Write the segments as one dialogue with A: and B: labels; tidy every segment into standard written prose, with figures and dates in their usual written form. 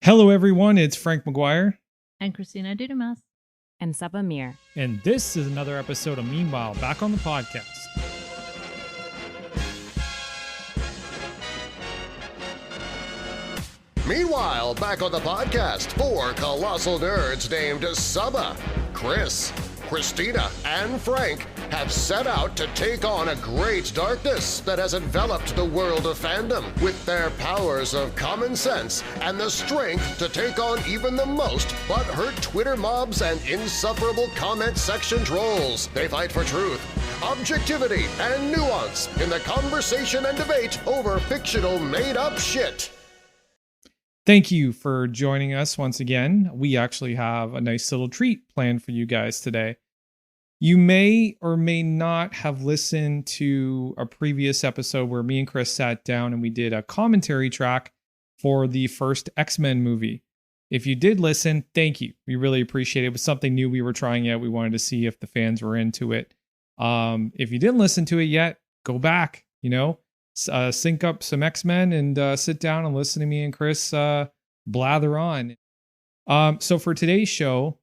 A: Hello, everyone. It's Frank McGuire.
B: And Kristina Dudamas.
C: And Saba.
A: And this is another episode of Meanwhile, back on the podcast.
D: Meanwhile, back on the podcast, four colossal nerds named Saba, Chris, Kristina, and Frank have set out to take on a great darkness that has enveloped the world of fandom with their powers of common sense and the strength to take on even the most butthurt Twitter mobs and insufferable comment section trolls. They fight for truth, objectivity, and nuance in the conversation and debate over fictional made-up shit.
A: Thank you for joining us once again. We actually have a nice little treat planned for you guys today. You may or may not have listened to a previous episode where me and Chris sat down and we did a commentary track for the first X-Men movie. If you did listen, thank you. We really appreciate it. It was something new we were trying out. We wanted to see if the fans were into it. If you didn't listen to it yet, go back, sync up some X-Men and sit down and listen to me and Chris blather on. So for today's show,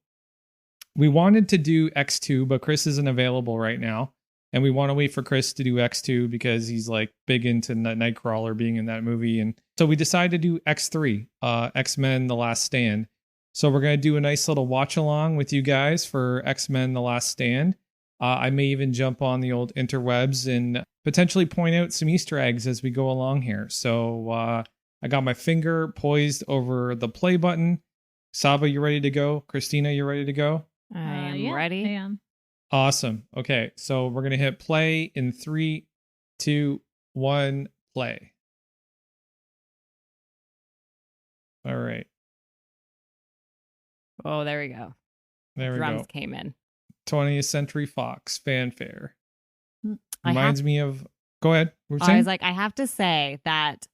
A: we wanted to do X2, but Chris isn't available right now. And we want to wait for Chris to do X2 because he's like big into Nightcrawler being in that movie. And so we decided to do X3, X-Men The Last Stand. So we're going to do a nice little watch along with you guys for X-Men The Last Stand. I may even jump on the old interwebs and potentially point out some Easter eggs as we go along here. So I got my finger poised over the play button. Saba, you ready to go? Kristina, you ready to go?
C: I am ready.
B: I am.
A: Awesome. Okay, so we're going to hit play in 3, 2, 1, play. All right.
C: Oh, there we go.
A: There we
C: Drums
A: go.
C: came in.
A: 20th Century Fox fanfare.
C: Reminds
A: me of... Go ahead.
C: I was like, I have to say that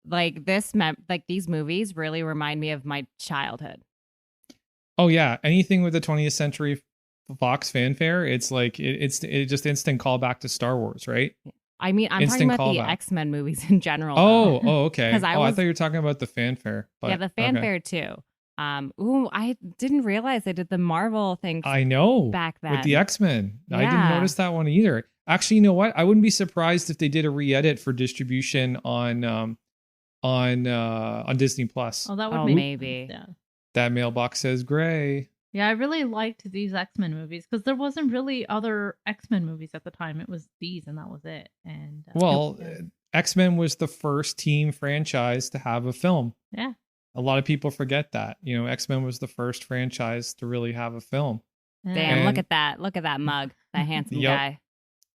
C: like these movies really remind me of my childhood.
A: Oh yeah, anything with the 20th Century Fox fanfare, it's like it's just instant callback to Star Wars, right?
C: I mean, I'm
A: Instant
C: talking about the
A: callback.
C: X-Men movies in general.
A: Okay. I thought you were talking about the fanfare. But,
C: yeah, the fanfare too. I didn't realize they did the Marvel thing.
A: I know
C: back then
A: with the X-Men.
C: Yeah.
A: I didn't notice that one either. Actually, you know what? I wouldn't be surprised if they did a re-edit for distribution on Disney Plus.
B: Oh, that would make
C: maybe.
B: sense, yeah.
A: That mailbox says gray.
B: Yeah, I really liked these X-Men movies because there wasn't really other X-Men movies at the time. It was these and that was it. And
A: X-Men was the first team franchise to have a film.
B: Yeah.
A: A lot of people forget that. X-Men was the first franchise to really have a film.
C: Damn, look at that. Look at that mug. That handsome guy.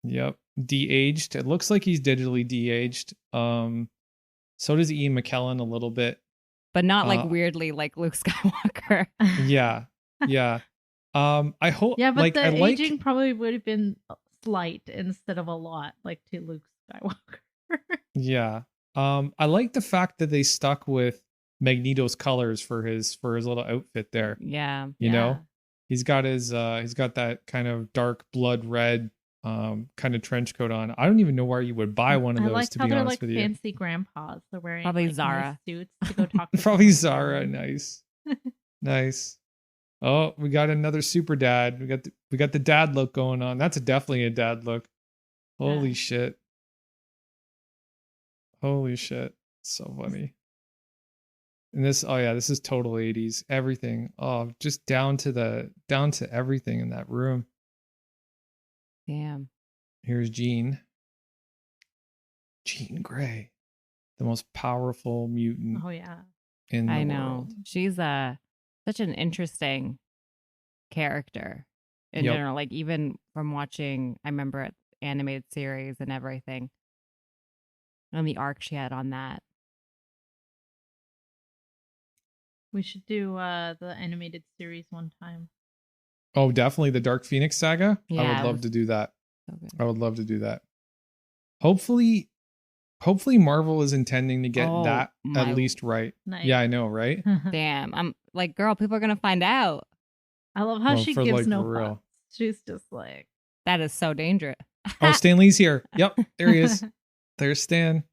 A: Yep. De-aged. It looks like he's digitally de-aged. So does Ian McKellen a little bit.
C: But not like weirdly like Luke Skywalker.
A: Yeah. I hope.
B: Yeah, but the aging probably would have been slight instead of a lot, like to Luke Skywalker.
A: Yeah. I like the fact that they stuck with Magneto's colors for his little outfit there.
C: Yeah.
A: You know? He's got that kind of dark blood red kind of trench coat on. I don't even know where you would buy one of those, to be honest with you.
B: Fancy grandpas. They're wearing
C: probably Zara
B: nice suits to go talk to
A: probably Zara. Nice. Nice. Oh, we got another super dad. We got the dad look going on. That's definitely a dad look. Holy shit. Holy shit. So funny. And this is total 80s. Everything. Oh, just down to everything in that room.
C: Damn.
A: Here's Jean. Jean Grey. The most powerful mutant.
B: Oh yeah.
A: In the
C: I know.
A: world.
C: She's such an interesting character in general. Like even from watching, I remember it, animated series and everything. And the arc she had on that.
B: We should do the animated series one time.
A: Oh, definitely the Dark Phoenix saga.
C: Yeah,
A: I would love to do that.
C: Okay.
A: I would love to do that. Hopefully Marvel is intending to get that at least right.
B: Nice.
A: Yeah, I know, right?
C: Damn. I'm like, girl, people are gonna find out.
B: I love how she gives
A: like,
B: no
A: for real.
B: fucks. She's just like,
C: that is so dangerous.
A: Oh, Stan Lee's here. Yep, there he is. There's Stan.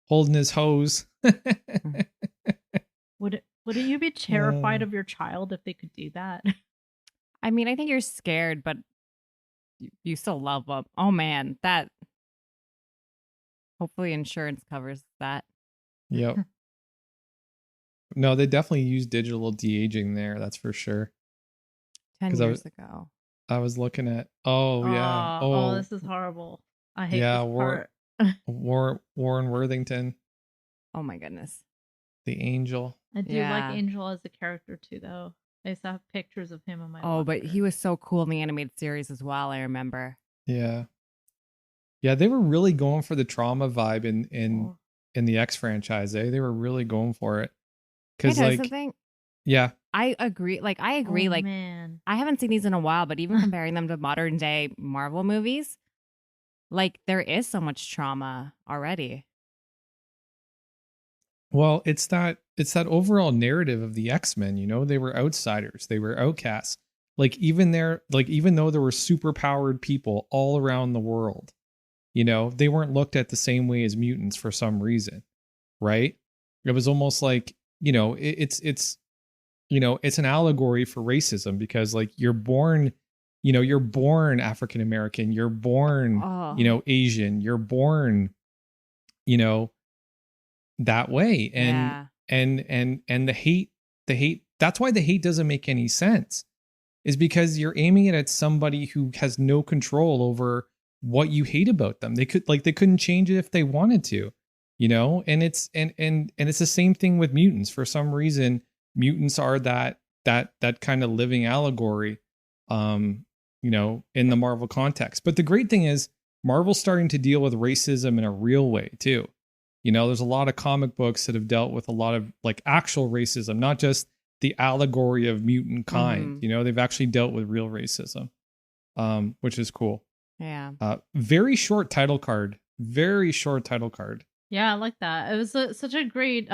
A: holding his hose.
B: Wouldn't you be terrified of your child if they could do that?
C: I mean, I think you're scared, but you still love them. Oh man, that. Hopefully, insurance covers that.
A: Yep. No, they definitely use digital de-aging there. That's for sure.
C: 10 years ago.
A: I was looking at. Oh yeah.
B: Oh, this is horrible. I hate this part.
A: Warren Worthington,
C: Oh my goodness.
A: the angel.
B: I do like Angel as a character too, though. I used to have pictures of him on my.
C: Oh, but he was so cool in the animated series as well. I remember.
A: Yeah. Yeah, they were really going for the trauma vibe in the X franchise. They were really going for it. Because like,
C: something?
A: Yeah,
C: I agree. Like,
B: Man.
C: I haven't seen these in a while, but even comparing them to modern day Marvel movies, like there is so much trauma already.
A: well, it's that overall narrative of the X-Men. You know, they were outsiders, they were outcasts. Even though there were superpowered people all around the world, you know, they weren't looked at the same way as mutants for some reason, right? It was almost like, you know, it's an allegory for racism, because like you're born African American, you're born, Asian, you're born, that way. And the hate, that's why the hate doesn't make any sense, is because you're aiming it at somebody who has no control over what you hate about them. They couldn't change it if they wanted to, and it's the same thing with mutants. For some reason, mutants are that kind of living allegory, in the Marvel context. But the great thing is Marvel's starting to deal with racism in a real way too. There's a lot of comic books that have dealt with a lot of like actual racism, not just the allegory of mutant kind.
C: Mm-hmm.
A: They've actually dealt with real racism, which is cool.
C: Yeah.
A: Very short title card.
B: Yeah, I like that. It was such a great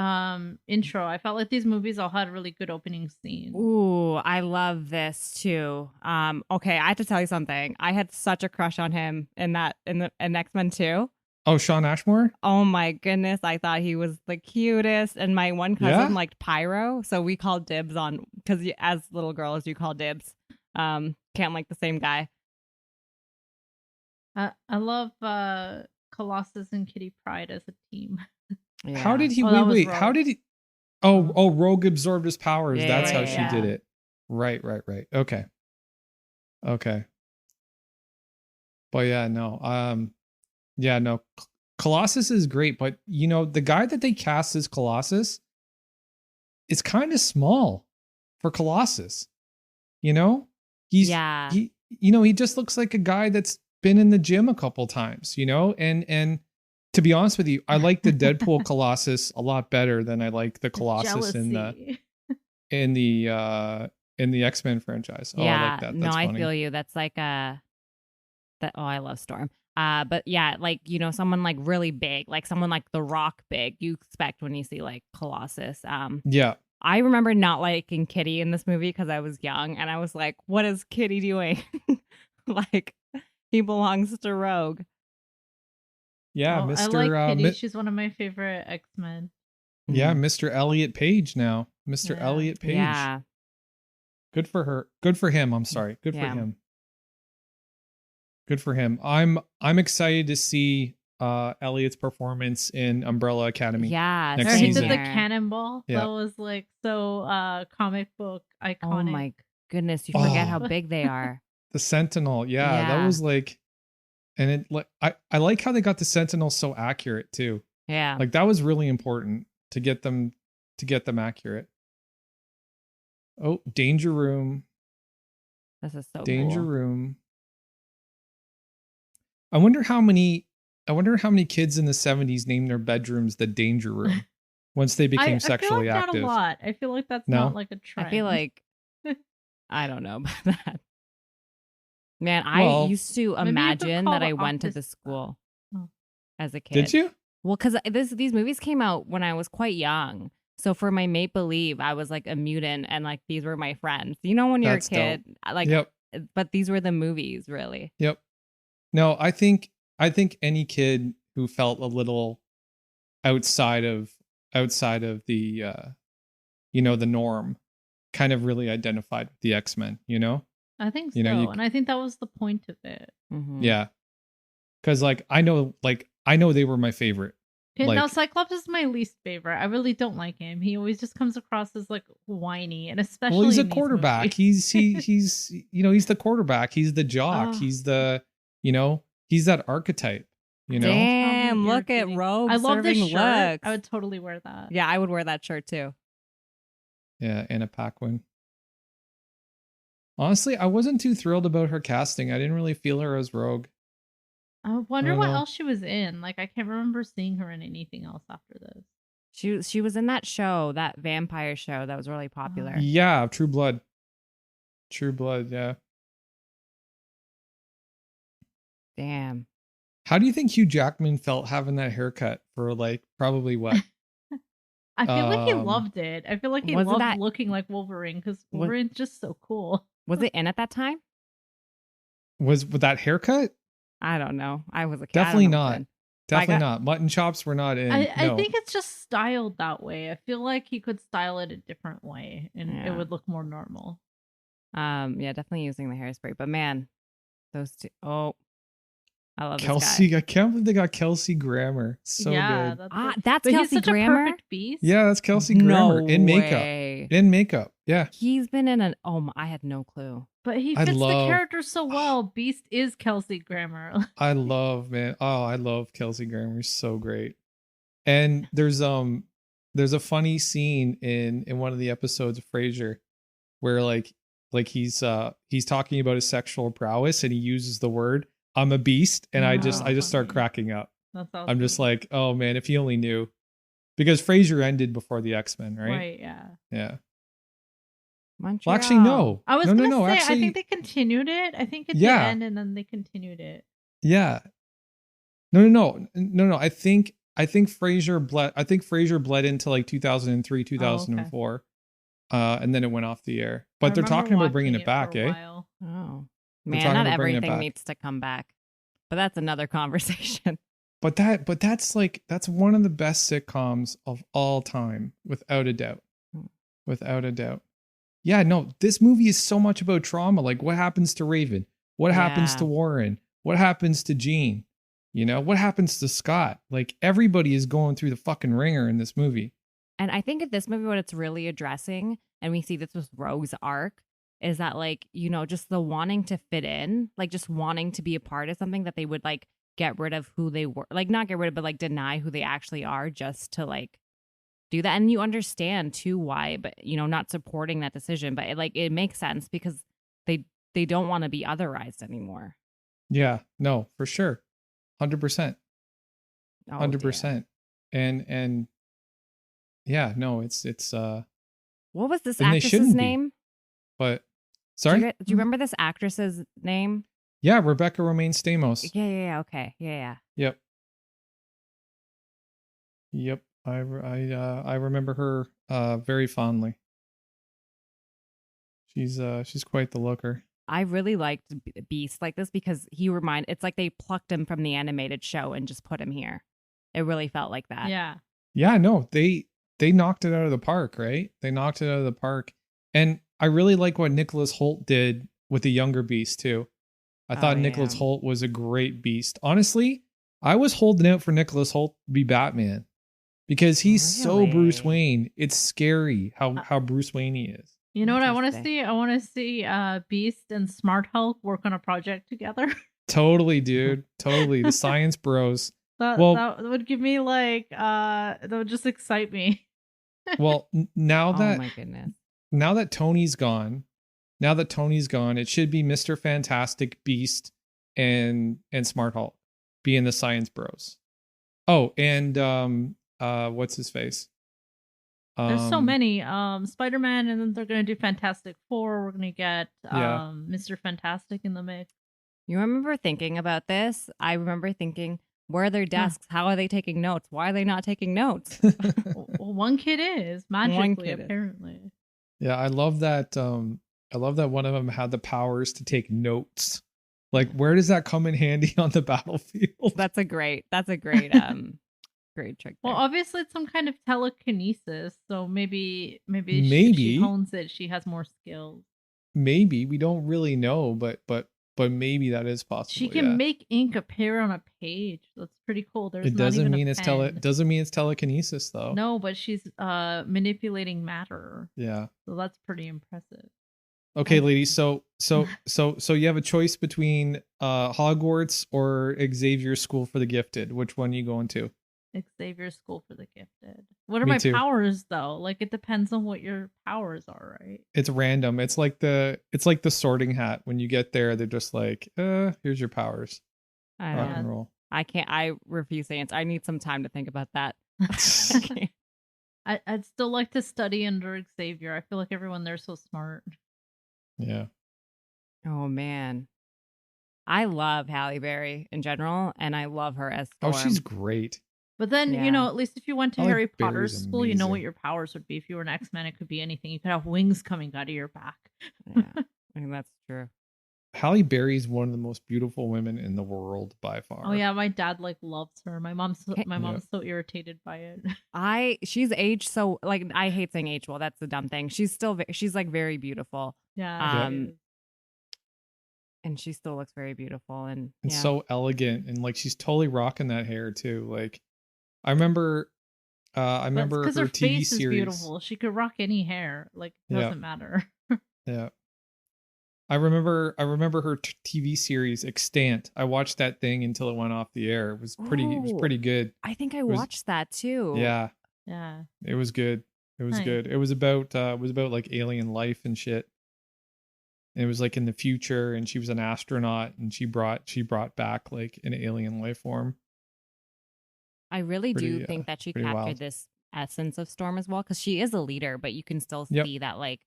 B: intro. I felt like these movies all had really good opening scenes.
C: Ooh, I love this too. Okay, I have to tell you something. I had such a crush on him in X-Men 2.
A: Oh, Shawn Ashmore?
C: Oh my goodness, I thought he was the cutest. And my one cousin liked Pyro, so we called dibs on, because as little girls you call dibs. Can't like the same guy.
B: I love Colossus and Kitty Pryde as a team.
C: Yeah.
A: How did he
B: wait?
A: How did he? Oh, Rogue absorbed his powers.
C: Yeah,
A: That's how she
C: yeah.
A: did it. Right. Okay. But yeah, no. Colossus is great, but the guy that they cast as Colossus is kind of small for Colossus. He just looks like a guy that's been in the gym a couple times, and to be honest with you, I like the Deadpool Colossus a lot better than I like the Colossus in the X-Men franchise. Oh,
C: yeah,
A: I like that. That's
C: I
A: funny.
C: feel you. That's like I love Storm. But yeah, like, someone like really big, like someone like The Rock big, you expect when you see like Colossus.
A: Yeah.
C: I remember not liking Kitty in this movie because I was young, and I was like, what is Kitty doing? Like, he belongs to Rogue.
A: Yeah,
B: Mr. I like Kitty. She's one of my favorite X-Men.
A: Yeah, Mr. Elliot Page now. Mr. Elliot Page.
C: Yeah.
A: Good for her. Good for him. I'm sorry. Good for him. Good for him. I'm excited to see Elliot's performance in Umbrella Academy.
C: Yeah.
A: next
B: He
A: season.
B: did the cannonball.
A: Yeah.
B: That was like so comic book iconic.
C: Oh my goodness, you forget how big they are.
A: The Sentinel. Yeah, that was like, and it like I like how they got the Sentinel so accurate too.
C: Yeah.
A: Like that was really important to get them accurate. Oh, Danger Room.
C: This is so
A: Danger
C: cool.
A: Room. I wonder how many kids in the 70s named their bedrooms the Danger Room once they became sexually
B: I feel like
A: active.
B: Not a lot. I feel like that's
A: No?
B: not like a trend.
C: I feel like I don't know about that. Man,
A: Well,
C: I used to
B: maybe you could
C: imagine
B: call
C: that
B: the
C: I went to the
B: office
C: school
B: Oh.
C: as a kid.
A: Did you?
C: Well, because these movies came out when I was quite young. So for my Make Believe, I was like a mutant, and like these were my friends. When you're
A: That's
C: a kid, like,
A: Yep.
C: but these were the movies, really.
A: Yep. No, I think any kid who felt a little outside of the the norm, kind of really identified with the X-Men,
B: I think so,
A: you
B: and I think that was the point of it.
C: Mhm.
A: Yeah, because I know they were my favorite.
B: Okay, now
A: Like,
B: Cyclops is my least favorite. I really don't like him. He always just comes across as like whiny, and especially
A: well, he's a
B: in these
A: quarterback.
B: movies.
A: He's he's the quarterback. He's the jock.
B: Ah.
A: He's the he's that archetype.
C: Damn,
B: Probably
C: look at
B: irritating.
C: Rogue
B: I love this
C: serving
B: shirt.
C: looks.
B: I would totally wear that.
C: Yeah, I would wear that shirt too.
A: Yeah, Anna Paquin. Honestly, I wasn't too thrilled about her casting. I didn't really feel her as Rogue.
B: I wonder
A: don't
B: what
A: know.
B: else she was in. Like, I can't remember seeing her in anything else after this.
C: She was in that show, that vampire show that was really popular.
A: Yeah, True Blood. True Blood, yeah.
C: Damn.
A: How do you think Hugh Jackman felt having that haircut for like probably what?
B: I feel like he
A: Um,
B: loved it. I feel like he
C: wasn't
B: loved
C: that-
B: looking like Wolverine because
C: Was-
B: Wolverine's just so cool.
C: Was it in at that time?
A: Was with that haircut?
C: I don't know. I was a kid. I don't
A: Definitely
C: know what's
A: not.
C: in.
A: Definitely
C: got-
A: not. Mutton chops were not in.
B: I
A: no.
B: think it's just styled that way. I feel like he could style it a different way and it
C: Yeah.
B: would look more normal.
C: Yeah, definitely using the hairspray. But man, those two, oh, I love this
A: Kelsey,
C: guy.
A: I can't believe they got Kelsey Grammer. So good.
C: That's
B: but he's
C: Kelsey
B: such
C: Grammer?
B: a perfect beast.
A: Yeah, that's Kelsey Grammer
C: No
A: in makeup.
C: way.
A: In makeup. Yeah.
C: He's been in an. Oh, I had no clue.
B: But he
A: I
B: fits the
A: love-
B: character so well. Beast is Kelsey Grammer.
A: I love, man. Oh, I love Kelsey Grammer. He's so great. And there's a funny scene in one of the episodes of Frasier where like he's talking about his sexual prowess and he uses the word "I'm a beast," and I just start
B: funny.
A: cracking up.
B: That's awesome.
A: I'm just like, oh man, if he only knew, because Frasier ended before the X-Men, right?
B: Right, yeah.
A: Yeah.
C: Montreal.
A: Well, actually, no.
B: I was
A: no,
B: gonna
A: no,
B: say
A: actually,
B: I think they continued it. I think at
A: Yeah.
B: the end and then they continued it.
A: yeah. No. I think Frasier bled into like 2003, 2004. And then it went off the air. But
B: I
A: they're
B: remember
A: talking about bringing
B: watching
A: it back,
B: for a
A: eh?
B: while.
C: Oh
A: They're
C: man,
A: talking
C: not
A: about bringing it
C: everything
A: back.
C: needs to come back. But that's another conversation.
A: But that's one of the best sitcoms of all time, without a doubt. Without a doubt. Yeah, no, this movie is so much about trauma. Like, what happens to Raven? What happens
C: Yeah.
A: to Warren? What happens to Jean? What happens to Scott? Like, everybody is going through the fucking ringer in this movie.
C: And I think in this movie, what it's really addressing, and we see this with Rogue's arc, is that like, just the wanting to fit in, like just wanting to be a part of something that they would like get rid of who they were, like not get rid of, but like deny who they actually are just to like do that. And you understand too why, but not supporting that decision, but it makes sense because they don't want to be otherized anymore.
A: Yeah, no, for sure. 100%.
C: Oh,
A: 100%. And yeah, no, it's
C: what was this
A: And they
C: actress's
A: shouldn't be.
C: name?
A: but
C: Do
A: sorry?
C: you remember this actress's name?
A: Yeah, Rebecca Romaine Stamos.
C: Yeah. Okay. Yeah.
A: Yep. I remember her very fondly. She's quite the looker.
C: I really liked Beast like this because it's like they plucked him from the animated show and just put him here. It really felt like that.
B: Yeah.
A: Yeah, no, they knocked it out of the park, right? They knocked it out of the park. And I really like what Nicholas Hoult did with the younger Beast too. I thought Nicholas
C: yeah.
A: Hoult was a great Beast. Honestly, I was holding out for Nicholas Hoult to be Batman because he's so Bruce
C: Really?
A: Wayne. It's scary how Bruce Wayne he is.
B: You know what I want to
C: Interesting.
B: see? I want to see Beast and Smart Hulk work on a project together.
A: Totally, dude. Totally. The science bros.
B: that
A: Well-
B: that would give me like that would just excite me.
A: Well, now
C: Oh
A: that
C: my goodness.
A: Tony's gone, it should be Mr. Fantastic, Beast, and Smart Hulk being the science bros. Oh, and what's his face?
B: There's so many. Spider-Man, and then they're gonna do Fantastic Four. We're gonna get
A: Yeah.
B: Mr. Fantastic in the mix.
C: You remember thinking about this? I remember thinking, where are their desks? How are they taking notes? Why are they not taking notes?
B: Well, one kid is magically,
C: kid is.
B: apparently.
A: Yeah, I love that. I love that one of them had the powers to take notes. Like, where does that come in handy on the battlefield?
C: That's a great Great trick
B: Well,
C: there.
B: obviously it's some kind of telekinesis, so maybe if she
A: Maybe.
B: hones it, she has more skills.
A: Maybe we don't really know, but maybe that is possible.
B: She can make ink appear on a page. That's pretty cool. There's
A: It
B: not
A: doesn't
B: even
A: mean
B: a
A: it's
B: pen.
A: doesn't mean it's telekinesis though.
B: No, but she's manipulating matter.
A: Yeah.
B: So that's pretty impressive.
A: Okay, ladies. So you have a choice between Hogwarts or Xavier's School for the Gifted. Which one are you going to?
B: Xavier's School for the Gifted. What are
A: Me
B: my
A: too.
B: powers though? Like it depends on what your powers are, right?
A: It's random. It's like the Sorting Hat. When you get there, they're just like, here's your powers.
C: I
A: Rock
C: don't
A: and
C: know.
A: roll.
C: I can't. I refuse to answer. I need some time to think about that.
B: I'd still like to study under Xavier. I feel like everyone there's so smart.
A: Yeah.
C: Oh man, I love Halle Berry in general, and I love her as Storm.
A: Oh, she's great.
B: But then,
C: Yeah.
B: at least if you went to
A: Halle
B: Harry
A: Berry's
B: Potter's school, you know what
A: amazing.
B: your powers would be. If you were an X-Men, it could be anything. You could have wings coming out of your back.
C: Yeah, I think that's true.
A: Halle Berry's one of the most beautiful women in the world by far.
B: Oh yeah, my dad loves her. My mom's
A: Yeah.
B: so irritated by it.
C: She's aged so, like, I hate saying age well. That's the dumb thing. She's like very beautiful.
B: Yeah.
A: Yeah.
C: And she still looks very beautiful and
A: so elegant, and like she's totally rocking that hair too. Like I remember
B: because
A: her
B: her
A: TV
B: face
A: series.
B: is beautiful. She could rock any hair. Like it
A: Yeah.
B: doesn't matter.
A: Yeah. I remember her TV series Extant. I watched that thing until it went off the air. It was pretty good.
C: I think I
A: was-
C: watched that too.
A: Yeah,
B: Yeah.
A: it was good. It was
B: Nice.
A: good. It was about like alien life and shit. And it was like in the future, and she was an astronaut, and she brought back like an alien life form.
C: I really do
A: Pretty,
C: think that she
A: pretty
C: captured
A: wild.
C: this essence of Storm as well, because she is a leader, but you can still
A: Yep.
C: see that like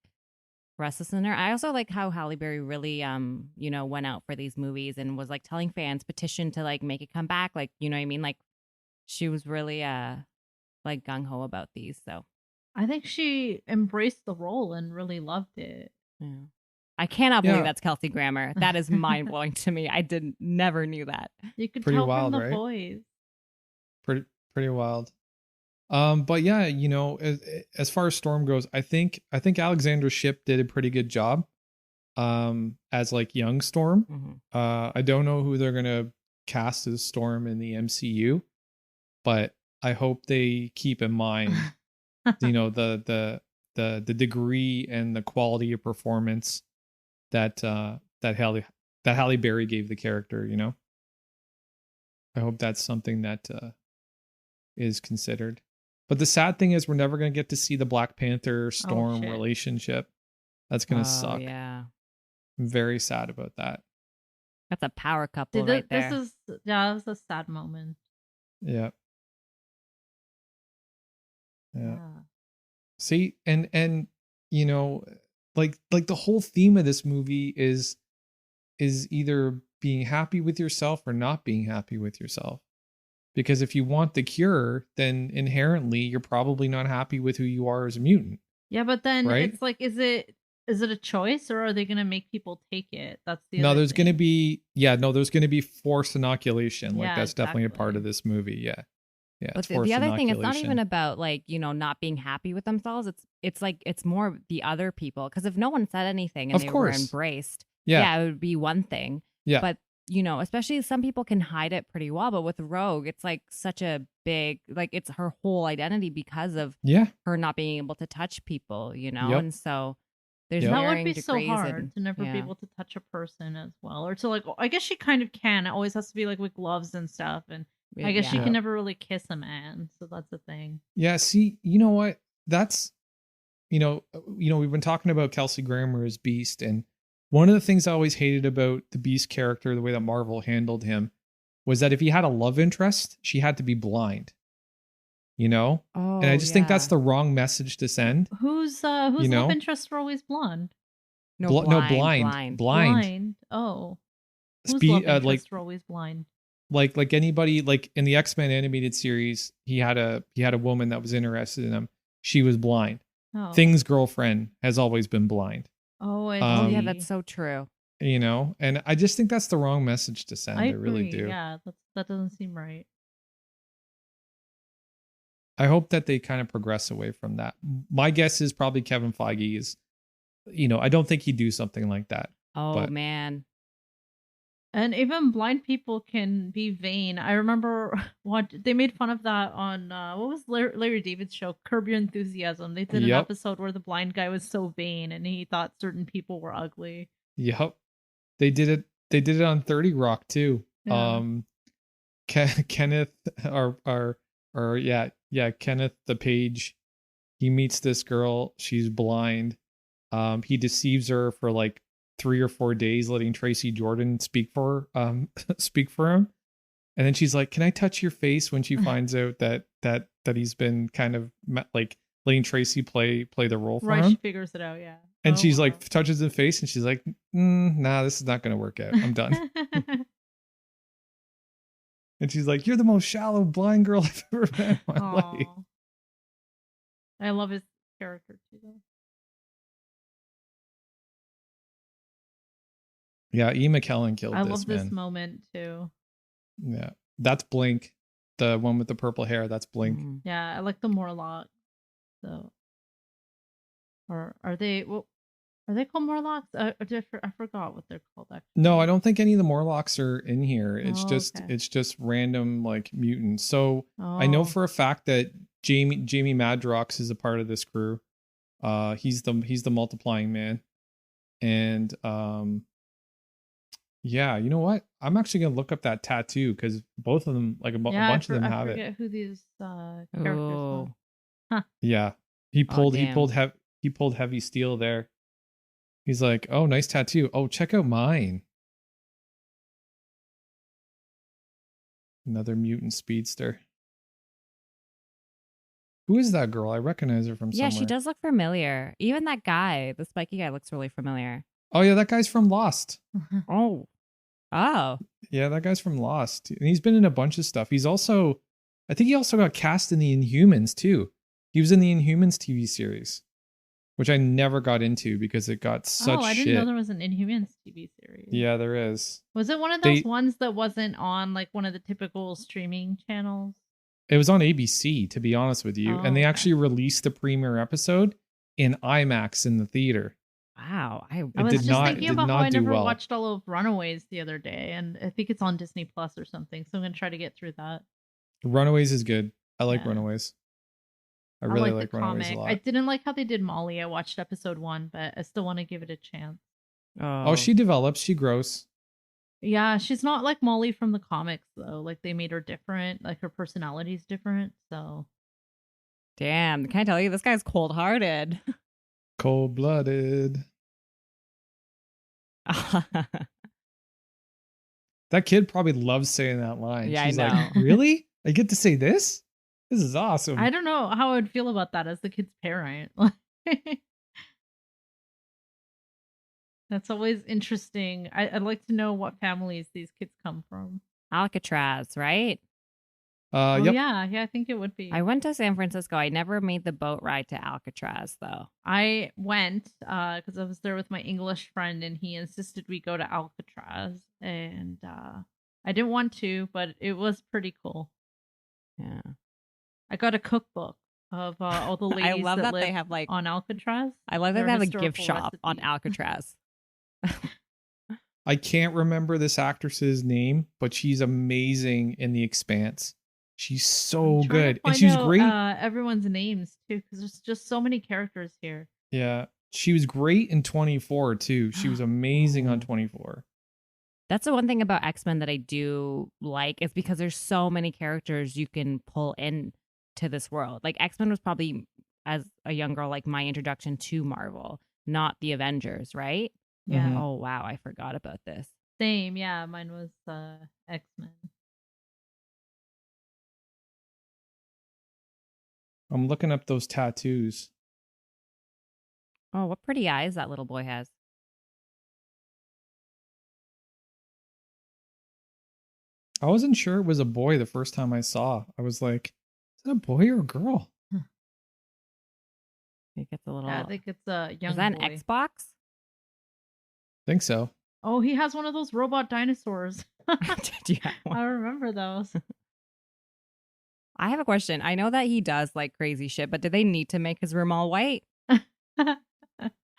C: restless in her. I also like how Halle Berry really went out for these movies and was like telling fans, petitioned to like make it come back, like, you know what I mean? Like she was really like gung-ho about these. So
B: I think she embraced the role and really loved it.
C: yeah. I cannot believe
A: Yeah.
C: that's Kelsey Grammer. That is mind blowing to me. I never knew that.
B: You could
A: Pretty
B: tell
A: wild,
B: from the
A: right?
B: voice.
A: Pretty wild. But yeah, as far as Storm goes, I think Alexandra Shipp did a pretty good job. As like young Storm.
C: Mhm.
A: I don't know who they're gonna cast as Storm in the MCU, but I hope they keep in mind, the degree and the quality of performance that Halle Berry gave the character. I hope that's something that is considered. But the sad thing is, we're never gonna get to see the Black Panther Storm
B: shit.
A: relationship. That's gonna suck.
C: Yeah.
A: I'm very sad about that.
C: That's a power couple
B: Dude,
C: right there.
B: this was a sad moment.
A: Yeah. Yeah.
B: Yeah.
A: See, and like the whole theme of this movie is either being happy with yourself or not being happy with yourself. Because if you want the cure, then inherently you're probably not happy with who you are as a mutant.
B: Yeah, but then
A: Right?
B: it's like, is it a choice, or are they gonna make people take it? That's the
A: No,
B: other
A: there's gonna
B: thing.
A: be forced inoculation. Like
B: Yeah,
A: that's definitely a part
B: exactly.
A: of this movie. Yeah. Yeah.
C: But
A: it's
C: the
A: forced
C: other thing, it's not
A: inoculation.
C: even about like, not being happy with themselves. It's like, it's more the other people. Because if no one said anything and
A: Of
C: they were
A: course.
C: embraced,
A: Yeah.
C: it would be one thing.
A: Yeah.
C: But, especially some people can hide it pretty well. But with Rogue, it's like such a big, like it's her whole identity because of
A: Yeah.
C: her not being able to touch people,
A: Yep.
C: And so there's
A: Yep.
B: That would
C: varying
B: be so
C: degrees
B: hard
C: and-
B: to never be
C: yeah.
B: able to touch a person as well, or to like. I guess she kind of can. It always has to be like with gloves and stuff, and I guess she
C: Yeah.
B: can never really kiss a man, so that's the thing.
A: Yeah, see, you know what? That's we've been talking about Kelsey Grammer as Beast, and one of the things I always hated about the Beast character, the way that Marvel handled him, was that if he had a love interest, she had to be blind.
C: Oh,
A: And I just think that's the wrong message to send.
B: Whose
A: You know?
B: love interests are always blonde?
A: Blind.
B: Blind. Oh, whose love interests are always blind?
A: Like anybody, like in the X-Men animated series, he had a woman that was interested in him. She was blind.
B: Oh,
A: Thing's girlfriend has always been blind.
B: Oh, I
C: Oh, yeah,
B: see.
C: that's so true.
A: And I just think that's the wrong message to send. I really
B: agree.
A: do.
B: Yeah, that doesn't seem right.
A: I hope that they kind of progress away from that. My guess is probably Kevin Feige is, I don't think he'd do something like that.
C: Oh,
A: But-
C: man.
B: And even blind people can be vain. I remember they made fun of that on what was Larry David's show, Curb Your Enthusiasm. They did an
A: Yep.
B: episode where the blind guy was so vain and he thought certain people were ugly.
A: Yep. They did it. They did it on 30 Rock too.
B: Yeah.
A: Kenneth Kenneth the Page. He meets this girl. She's blind. He deceives her for like 3 or 4 days, letting Tracy Jordan speak for him. And then she's like, "Can I touch your face?" When she finds out that he's been kind of like letting Tracy play the role for
B: Right,
A: him.
B: she figures it out, yeah.
A: And
B: Oh,
A: she's
B: wow.
A: like, touches his face, and she's like, "Nah, this is not going to work out. I'm done." And she's like, "You're the most shallow blind girl I've ever met in my life."
B: Aw. I love his character too, though.
A: Yeah, E. McKellen killed
B: I
A: this,
B: love this
A: man.
B: moment too.
A: Yeah, that's Blink, the one with the purple hair. That's Blink.
C: Mm.
B: Yeah, I like the Morlocks. So, or are they? Well, are they called Morlocks? I forgot what they're called. Actually,
A: No, I don't think any of the Morlocks are in here. It's
B: Oh,
A: just
B: okay.
A: it's just random like mutants. So I know
B: Oh.
A: for a fact that Jamie Madrox is a part of this crew. He's the multiplying man, and yeah, you know what? I'm actually gonna look up that tattoo because both of them, like a bunch of them,
B: I
A: have it.
B: forget who these characters
C: Oh.
B: were.
A: Yeah, he pulled
C: damn.
A: heavy steel there. He's like, "Oh, nice tattoo. Oh, check out mine." Another mutant speedster. Who is that girl? I recognize her from
C: Yeah,
A: somewhere.
C: she does look familiar. Even that guy, the spiky guy, looks really familiar.
A: Oh yeah, that guy's from Lost.
C: Oh. Oh.
A: Yeah, that guy's from Lost. And he's been in a bunch of stuff. I think he also got cast in the Inhumans too. He was in the Inhumans TV series, which I never got into because it got such
B: I
A: shit.
B: didn't know there was an Inhumans TV series.
A: Yeah, there is.
B: Was it one of those
A: They-
B: ones that wasn't on like one of the typical streaming channels?
A: It was on ABC, to be honest with you.
B: Oh,
A: And they
B: okay.
A: actually released the premiere episode in IMAX in the theater.
C: Wow.
B: I
A: It
B: was
A: did
B: just
A: not-
B: thinking
A: did
B: about how
A: not
B: I
A: do
B: never
A: well.
B: watched all of Runaways the other day, and I think it's on Disney Plus or something. So I'm gonna try to get through that.
A: Runaways is good. I like
B: Yeah.
A: Runaways. I really like
B: the
A: Runaways
B: comic.
A: a lot.
B: I didn't like how they did Molly. I watched episode 1, but I still want to give it a chance.
A: Oh, she develops. She grows.
B: Yeah, she's not like Molly from the comics though. Like they made her different. Like her personality's different. So
C: Damn. Can I tell you, this guy's cold hearted.
A: Cold-blooded. That kid probably loves saying that line.
C: Yeah, I
A: She's
C: know.
A: like, "Really? I get to say this? This is awesome."
B: I don't know how I would feel about that as the kid's parent. That's always interesting. I'd like to know what families these kids come from.
C: Alcatraz, right?
B: Oh,
A: Yep.
B: yeah, I think it would be.
C: I went to San Francisco. I never made the boat ride to Alcatraz, though.
B: I went because I was there with my English friend, and he insisted we go to Alcatraz, and I didn't want to, but it was pretty cool.
C: Yeah.
B: I got a cookbook of all the ladies
C: I love that
B: live
C: they have like.
B: on Alcatraz.
C: I love that
B: their
C: they have a gift
B: historical
C: shop on
B: recipes.
C: Alcatraz.
A: I can't remember this actress's name, but she's amazing in The Expanse. She's so
B: I'm trying to
A: good, and
B: find
A: she was
B: out,
A: great.
B: Everyone's names too, because there's just so many characters here.
A: Yeah, she was great in 24 too. She was amazing on 24.
C: That's the one thing about X-Men that I do like is because there's so many characters you can pull in to this world. Like X-Men was probably, as a young girl, like my introduction to Marvel, not the Avengers, right?
B: Yeah,
A: Mhm.
C: Oh wow, I forgot about this.
B: same. Yeah, mine was X-Men.
A: I'm looking up those tattoos.
C: Oh, what pretty eyes that little boy has.
A: I wasn't sure it was a boy the first time I saw. I was like, "Is that a boy or a girl?"
C: He gets a little.
B: Yeah, I think it's a young
C: is that
B: boy.
C: an Xbox?
A: Think so.
B: Oh, he has one of those robot dinosaurs.
C: Did you have one?
B: I remember those.
C: I have a question. I know that he does like crazy shit, but did they need to make his room all white?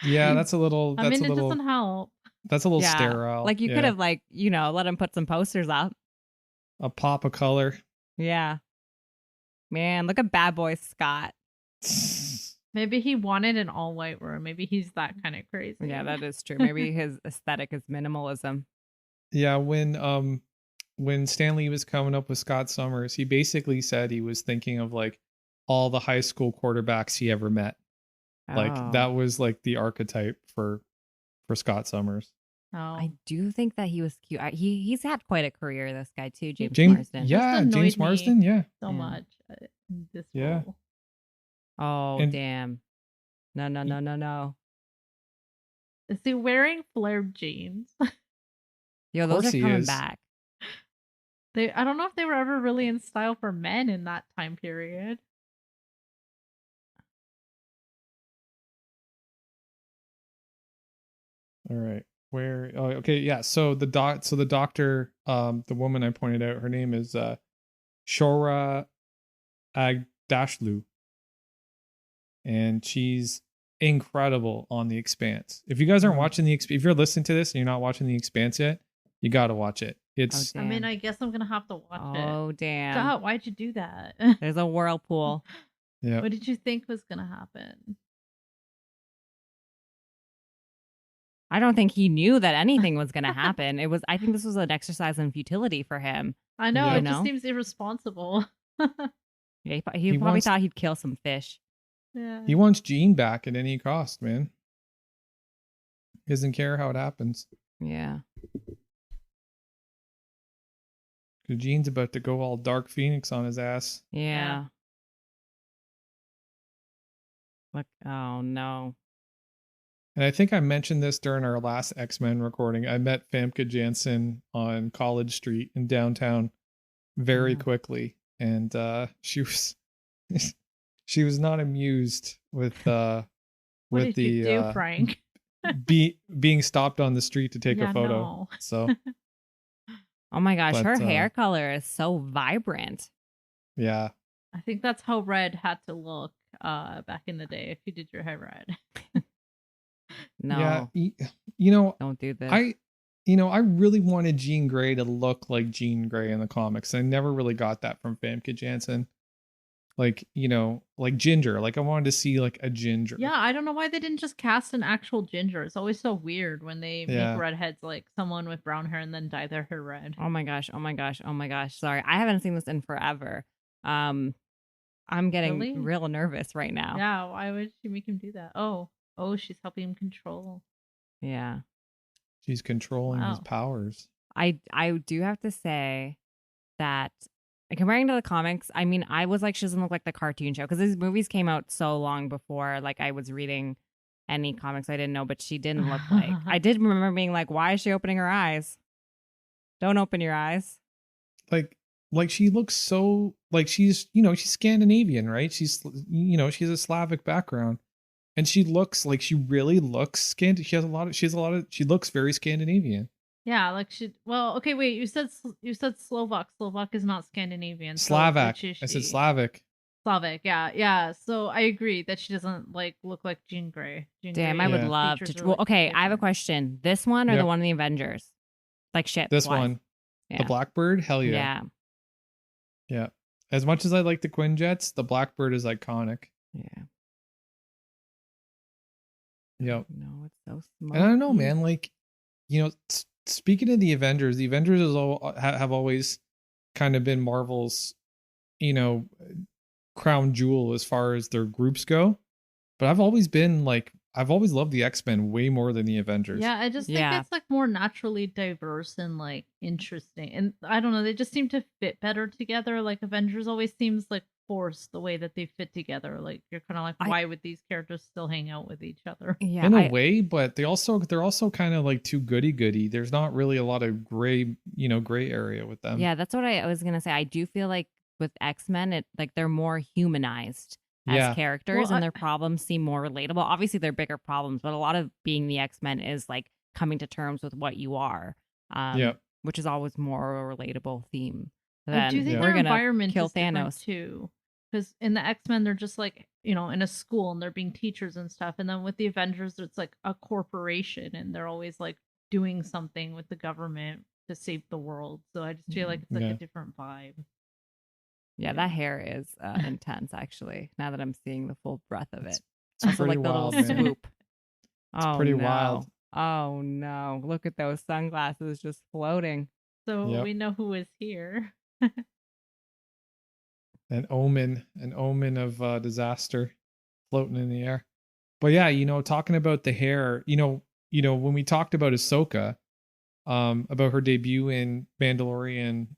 A: Yeah, that's a little.
B: I mean, it doesn't help.
A: That's a little
C: Yeah.
A: sterile.
C: Like you could have like, let him put some posters up.
A: a pop of color.
C: Yeah. Man, look at bad boy Scott.
B: Maybe he wanted an all white room. Maybe he's that kind of crazy.
C: Yeah, that is true. Maybe his aesthetic is minimalism.
A: Yeah, when Stanley was coming up with Scott Summers, he basically said he was thinking of like all the high school quarterbacks he ever met. Like
C: Oh.
A: that was like the archetype for Scott Summers.
B: Oh.
C: I do think that he was cute. He's had quite a career, this guy too, James
A: James,
C: Marsden.
A: yeah,
B: Just
A: James
B: annoyed me.
A: Marsden, yeah.
B: so
C: Yeah.
B: much in this
A: Yeah.
B: role.
C: Oh,
A: And-
C: damn. No.
B: Is he wearing flared jeans?
C: Yo,
A: Of
C: those
A: course
C: are
A: he
C: coming
A: is.
C: back.
B: I don't know if they were ever really in style for men in that time period.
A: All right. Where? Oh, okay. Yeah. So the doctor, the woman I pointed out, her name is Shora Agdashlu, and she's incredible on The Expanse. If you guys aren't watching if you're listening to this and you're not watching The Expanse yet, you got to watch it. It's
C: Oh,
B: I mean,
C: damn.
B: I guess I'm gonna have to watch it.
C: Oh, damn.
B: God, why'd you do that?
C: There's a whirlpool.
A: yeah.
B: What did you think was gonna happen?
C: I don't think he knew that anything was going to happen. I think this was an exercise in futility for him.
B: I know,
A: Yeah.
B: it
C: You
B: just
C: know?
B: seems irresponsible.
C: Yeah, he
A: He
C: probably
A: wants-
C: thought he'd kill some fish.
B: Yeah.
A: He wants Jean back at any cost, man. He doesn't care how it happens.
C: Yeah.
A: Because Jean's about to go all Dark Phoenix on his ass.
C: Yeah. Look, oh no.
A: And I think I mentioned this during our last X-Men recording. I met Famke Janssen on College Street in downtown very
C: Yeah.
A: quickly. And she was she was not amused with
B: What
A: with
B: did you do, Frank?
A: being stopped on the street to take
B: Yeah,
A: a photo.
B: no.
A: So
C: Oh my gosh,
A: But,
C: her hair color is so vibrant.
A: yeah.
B: I think that's how red had to look back in the day if you did your hair red.
C: No,
A: Yeah. You know,
C: don't do this.
A: I really wanted Jean Grey to look like Jean Grey in the comics. I never really got that from Famke Janssen. Like, like Ginger. Like I wanted to see like a Ginger.
B: Yeah, I don't know why they didn't just cast an actual ginger. It's always so weird when they
A: Yeah.
B: make redheads like someone with brown hair and then dye their hair red.
C: Oh my gosh. Sorry. I haven't seen this in forever. I'm getting
B: Really?
C: real nervous right now.
B: Yeah, why would she make him do that? Oh, she's helping him control.
C: Yeah.
A: She's controlling his
B: Wow.
A: powers.
C: I do have to say that comparing to the comics, I mean, I was like, she doesn't look like the cartoon show because these movies came out so long before like I was reading any comics I didn't know, but she didn't look like. I did remember being like, why is she opening her eyes? Don't open your eyes.
A: Like she looks so like she's she's Scandinavian, right? She's she has a Slavic background, and she looks like she really looks she looks very Scandinavian.
B: Yeah, like she. Well, okay, wait. You said Slovak. Slovak is not Scandinavian. so
A: Slovak.
B: which is
A: I said
B: she?
A: Slavic.
B: Slavic. Yeah. So I agree that she doesn't like look like Jean Grey.
C: Damn, I would
A: Yeah.
C: love
B: features
C: to.
B: are,
C: Well,
B: like,
C: okay, I have a
B: different.
C: question. This one or
A: Yep.
C: the one in the Avengers? Like shit.
A: This
C: wise.
A: one,
C: Yeah.
A: the Blackbird. Hell yeah.
C: Yeah.
A: Yeah. As much as I like the Quinjets, the Blackbird is iconic.
C: Yeah.
A: Yep.
C: No, it's so smart.
A: And I don't know, man. Like, speaking of the Avengers is have always kind of been Marvel's, crown jewel as far as their groups go. But I've always loved the X-Men way more than the Avengers.
B: Yeah, I just think
C: Yeah.
B: it's like more naturally diverse and like interesting. And I don't know, they just seem to fit better together. Like Avengers always seems like forced the way that they fit together. Like you're kind of like, why would these characters still hang out with each other?
C: Yeah.
A: In a way, but they're also kind of like too goody-goody. There's not really a lot of gray area with them.
C: Yeah, that's what I was gonna say. I do feel like with X-Men, they're more humanized as
A: Yeah.
C: characters,
B: Well,
C: and their problems seem more relatable. Obviously, they're bigger problems, but a lot of being the X-Men is like coming to terms with what you are.
A: Yep.
C: Which is always more a relatable theme.
B: I do
C: then
B: think
C: we're
B: their
C: gonna
B: environment
C: kill
B: is different
C: Thanos.
B: too. Because in the X-Men, they're just like, in a school and they're being teachers and stuff. And then with the Avengers, it's like a corporation and they're always like doing something with the government to save the world. So I just feel like it's like a different vibe.
C: Yeah, that hair is intense, actually, now that I'm seeing the full breadth of it.
A: It's
C: Also,
A: pretty
C: like the
A: wild,
C: little
A: man.
C: swoop.
A: It's
C: Oh,
A: pretty
C: no.
A: wild.
C: Oh, no. Look at those sunglasses just floating.
B: So we know who is here.
A: An omen of disaster floating in the air. But yeah, talking about the hair, when we talked about Ahsoka, about her debut in Mandalorian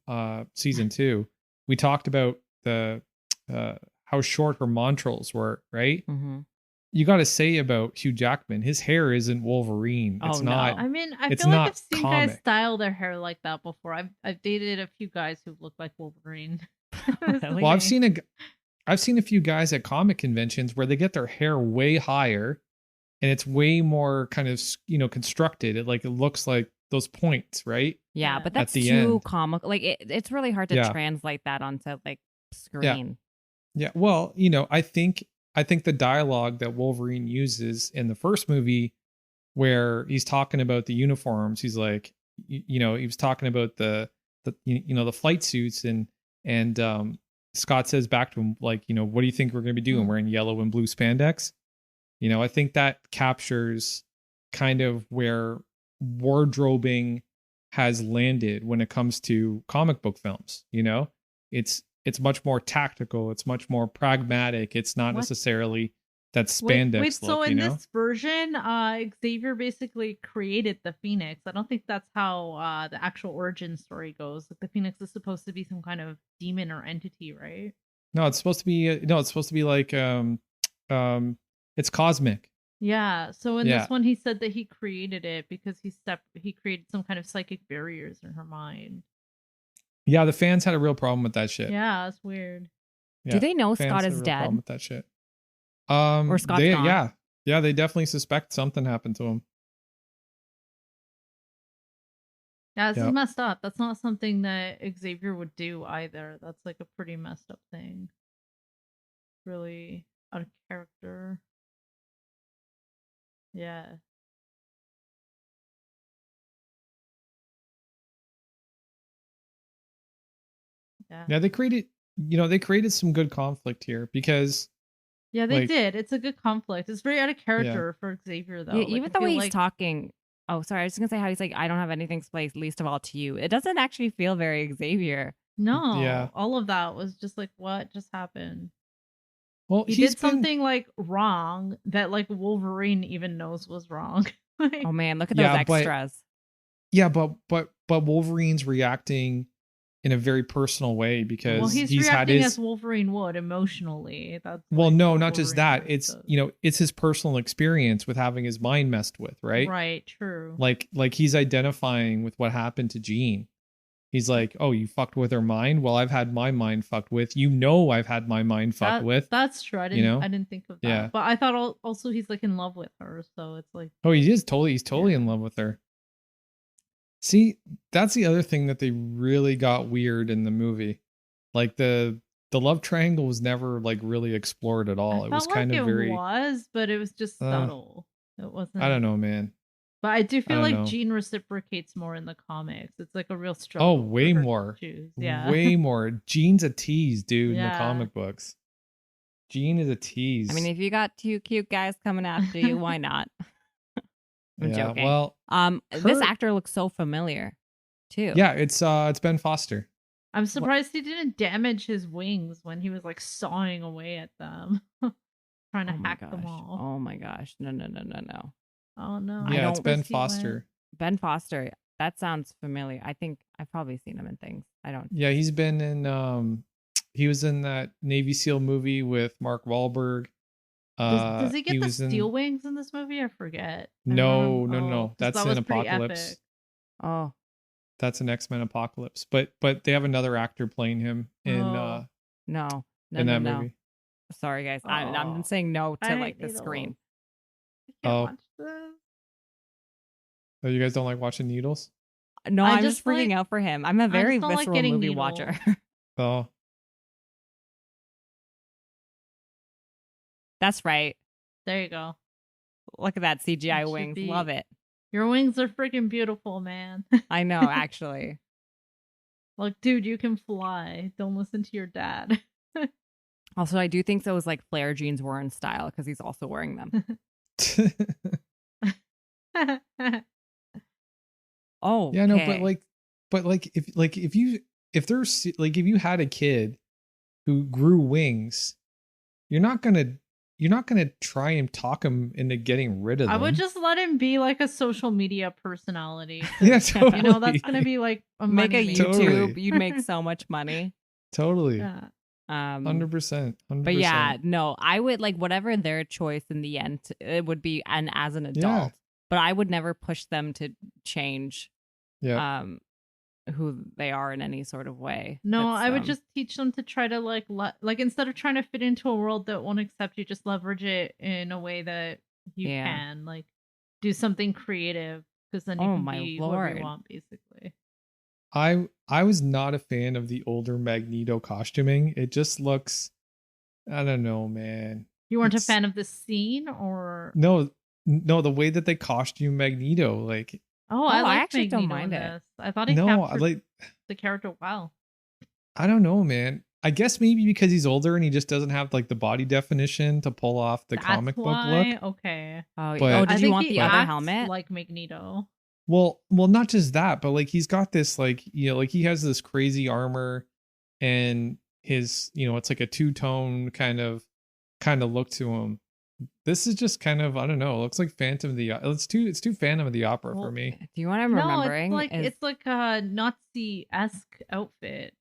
A: season 2, we talked about the how short her montrals were, right?
C: Mm-hmm.
A: You got to say about Hugh Jackman, his hair isn't Wolverine. It's not.
B: I mean, I
A: it's
B: feel like
A: not
B: I've seen
A: comic.
B: guys style their hair like that before. I've dated a few guys who look like Wolverine.
C: Really?
A: Well, I've seen a few guys at comic conventions where they get their hair way higher, and it's way more kind of constructed. It looks like those points, right?
C: Yeah, but that's
A: the
C: too
A: end.
C: comical. Like it's really hard to translate that onto like screen.
A: Yeah. Well, I think the dialogue that Wolverine uses in the first movie, where he's talking about the uniforms, he's like, he was talking about the flight suits, and Scott says back to him, like, what do you think we're going to be doing? Wearing yellow and blue spandex? I think that captures kind of where wardrobing has landed when it comes to comic book films. It's much more tactical. It's much more pragmatic. It's not necessarily that spandex
B: wait, so
A: look,
B: in this version, Xavier basically created the Phoenix. I don't think that's how the actual origin story goes. Like the Phoenix is supposed to be some kind of demon or entity, right?
A: No, it's supposed to be like it's cosmic.
B: Yeah. So in this one, he said that he created it because he created some kind of psychic barriers in her mind.
A: Yeah, the fans had a real problem with that shit.
B: Yeah, it's weird.
C: Yeah, do they know
A: fans
C: Scott
A: had
C: is
A: a real
C: dead?
A: Problem with that shit.
C: Or Scott's gone?
A: Yeah, they definitely suspect something happened to him.
B: Yeah, this is messed up. That's not something that Xavier would do either. That's like a pretty messed up thing. Really out of character. Yeah.
A: Yeah, they created some good conflict here because
B: they did. It's a good conflict. It's very out of character for Xavier though.
C: Yeah, even the way he's talking. Oh, sorry. I was just gonna say how he's like, I don't have anything to play, least of all to you. It doesn't actually feel very Xavier.
B: No, all of that was just like, what just happened?
A: Well,
B: he did something like wrong that like Wolverine even knows was wrong.
C: Oh man, look at those extras.
A: But Wolverine's reacting in a very personal way because
B: he's
A: reacting
B: had as Wolverine would emotionally. That's
A: no, not just that. It's it's his personal experience with having his mind messed with, right?
B: Right, true.
A: Like he's identifying with what happened to Jean. He's like, oh, you fucked with her mind? Well, I've had my mind fucked with. I've had my mind fucked with.
B: That's true. I didn't think of that. Yeah. But I thought also he's like in love with her, so it's like
A: he's totally in love with her. See, that's the other thing that they really got weird in the movie. Like the love triangle was never like really explored at all. It was kind of very
B: but it was just subtle. It wasn't.
A: I don't know, man.
B: But I do feel like Jean reciprocates more in the comics. It's like a real struggle.
A: Oh, way more.
B: Yeah.
A: Way more. Jean's a tease, dude, in the comic books. Jean is a tease.
C: I mean, if you got two cute guys coming after you, why not? I'm joking.
A: Well,
C: this actor looks so familiar, too.
A: Yeah, it's Ben Foster.
B: I'm surprised he didn't damage his wings when he was like sawing away at them, trying to hack them all.
C: Oh my gosh! No.
B: Oh no!
A: Yeah, it's Ben Foster.
C: Ben Foster. That sounds familiar. I think I've probably seen him in things. I don't.
A: Yeah, he's been in. He was in that Navy SEAL movie with Mark Wahlberg.
B: Does he get the steel wings in this movie? I forget.
A: No. That's in Apocalypse.
C: Oh,
A: that's an X-Men Apocalypse. But they have another actor playing him in.
C: No.
A: In that movie.
C: Sorry, guys. I'm saying no to like the screen.
B: I can't watch this.
A: Oh, you guys don't like watching needles?
C: No, I'm just freaking out for him. I'm a very visceral movie watcher.
A: Oh,
C: That's right.
B: There you go.
C: Look at that CGI
B: should
C: wings.
B: be-
C: Love it.
B: Your wings are freaking beautiful, man.
C: I know, actually.
B: Like, dude, you can fly. Don't listen to your dad.
C: Also, I do think those like flare jeans were in style because he's also wearing them. Oh,
A: yeah, no, but if you had a kid who grew wings, you're not gonna try and talk him into getting rid of them.
B: I would just let him be like a social media personality.
A: Yeah, totally.
B: You know, that's gonna be like a
C: make a
B: money
C: YouTube.
B: maker.
A: Totally.
C: You'd make so much money.
A: Totally.
B: Yeah.
A: 100%.
C: But yeah, no, I would like whatever their choice in the end it would be, and as an adult.
A: Yeah.
C: But I would never push them to change
A: Yeah.
C: who they are in any sort of way.
B: No,
C: That's,
B: I would just teach them to try to like instead of trying to fit into a world that won't accept you, just leverage it in a way that you can like do something creative, because then you can be whoever you want, basically.
A: I was not a fan of the older Magneto costuming. It just looks, I don't know, man.
B: You weren't a fan of the scene, or
A: no, the way that they costume Magneto, like.
B: Oh, I
C: actually
B: Magneto
C: don't mind
B: in
C: it.
B: this. I thought he captured
A: like
B: the character well.
A: I don't know, man. I guess maybe because he's older and he just doesn't have like the body definition to pull off the comic book look.
B: Okay.
C: Did you want the other helmet?
B: Like Magneto.
A: Well, not just that, but like he's got this like, you know, like he has this crazy armor, and his, you know, it's like a two-tone kind of look to him. This is just kind of, I don't know, it looks like Phantom of the it's too Phantom of the Opera for me.
C: Do you want to remembering?
B: No, it's like a Nazi-esque outfit.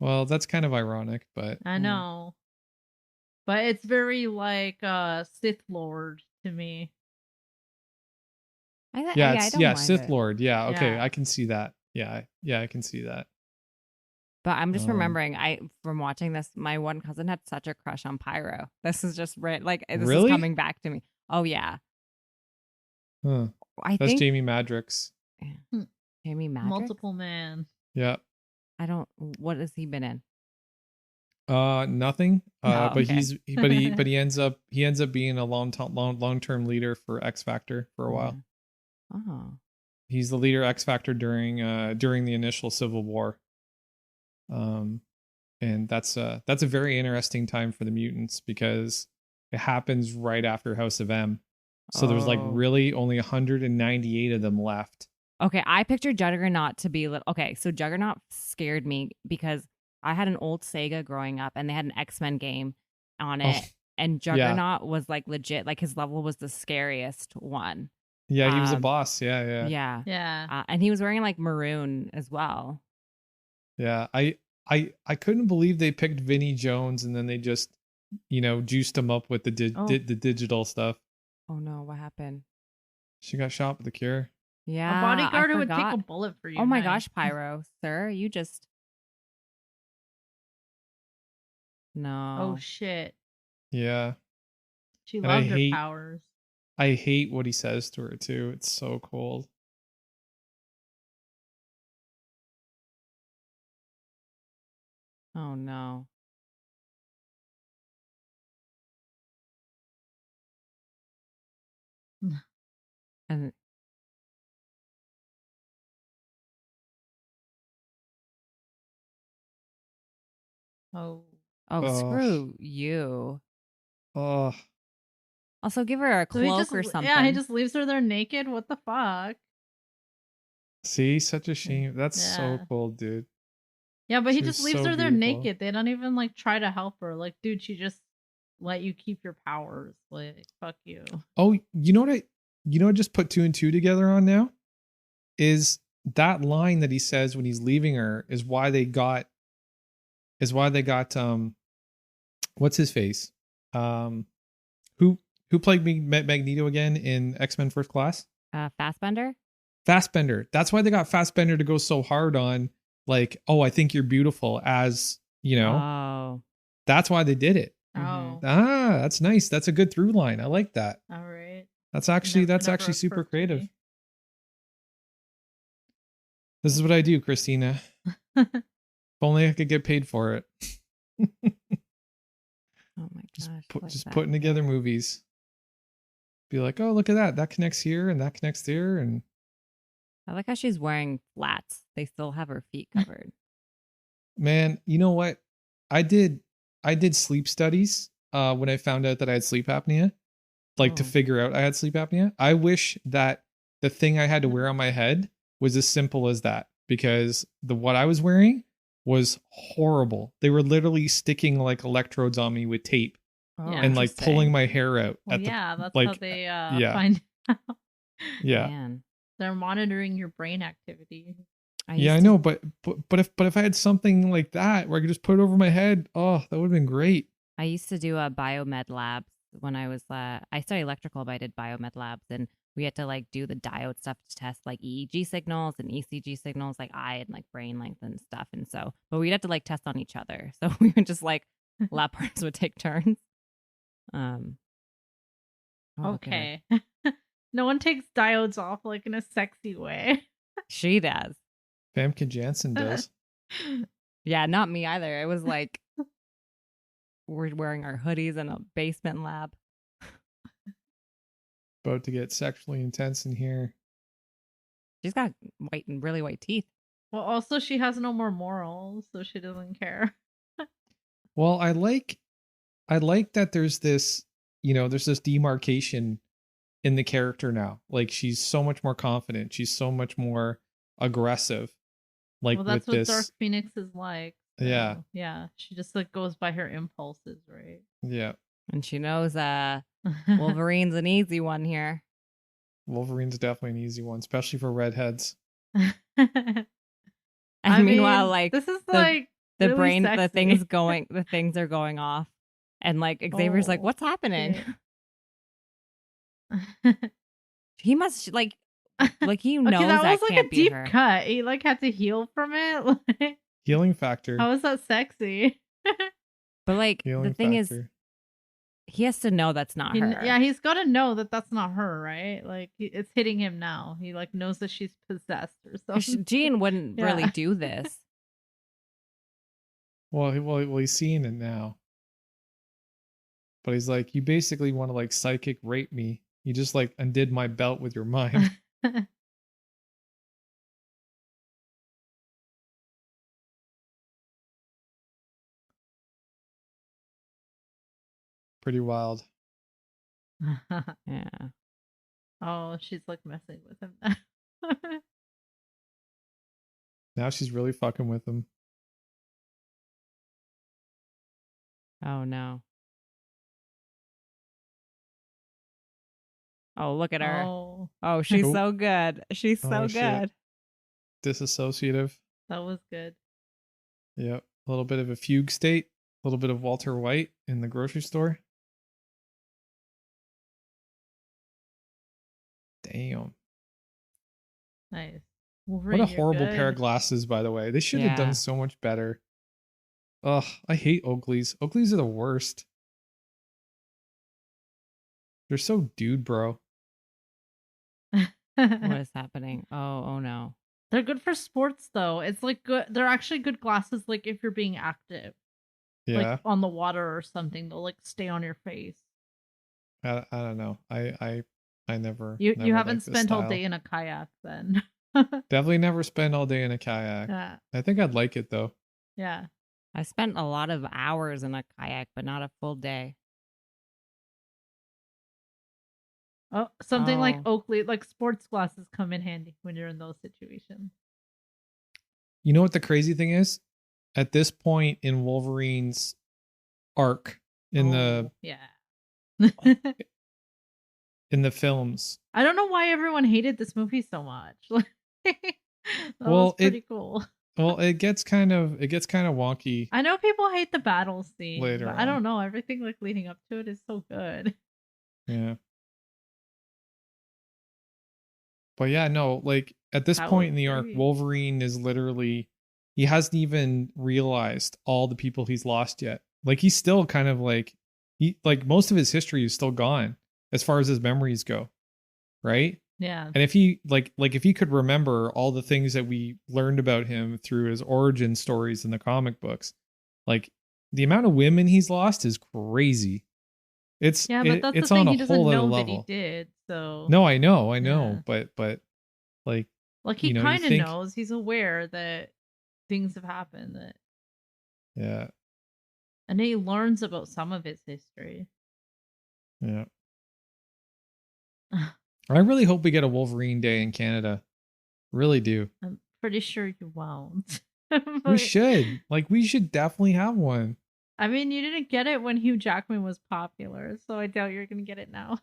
A: Well, that's kind of ironic, but
B: I know. But it's very like Sith Lord to me.
A: Sith Lord. Yeah, okay,
B: Yeah.
A: I can see that. Yeah, I can see that.
C: But I'm just remembering, from watching this, my one cousin had such a crush on Pyro. This is just like this is
A: Really?
C: coming back to me. Oh yeah,
A: Huh.
C: I
A: That's
C: think
A: Jamie Madrox.
C: Jamie Madrox.
B: Multiple man.
A: Yeah.
C: I don't. What has he been in?
A: Nothing.
C: Oh,
A: But
C: okay.
A: he ends up being a long-term leader for X Factor for a while.
C: Oh.
A: He's the leader of X Factor during the initial Civil War. And that's a very interesting time for the mutants because it happens right after House of M. So there's like really only 198 of them left.
C: Okay, I pictured Juggernaut to be okay. So Juggernaut scared me because I had an old Sega growing up, and they had an X-Men game on it, and Juggernaut was like legit. Like his level was the scariest one.
A: Yeah, he was a boss. Yeah.
C: And he was wearing like maroon as well.
A: Yeah, I couldn't believe they picked Vinnie Jones and then they just, you know, juiced him up with the digital stuff.
C: Oh no, what happened?
A: She got shot with the cure.
C: Yeah,
B: A bodyguard
C: I
B: who would take
C: forgot.
B: a bullet for you.
C: Oh my
B: man.
C: gosh, Pyro, sir, you just no.
B: Oh shit.
A: Yeah.
B: She
A: And
B: loved her powers.
A: I hate what he says to her too. It's so cold.
C: Oh no. And
B: Oh.
C: screw you.
A: Oh,
C: Also, give her a
B: So he
C: cloak
B: just,
C: or something.
B: Yeah, he just leaves her there naked. What the fuck?
A: see, such a shame. That's so
B: Yeah.
A: cold, dude.
B: Yeah, but he
A: She
B: just
A: was
B: leaves
A: so
B: her there
A: beautiful.
B: naked. They don't even like try to help her. Like, dude, she just let you keep your powers. Like, fuck you.
A: Oh, you know what I just put two and two together on now? Is that line that he says when he's leaving her is why they got what's his face? Who played Magneto again in X-Men First Class?
C: Fassbender?
A: Fassbender. That's why they got Fassbender to go so hard on like, oh, I think you're beautiful, as, you know.
C: Oh.
A: That's why they did it.
B: Oh.
A: That's nice. That's a good through line. I like that.
B: All right.
A: That's actually
B: Never
A: super
B: occurred to
A: creative.
B: me.
A: This is what I do, Kristina. only I could get paid for it.
C: Oh my gosh.
A: Just putting together movies. Be like, oh, look at that. That connects here and that connects there. And
C: I like how she's wearing flats. They still have her feet covered.
A: man, you know what? I did sleep studies when I found out that I had sleep apnea. Like to figure out I had sleep apnea. I wish that the thing I had to wear on my head was as simple as that, because what I was wearing was horrible. They were literally sticking like electrodes on me with tape and like pulling my hair out.
B: Well, that's how they find out.
A: Yeah.
C: Man.
B: They're monitoring your brain activity.
A: I know, but if I had something like that where I could just put it over my head, oh, that would have been great.
C: I used to do a biomed labs when I was I studied electrical, but I did biomed labs, and we had to like do the diode stuff to test like EEG signals and ECG signals, like eye and like brain length and stuff. And so, but we'd have to like test on each other. So we would just like lab partners would take turns.
B: Okay. No one takes diodes off like in a sexy way.
C: She does.
A: Famke Janssen does.
C: Yeah, not me either. It was like we're wearing our hoodies in a basement lab.
A: About to get sexually intense in here.
C: She's got really white teeth.
B: Well, also she has no more morals, so she doesn't care.
A: Well, I like that there's this, there's this demarcation in the character now. Like she's so much more confident. She's so much more aggressive. Like,
B: well, that's
A: with
B: what
A: this,
B: Dark Phoenix is like. So,
A: yeah.
B: Yeah. She just like goes by her impulses, right?
A: Yeah.
C: And she knows Wolverine's an easy one here.
A: Wolverine's definitely an easy one, especially for redheads.
C: And meanwhile, like
B: this is like
C: the
B: really
C: brain,
B: sexy.
C: the things are going off, and like Xavier's like, "What's happening?" He must like he knows
B: okay, that was like
C: can't
B: a deep
C: her.
B: cut. He like had to heal from it.
A: Healing factor.
B: How is that sexy?
C: But like
A: Healing
C: the thing
A: factor.
C: is, he has to know that's not her.
B: Yeah, he's got to know that that's not her, right? Like it's hitting him now. He like knows that she's possessed or something.
C: Jean wouldn't really do this.
A: Well, he's seeing it now. But he's like, you basically want to like psychic rape me. You just like undid my belt with your mind. Pretty wild.
C: Yeah.
B: Oh, she's like messing with him now.
A: Now she's really fucking with him.
C: Oh no. Oh, look at her. Oh, she's so good. She's so good.
A: Disassociative.
B: That was good.
A: Yep. A little bit of a fugue state. A little bit of Walter White in the grocery store. Damn.
B: Nice.
A: Wolverine, what a horrible pair of glasses, by the way. They should have done so much better. Ugh, I hate Oakleys. Oakleys are the worst. They're so dude, bro.
C: What is happening? Oh no.
B: They're good for sports though. It's like good. They're actually good glasses. Like if you're being active, like on the water or something, they'll like stay on your face.
A: I don't know. I never.
B: You haven't spent all day in a kayak then.
A: Definitely never spend all day in a kayak.
B: Yeah.
A: I think I'd like it though.
B: Yeah.
C: I spent a lot of hours in a kayak, but not a full day.
B: Oh, something like Oakley, like sports glasses come in handy when you're in those situations.
A: You know what the crazy thing is? At this point in Wolverine's arc in the in the films,
B: I don't know why everyone hated this movie so much. That was pretty cool.
A: Well, it gets kind of wonky.
B: I know people hate the battle scene
A: later,
B: but I don't know. Everything like leading up to it is so good.
A: Yeah. But yeah, no, like at this point in the arc, Wolverine is literally, he hasn't even realized all the people he's lost yet. Like he's still kind of like, most of his history is still gone as far as his memories go. Right?
B: Yeah.
A: And if he if he could remember all the things that we learned about him through his origin stories in the comic books, like the amount of women he's lost is crazy.
B: Yeah, but that's the
A: It's on
B: thing.
A: a
B: He doesn't
A: whole other
B: know that he
A: level.
B: did. So
A: No, I know,
B: yeah.
A: but like
B: Like he
A: you
B: kind of
A: think,
B: knows. He's aware that things have happened. That
A: yeah,
B: and he learns about some of his history.
A: yeah. I really hope we get a Wolverine Day in Canada. Really do.
B: I'm pretty sure you won't.
A: We
B: But,
A: should. Like, we should definitely have one.
B: I mean, you didn't get it when Hugh Jackman was popular, so I doubt you're gonna get it now.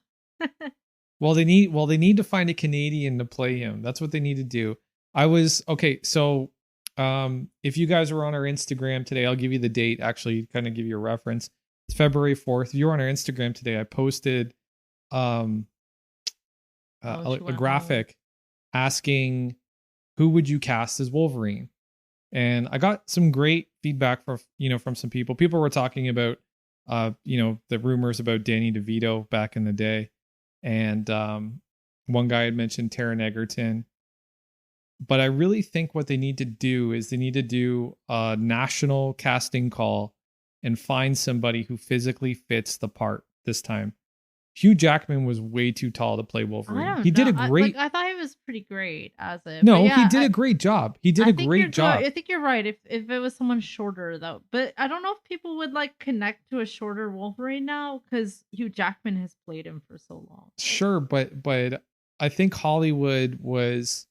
A: Well, they need to find a Canadian to play him. That's what they need to do. Okay, so if you guys were on our Instagram today, I'll give you the date, actually kind of give you a reference. It's February 4th. If you were on our Instagram today, I posted a graphic asking who would you cast as Wolverine, and I got some great feedback from some people. People were talking about the rumors about Danny DeVito back in the day, and one guy had mentioned Taron Egerton. But I really think what they need to do is they need to do a national casting call and find somebody who physically fits the part this time. Hugh Jackman was way too tall to play Wolverine. He did a great.
B: I thought he was pretty great as it.
A: No, he did a great job. He did a great job.
B: I think you're right. If it was someone shorter though, but I don't know if people would like connect to a shorter Wolverine now because Hugh Jackman has played him for so long.
A: Sure, but I think Hollywood was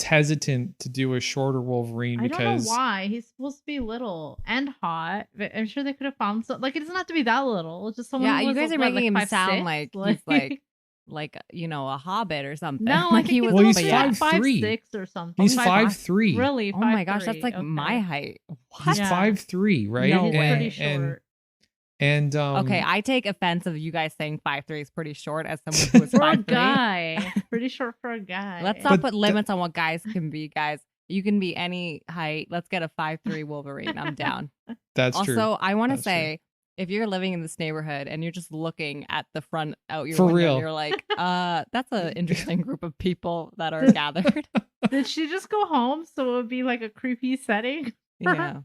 A: hesitant to do a shorter Wolverine because
B: I don't know why. He's supposed to be little and hot. But I'm sure they could have found some. Like it doesn't have to be that little. It's just someone.
C: Yeah,
B: who
C: you
B: was,
C: guys are
B: what,
C: making
B: like
C: him sound
B: 5'6"?
C: like he's like a hobbit or something.
B: No,
C: like
B: he was.
A: Well, he's
B: like
A: 5'3".
B: 5'6" or something.
A: He's 5'3".
B: Really?
C: Oh my gosh,
B: 5'3".
C: that's like
B: Okay.
C: my height.
A: He's
B: Yeah.
A: 5'3", right?
C: No
B: He's
C: way.
B: pretty short.
A: And
C: Okay, I take offense of you guys saying 5'3" is pretty short as someone who is
B: For a
C: 5'3".
B: guy, pretty short for a guy.
C: Let's
A: But
C: not put limits on what guys can be, guys. You can be any height. Let's get a 5'3" Wolverine. I'm down.
A: that's
C: Also,
A: true.
C: I want to
A: That's true.
C: say, if you're living in this neighborhood and you're just looking at the front out your
A: For
C: window,
A: real.
C: you're like, that's an interesting group of people that are gathered.
B: Did she just go home so it would be like a creepy setting?
C: Yeah.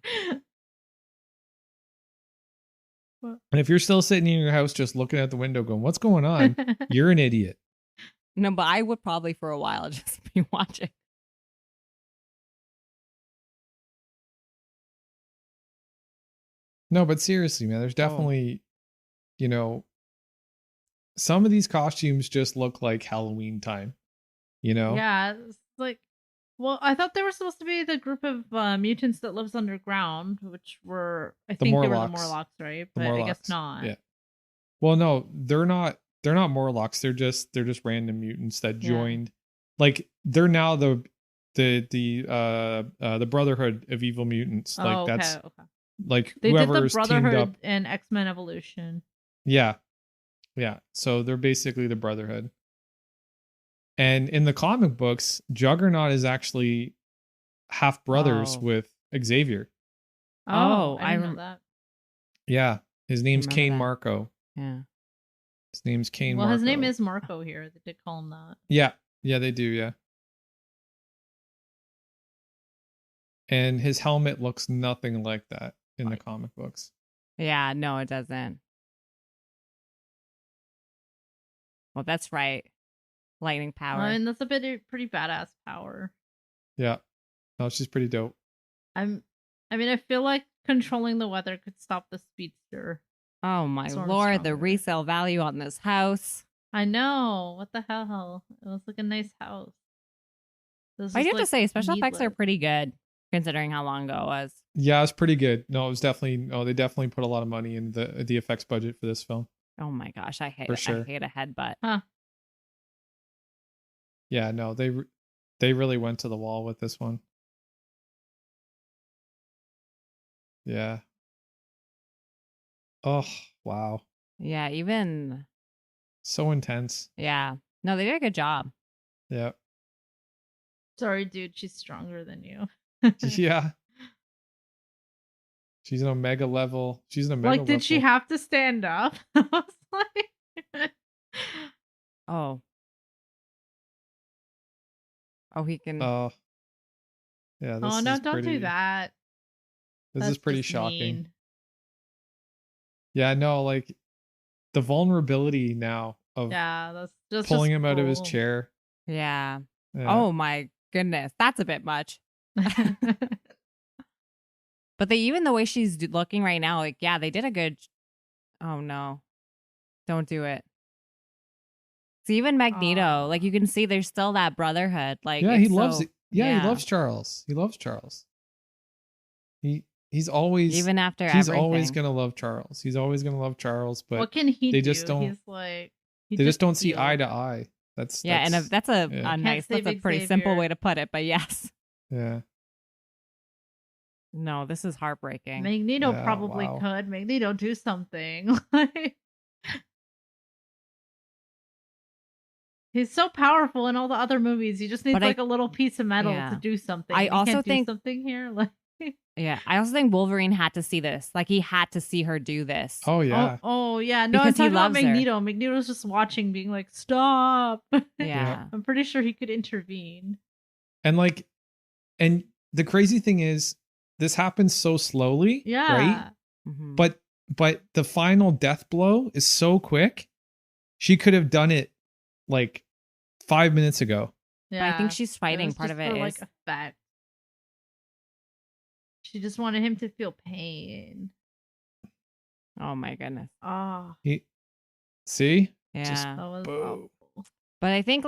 A: And if you're still sitting in your house just looking out the window going, what's going on? You're an idiot.
C: No, but I would probably for a while just be watching.
A: No, but seriously, man, there's definitely, some of these costumes just look like Halloween time,
B: Yeah, it's like, well, I thought they were supposed to be the group of mutants that lives underground, which were, I think they were the Morlocks, right? But I guess not.
A: Yeah. Well, no, they're not Morlocks. They're just random mutants that joined. Like they're now the Brotherhood of Evil Mutants. Like
B: okay,
A: that's
B: okay.
A: like
B: They did the
A: whoever's teamed up.
B: Brotherhood and X-Men Evolution.
A: Yeah. Yeah. So they're basically the Brotherhood. And in the comic books, Juggernaut is actually half brothers with Xavier.
B: Oh, I didn't know that.
A: Yeah. His name's
C: Remember
A: Kane
C: that.
A: Marco.
C: Yeah.
A: His name's Kane
B: Well,
A: Marco.
B: his name is Marco here. They did call him that.
A: Yeah. Yeah, they do. Yeah. And his helmet looks nothing like that in the comic books.
C: Yeah, no, it doesn't. Well, that's right. Lightning power.
B: I mean, that's pretty badass power.
A: Yeah. No, she's pretty dope.
B: I feel like controlling the weather could stop the speedster.
C: Oh my
B: Sort of
C: lord, the
B: stronger.
C: resale value on this house.
B: I know. What the hell? It was like a nice house.
C: I do have to say, special effects are pretty good considering how long ago it was.
A: Yeah, it's pretty good. No, it was definitely. Oh, they definitely put a lot of money in the effects budget for this film.
C: Oh my gosh, I hate
A: For
C: it.
A: sure.
C: I hate a headbutt.
B: Huh.
A: Yeah, no, they really went to the wall with this one. Yeah. Oh, wow.
C: Yeah, even
A: So intense.
C: yeah. No, they did a good job.
A: Yeah.
B: Sorry, dude. She's stronger than you.
A: Yeah. She's an Omega level. She's an Omega
B: Like,
A: level.
B: did she have to stand up? I was like,
C: Oh. Oh, he can.
A: Oh, yeah. This
B: Oh no,
A: is
B: don't
A: pretty,
B: do that.
A: This
B: That's
A: is pretty
B: just
A: shocking.
B: mean.
A: Yeah, no, like the vulnerability now of
B: Yeah, that's
A: pulling
B: just
A: him out of his
B: cruel.
A: chair.
C: Yeah.
A: Yeah.
C: Oh my goodness, that's a bit much. But they even the way she's looking right now, like yeah, they did a good. Oh no, don't do it. See, even Magneto, like you can see, there's still that brotherhood. Like
A: Yeah,
C: it's
A: he loves
C: so,
A: it. Yeah, he
C: yeah.
A: loves Charles. He loves Charles. He's always
C: Even after
A: he's
C: everything.
A: always gonna love Charles. He's always gonna love Charles, but
B: what can he
A: they
B: do?
A: just don't
B: He's like
A: they just don't see eye to eye. That's
C: yeah, and that's a nice, that's a pretty simple way to put it, but yes.
A: Yeah.
C: No, this is heartbreaking.
B: Magneto probably could. Magneto, do something. He's so powerful in all the other movies. He just needs like a little piece of metal to do something.
C: I also think
B: do something here. Like,
C: yeah, I also think Wolverine had to see this. Like he had to see her do this.
A: Oh yeah.
B: Oh yeah. No,
C: because
B: I'm talking about
C: her.
B: Magneto. Magneto's just watching, being like, "Stop."
C: Yeah.
B: I'm pretty sure he could intervene.
A: And like, and the crazy thing is, this happens so slowly.
B: Yeah.
A: Right.
C: Mm-hmm.
A: But the final death blow is so quick. She could have done it like 5 minutes ago.
C: Yeah. But I think she's fighting. Part of it is
B: like effect. She just wanted him to feel pain.
C: Oh my goodness.
B: Oh.
A: See?
C: Yeah.
A: Just,
B: that was awful.
C: But I think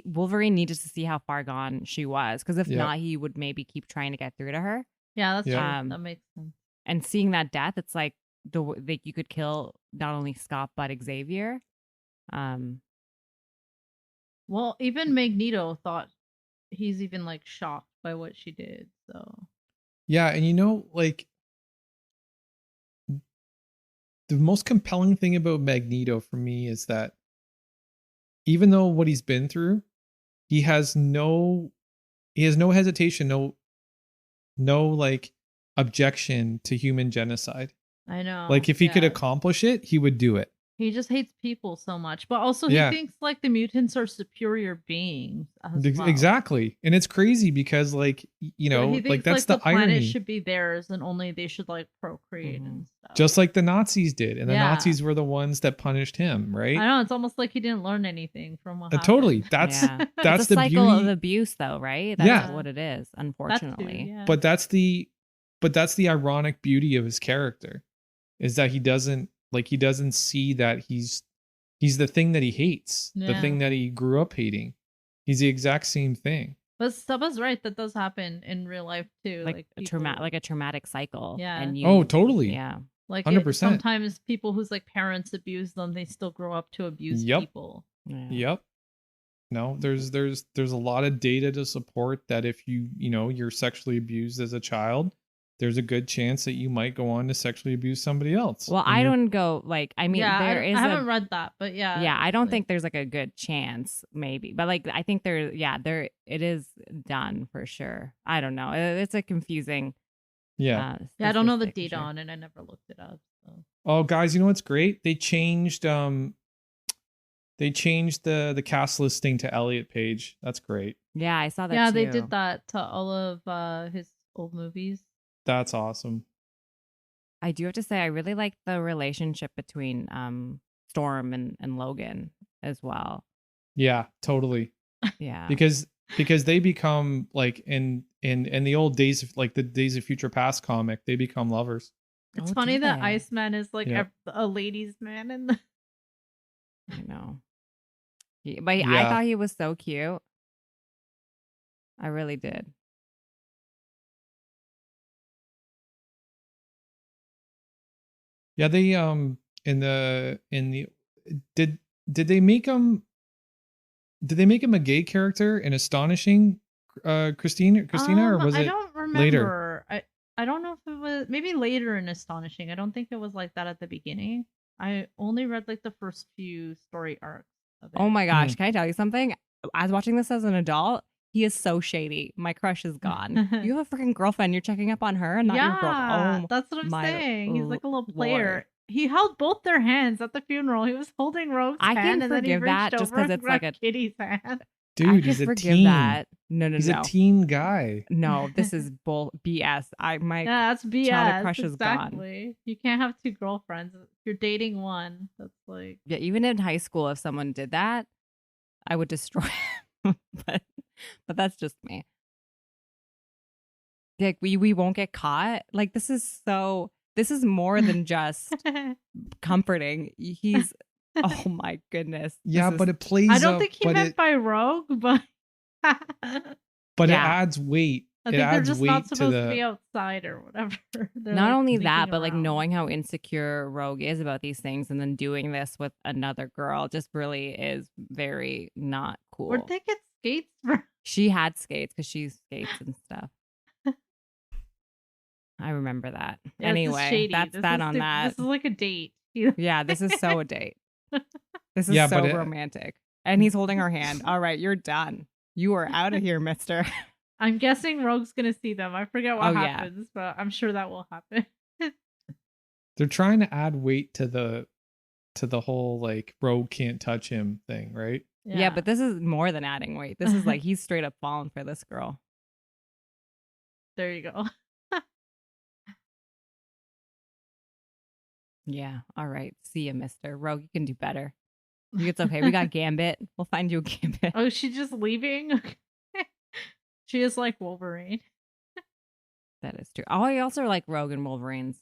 C: Wolverine needed to see how far gone she was, because if not, he would maybe keep trying to get through to her.
B: Yeah, that's true. That makes sense.
C: And seeing that death, it's like you could kill not only Scott but Xavier.
B: Well, even Magneto thought he's even like shocked by what she did. So
A: yeah, and like the most compelling thing about Magneto for me is that even though what he's been through, he has no hesitation, no like objection to human genocide.
B: I know.
A: Like if he could accomplish it, he would do it.
B: He just hates people so much, but also he thinks like the mutants are superior beings.
A: Exactly, and it's crazy because like like that's the
B: planet
A: irony.
B: Should be theirs, and only they should like procreate and stuff.
A: Just like the Nazis did, and the Nazis were the ones that punished him, right?
B: I know, it's almost like he didn't learn anything from what happened.
A: Totally. That's
C: it's
A: the
C: a cycle
A: beauty
C: of abuse, though, right? That's what it is, unfortunately.
A: But that's the ironic beauty of his character, is that he doesn't see that he's the thing that he hates, the thing that he grew up hating. He's the exact same thing.
B: But Saba's right, that does happen in real life too,
C: like a traumatic cycle.
B: Yeah.
C: And
A: totally.
C: Yeah.
B: Like
A: 100%.
B: Sometimes people whose like parents abuse them, they still grow up to abuse people.
C: Yeah.
A: Yep. No, there's a lot of data to support that if you're sexually abused as a child, there's a good chance that you might go on to sexually abuse somebody else.
C: Well, I don't go I
B: haven't read that, but yeah.
C: Yeah, I don't think there's like a good chance, maybe. But like I think there it is done for sure. I don't know. It's a confusing
B: I don't know the data on it. I never looked it up. So.
A: Oh, guys, you know what's great? They changed the cast listing to Elliot Page. That's great.
C: Yeah, I saw that.
B: Yeah,
C: too.
B: they did that to all of his old movies.
A: That's awesome.
C: I do have to say, I really like the relationship between Storm and Logan as well.
A: Yeah, totally.
C: Yeah,
A: because they become like in the old days of like the Days of Future Past comic, they become lovers.
B: It's funny that Iceman is like a ladies' man in the.
C: I know, but I thought he was so cute. I really did.
A: Yeah, they did they make him a gay character in Astonishing Kristina, or was it?
B: I don't remember.
A: Later?
B: I don't know if it was maybe later in Astonishing. I don't think it was like that at the beginning. I only read like the first few story arcs of it.
C: Oh my gosh, can I tell you something? I was watching this as an adult. He is so shady. My crush is gone. You have a freaking girlfriend. You're checking up on her and not your girlfriend. Oh,
B: that's what I'm saying. He's like a little player. Lord. He held both their hands at the funeral. He was holding Rogue's hand, and then he reached over just because it's like a
C: Kitty's
B: hand.
A: Dude,
C: can
A: he's a
C: forgive
A: teen.
C: that. No,
A: He's a teen guy.
C: No, this is BS. My
B: Yeah, that's BS.
C: childhood crush is gone.
B: Exactly. You can't have two girlfriends. If you're dating one, that's like
C: Yeah, even in high school, if someone did that, I would destroy him. but that's just me. Like we won't get caught. Like this is more than just comforting. He's oh my goodness.
A: Yeah, but it plays
B: I don't
A: up,
B: think he
A: but
B: meant by rogue, but
A: but
C: Yeah.
A: it adds weight.
B: I
A: It
B: think they're
A: adds
B: just
A: weight
B: not
A: to
B: supposed to
A: the
B: be outside or whatever. They're,
C: Not
B: like,
C: only that,
B: sneaking
C: but like
B: around.
C: knowing how insecure Rogue is about these things and then doing this with another girl just really is very not cool.
B: Where'd they get skates from?
C: She had skates because she skates and stuff. I remember that.
B: Yeah, this is
C: Anyway,
B: shady.
C: that's
B: This
C: that
B: is
C: on
B: the-
C: that.
B: This is like a date.
C: Yeah, this is so a date. This is
A: Yeah,
C: so
A: but
C: romantic. And he's holding her hand. All right, you're done. You are out of here, mister.
B: I'm guessing Rogue's gonna see them. I forget what
C: Oh, yeah.
B: happens, but I'm sure that will happen.
A: they're trying to add weight to the whole like Rogue can't touch him thing, right?
C: Yeah, but this is more than adding weight. This is like he's straight up falling for this girl.
B: there you go.
C: Yeah. All right. See you, mister. Rogue, you can do better. It's okay. We got Gambit. We'll find you a Gambit.
B: Oh, she's just leaving? Okay. She is like Wolverine.
C: That is true. Oh, I also like Rogue and Wolverine's.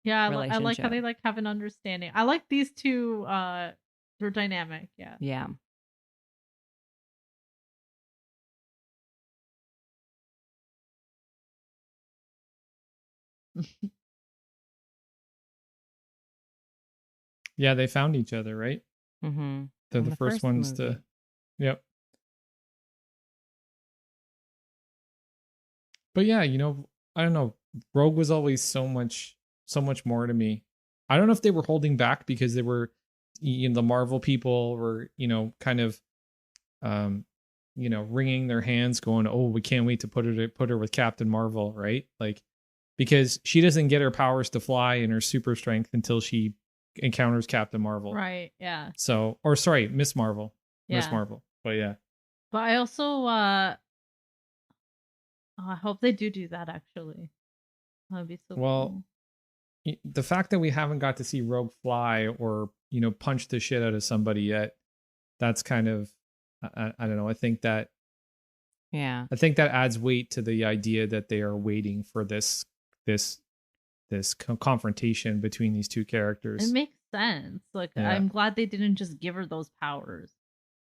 B: Yeah, I like how
C: relationship.
B: they like have an understanding. I like these two. They're dynamic. Yeah.
C: Yeah.
A: Yeah, they found each other, right?
C: Mm-hmm.
A: They're
C: In
A: the
C: the
A: first
C: first
A: ones
C: movie.
A: to. Yep. But yeah, I don't know. Rogue was always so much more to me. I don't know if they were holding back because they were, the Marvel people were, kind of, wringing their hands, going, "Oh, we can't wait to put her with Captain Marvel," right? Like, because she doesn't get her powers to fly and her super strength until she encounters Captain Marvel.
B: Right. Yeah.
A: So, or sorry, Miss Marvel. Miss
B: Yeah.
A: Marvel. But yeah.
B: But I also I hope they do that actually. That'd be so
A: Well,
B: cool.
A: The fact that we haven't got to see Rogue fly or, punch the shit out of somebody yet, that's kind of, I don't know. I think that adds weight to the idea that they are waiting for this confrontation between these two characters.
B: It makes sense. Like
A: Yeah.
B: I'm glad they didn't just give her those powers.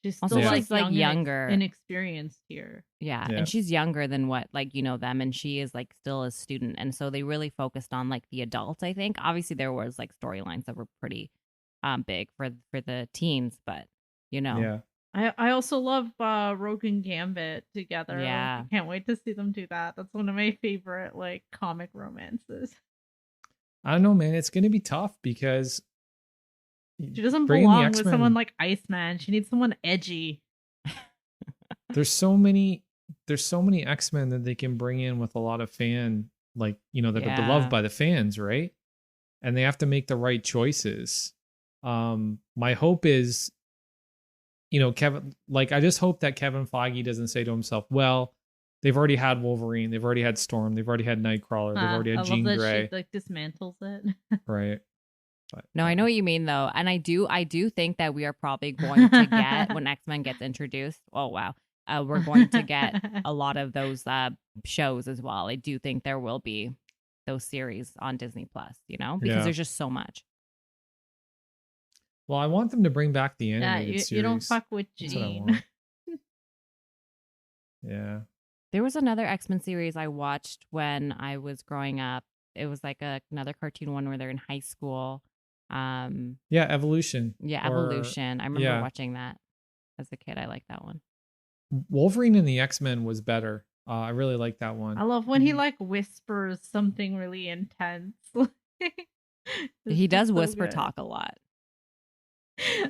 B: She's
C: Also,
B: still
C: she's, like,
B: young
C: younger.
B: and inexperienced here.
C: Yeah.
A: Yeah.
C: And she's younger than what, like, them, and she is like still a student. And so they really focused on like the adults, I think. Obviously there was like storylines that were pretty big for the teens, but
A: Yeah.
B: I also love Rogue and Gambit together.
C: Yeah.
B: I can't wait to see them do that. That's one of my favorite like comic romances.
A: I don't know, man. It's going to be tough because
B: She doesn't
A: bringing the
B: belong with
A: X-Men-
B: someone like Iceman. She needs someone edgy.
A: there's so many X-Men that they can bring in with a lot of fan, like, that are
C: Yeah.
A: beloved by the fans, right? And they have to make the right choices. My hope is, Kevin, like, I just hope that Kevin Feige doesn't say to himself, well, they've already had Wolverine, they've already had Storm, they've already had Nightcrawler, they've already
B: I
A: had Jean
B: love that
A: Grey,
B: she like dismantles it.
A: right? But,
C: No, I know what you mean though. And I do think that we are probably going to get when X-Men gets introduced. Oh wow. We're going to get a lot of those shows as well. I do think there will be those series on Disney Plus, because
A: Yeah.
C: there's just so much.
A: well, I want them to bring back the
B: Yeah,
A: animated series.
B: you don't fuck with
A: That's what I
B: Jean.
A: want. Yeah.
C: There was another X-Men series I watched when I was growing up. It was like another cartoon one where they're in high school.
A: Yeah, Evolution.
C: Yeah,
A: Or-
C: Evolution. I remember
A: yeah.
C: watching that as a kid. I liked that one.
A: Wolverine and the X-Men was better. I really like that one.
B: I love when he
A: Mhm.
B: like whispers something really intense.
C: He does
B: so
C: whisper
B: good.
C: talk a lot.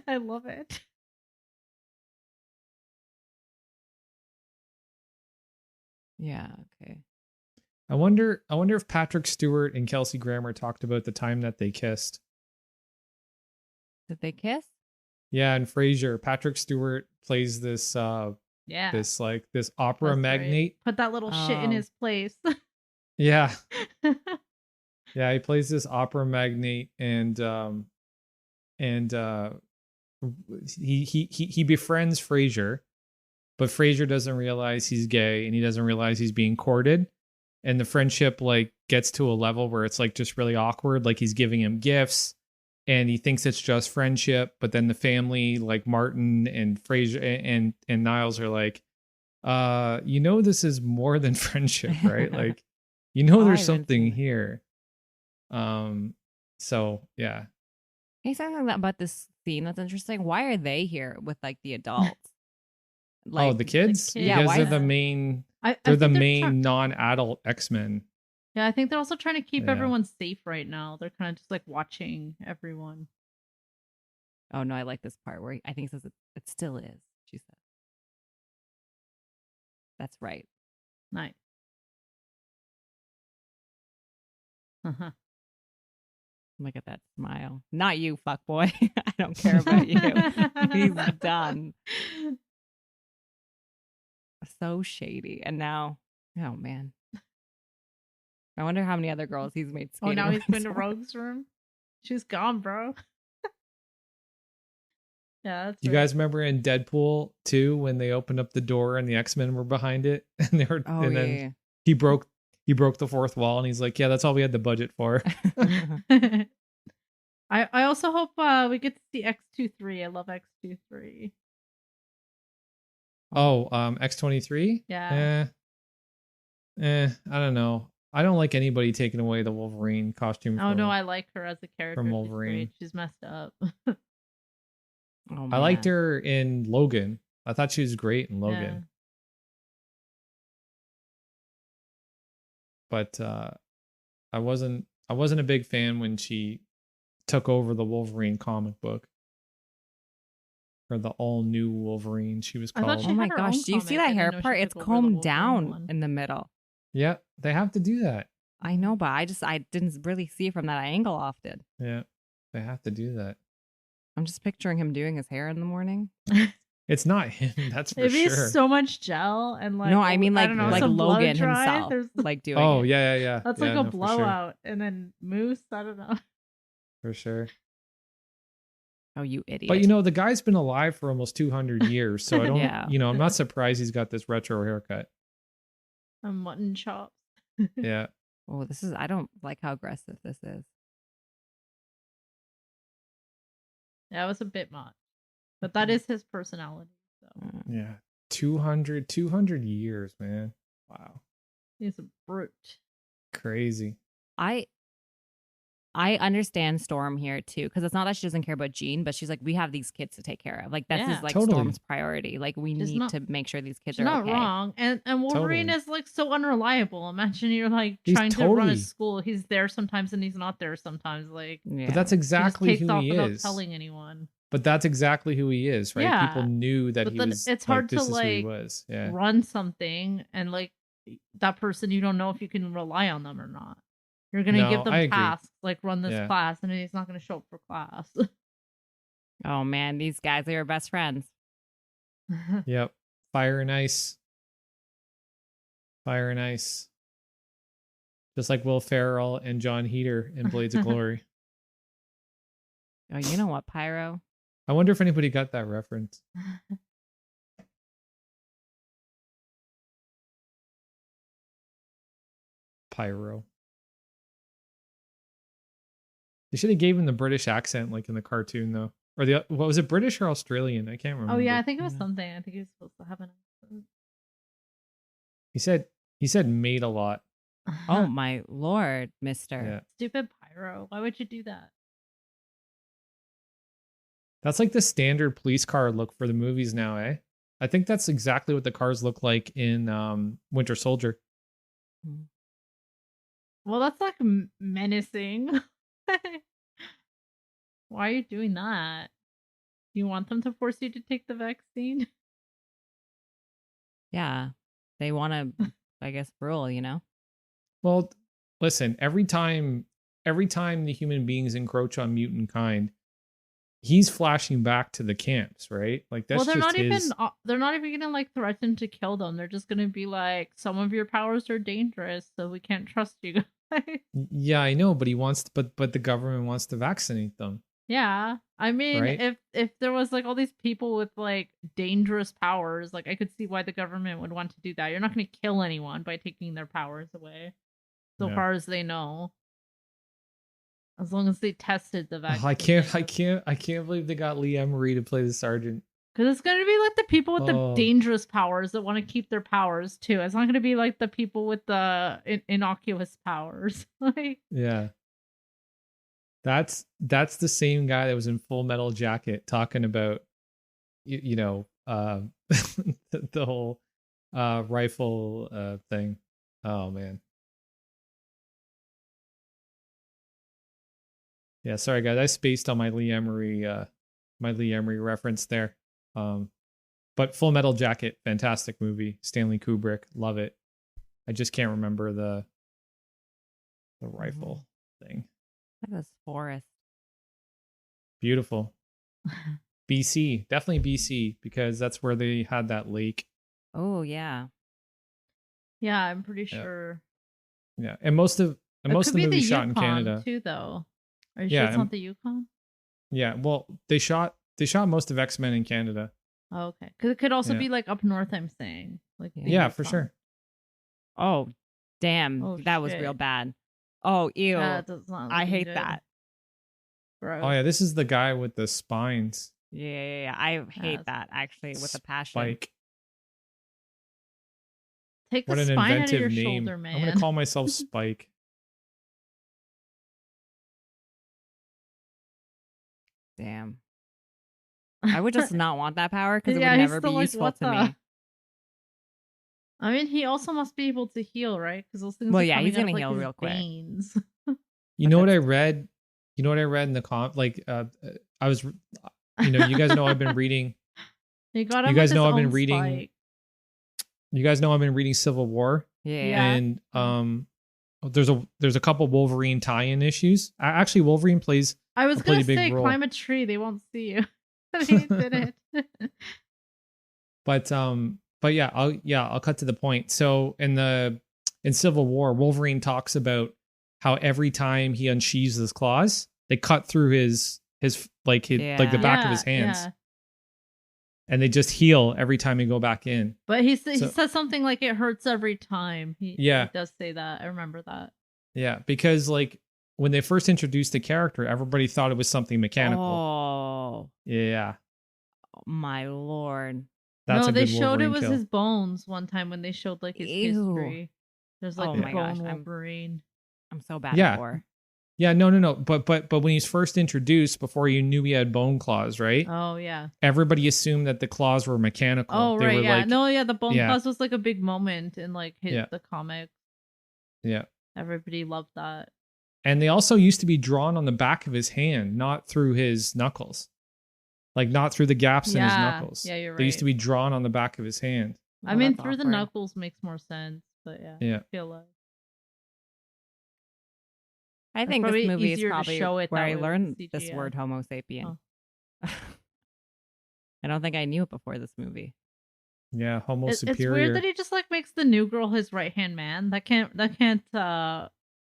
B: I love it.
C: Yeah, okay.
A: I wonder if Patrick Stewart and Kelsey Grammer talked about the time that they kissed.
C: Did they kiss?
A: Yeah, and Frasier, Patrick Stewart plays this
B: Yeah.
A: This opera
B: That's right.
A: magnate.
B: Put that little shit in his place.
A: Yeah. Yeah, he plays this opera magnate, and he befriends Frasier, but Frasier doesn't realize he's gay, and he doesn't realize he's being courted. And the friendship like gets to a level where it's like just really awkward. Like he's giving him gifts, and he thinks it's just friendship, but then the family, like Martin and Frasier and Niles, are like, this is more than friendship, right? Like, there's something here. So yeah.
C: Can you say something about this scene that's interesting? Why are they here with like the adults?
A: Like, the kids?
B: Yeah,
A: because they're the main. They're the main non-adult X-Men.
B: Yeah, I think they're also trying to keep everyone safe right now. They're kind of just like watching everyone.
C: Oh no, I like this part where I think it says it still is. She said, "That's right."
B: Nice. Uh-huh.
C: Look at that smile. Not you, fuckboy. I don't care about you. He's done. So shady. And now, oh man. I wonder how many other girls he's made skating.
B: Oh, now he's going to Rogue's room? She's gone, bro. Yeah, that's
A: You guys remember in Deadpool 2 when they opened up the door and the X-Men were behind it? And they were then he broke the fourth wall, and he's like, yeah, that's all we had the budget for.
B: I also hope we get to see X-23. I love X-23.
A: Oh, X-23?
B: Yeah.
A: I don't know. I don't like anybody taking away the Wolverine costume.
B: Oh no, I like her as a character.
A: From Wolverine.
B: She's messed up.
A: I liked her in Logan. I thought she was great in Logan.
B: Yeah.
A: But I wasn't a big fan when she took over the Wolverine comic book. Or the all new Wolverine, she was called.
C: Oh my gosh, do you see that hair part? It's combed down in the middle.
A: Yeah, they have to do that.
C: I know, but I didn't really see it from that angle often.
A: Yeah, they have to do that.
C: I'm just picturing him doing his hair in the morning.
A: It's not him, that's for
B: Maybe
A: sure.
B: So much gel and like.
C: No, I mean like like Logan
B: dry.
C: himself, like doing.
A: Oh
C: it.
A: yeah.
B: That's
A: yeah,
B: like a blowout, and then Moose. I don't know.
A: For sure.
C: Oh, you idiot!
A: But the guy's been alive for almost 200 years, so I don't. I'm not surprised he's got this retro haircut.
B: A mutton chops.
A: Yeah.
C: Oh, this is. I don't like how aggressive this is.
B: Yeah, it was a bit much, but that is his personality. So.
A: Yeah, 200 years, man. Wow.
B: He's a brute.
A: Crazy.
C: I understand Storm here too, because it's not that she doesn't care about Jean, but she's like, we have these kids to take care of. Like that's his like Storm's priority. Like we need to make sure these kids are
B: not
C: okay.
B: wrong. And Wolverine is like so unreliable. Imagine you're like trying to run a school. He's there sometimes and he's not there sometimes. Like,
A: but that's exactly who he is.
B: Without telling anyone.
A: But that's exactly who he is, right?
B: Yeah.
A: People knew that he was.
B: It's hard to
A: like
B: run something and like that person. You don't know if you can rely on them or not. You're going to give them tasks, like run this class, and he's not going to show up for class.
C: Oh, man. These guys are your best friends.
A: Yep. Fire and ice. Fire and ice. Just like Will Ferrell and John Heder in Blades of Glory.
C: Oh, you know what, Pyro?
A: I wonder if anybody got that reference. Pyro. They should have gave him the British accent like in the cartoon though. Or what was it, British or Australian? I can't remember.
B: Oh yeah, I think it was something. I think he was supposed to have an accent.
A: He said made a lot.
C: Oh my lord, mister.
A: Yeah.
B: Stupid Pyro. Why would you do that?
A: That's like the standard police car look for the movies now, eh? I think that's exactly what the cars look like in Winter Soldier.
B: Well, that's like menacing. Why are you doing that? You want them to force you to take the vaccine?
C: Yeah. They want to, I guess, rule,
A: Well, listen, every time the human beings encroach on mutant kind, he's flashing back to the camps, right? Like that's
B: Well, they're
A: just
B: not
A: his.
B: even they're not even gonna like threaten to kill them. They're just gonna be like, some of your powers are dangerous, so we can't trust you guys.
A: Yeah, I know, but he wants, but the government wants to vaccinate them,
B: Yeah. I mean,
A: right?
B: if there was like all these people with like dangerous powers, like I could see why the government would want to do that. You're not going to kill anyone by taking their powers away, so
A: Yeah.
B: far as they know. As long as they tested the
A: Oh,
B: vaccine.
A: I can't believe they got Lee Emery to play the sergeant.
B: Because it's going to be like the people with the
A: Oh.
B: dangerous powers that want to keep their powers too. It's not going to be like the people with the innocuous powers. Like,
A: Yeah. That's the same guy that was in Full Metal Jacket talking about the whole rifle thing. Oh man. Yeah, sorry guys, I spaced on my Lee Emery reference there. But Full Metal Jacket, fantastic movie. Stanley Kubrick, love it. I just can't remember the rifle thing.
C: That was forest.
A: Beautiful. BC, definitely BC, because that's where they had that lake.
C: Oh yeah.
B: yeah, I'm pretty sure.
A: Yeah, and most of the movie shot in Canada
B: too, though. Are you
A: Yeah,
B: sure it's not the Yukon?
A: Yeah, well, they shot most of X-Men in Canada.
B: Oh, okay. Because it could also
A: Yeah.
B: be like up north. I'm saying, like the
A: Yeah, for
B: Yukon.
A: sure.
C: Oh, damn.
B: Oh,
C: that was
B: shit.
C: real bad. Oh, ew.
B: That does not
C: I
B: look
C: hate
B: good.
C: that.
B: Gross.
A: Oh yeah, this is the guy with the spines.
C: Yeah. I hate
B: Yes.
C: that actually with a passion.
A: Spike.
B: Take the
A: What an
B: spine out of
A: inventive
B: your
A: name.
B: shoulder, man.
A: I'm gonna call myself Spike.
C: Damn. I would just not want that power because it
B: Yeah,
C: would
B: he's
C: never be
B: still like,
C: useful
B: what
C: to
B: the-
C: me.
B: I mean, he also must be able to heal, right? Because those things.
C: Well,
B: are
C: yeah,
B: coming
C: he's
B: out of,
C: gonna
B: like,
C: heal
B: his
C: real quick.
B: veins.
A: You know what I read? You know what I read in the I was you guys know I've been reading
B: He got
A: You
B: him
A: guys
B: with
A: know
B: his
A: I've been
B: own
A: reading-
B: spike.
A: you guys know I've been reading Civil War,
C: Yeah.
A: and there's a couple Wolverine tie-in issues. Actually, Wolverine plays
B: I was
A: a pretty
B: gonna
A: big
B: say,
A: role.
B: climb a tree. They won't see you. But he didn't.
A: But yeah, I'll cut to the point. So in Civil War, Wolverine talks about how every time he unsheathes his claws, they cut through his like the back of his hands,
B: Yeah.
A: and they just heal every time you go back in.
B: But he
A: So-
B: says something like it hurts every time. He does say that. I remember that.
A: Yeah, because like when they first introduced the character, everybody thought it was something mechanical.
C: Oh,
A: Yeah,
C: my lord.
A: that's
B: no,
A: a
B: they
A: good
B: showed
A: Wolverine
B: it was
A: kill.
B: his bones one time when they showed like his
C: Ew.
B: history. There's like
C: Oh
B: the
C: my
B: bone
C: gosh,
B: Wolverine.
C: I'm so bad
A: Yeah.
C: at war.
A: Yeah, no. But when he's first introduced, before you knew he had bone claws, right?
B: Oh yeah.
A: Everybody assumed that the claws were mechanical.
B: Oh
A: They
B: right,
A: were
B: yeah.
A: like,
B: No, yeah. The bone
A: yeah.
B: claws was like a big moment in like
A: Yeah.
B: the comic.
A: Yeah.
B: Everybody loved that.
A: And they also used to be drawn on the back of his hand, not through his knuckles. Like not through the gaps in his
B: Yeah.
A: knuckles.
B: Yeah, you're
A: They used to
B: right.
A: be drawn on the back of his hand.
B: I
C: Well,
B: mean,
C: that's
B: through the
C: awkward.
B: knuckles makes more sense, but yeah.
A: Yeah.
B: I feel like
C: I think
B: probably
C: this movie is
B: easier to
C: probably
B: show it
C: where
B: that
C: I
B: way with
C: learned
B: CGI.
C: this word Homo sapien.
B: Oh.
C: I don't think I knew it before this movie.
A: Yeah, Homo
B: it's
A: superior.
B: weird that he just like makes the new girl his right hand man. That can't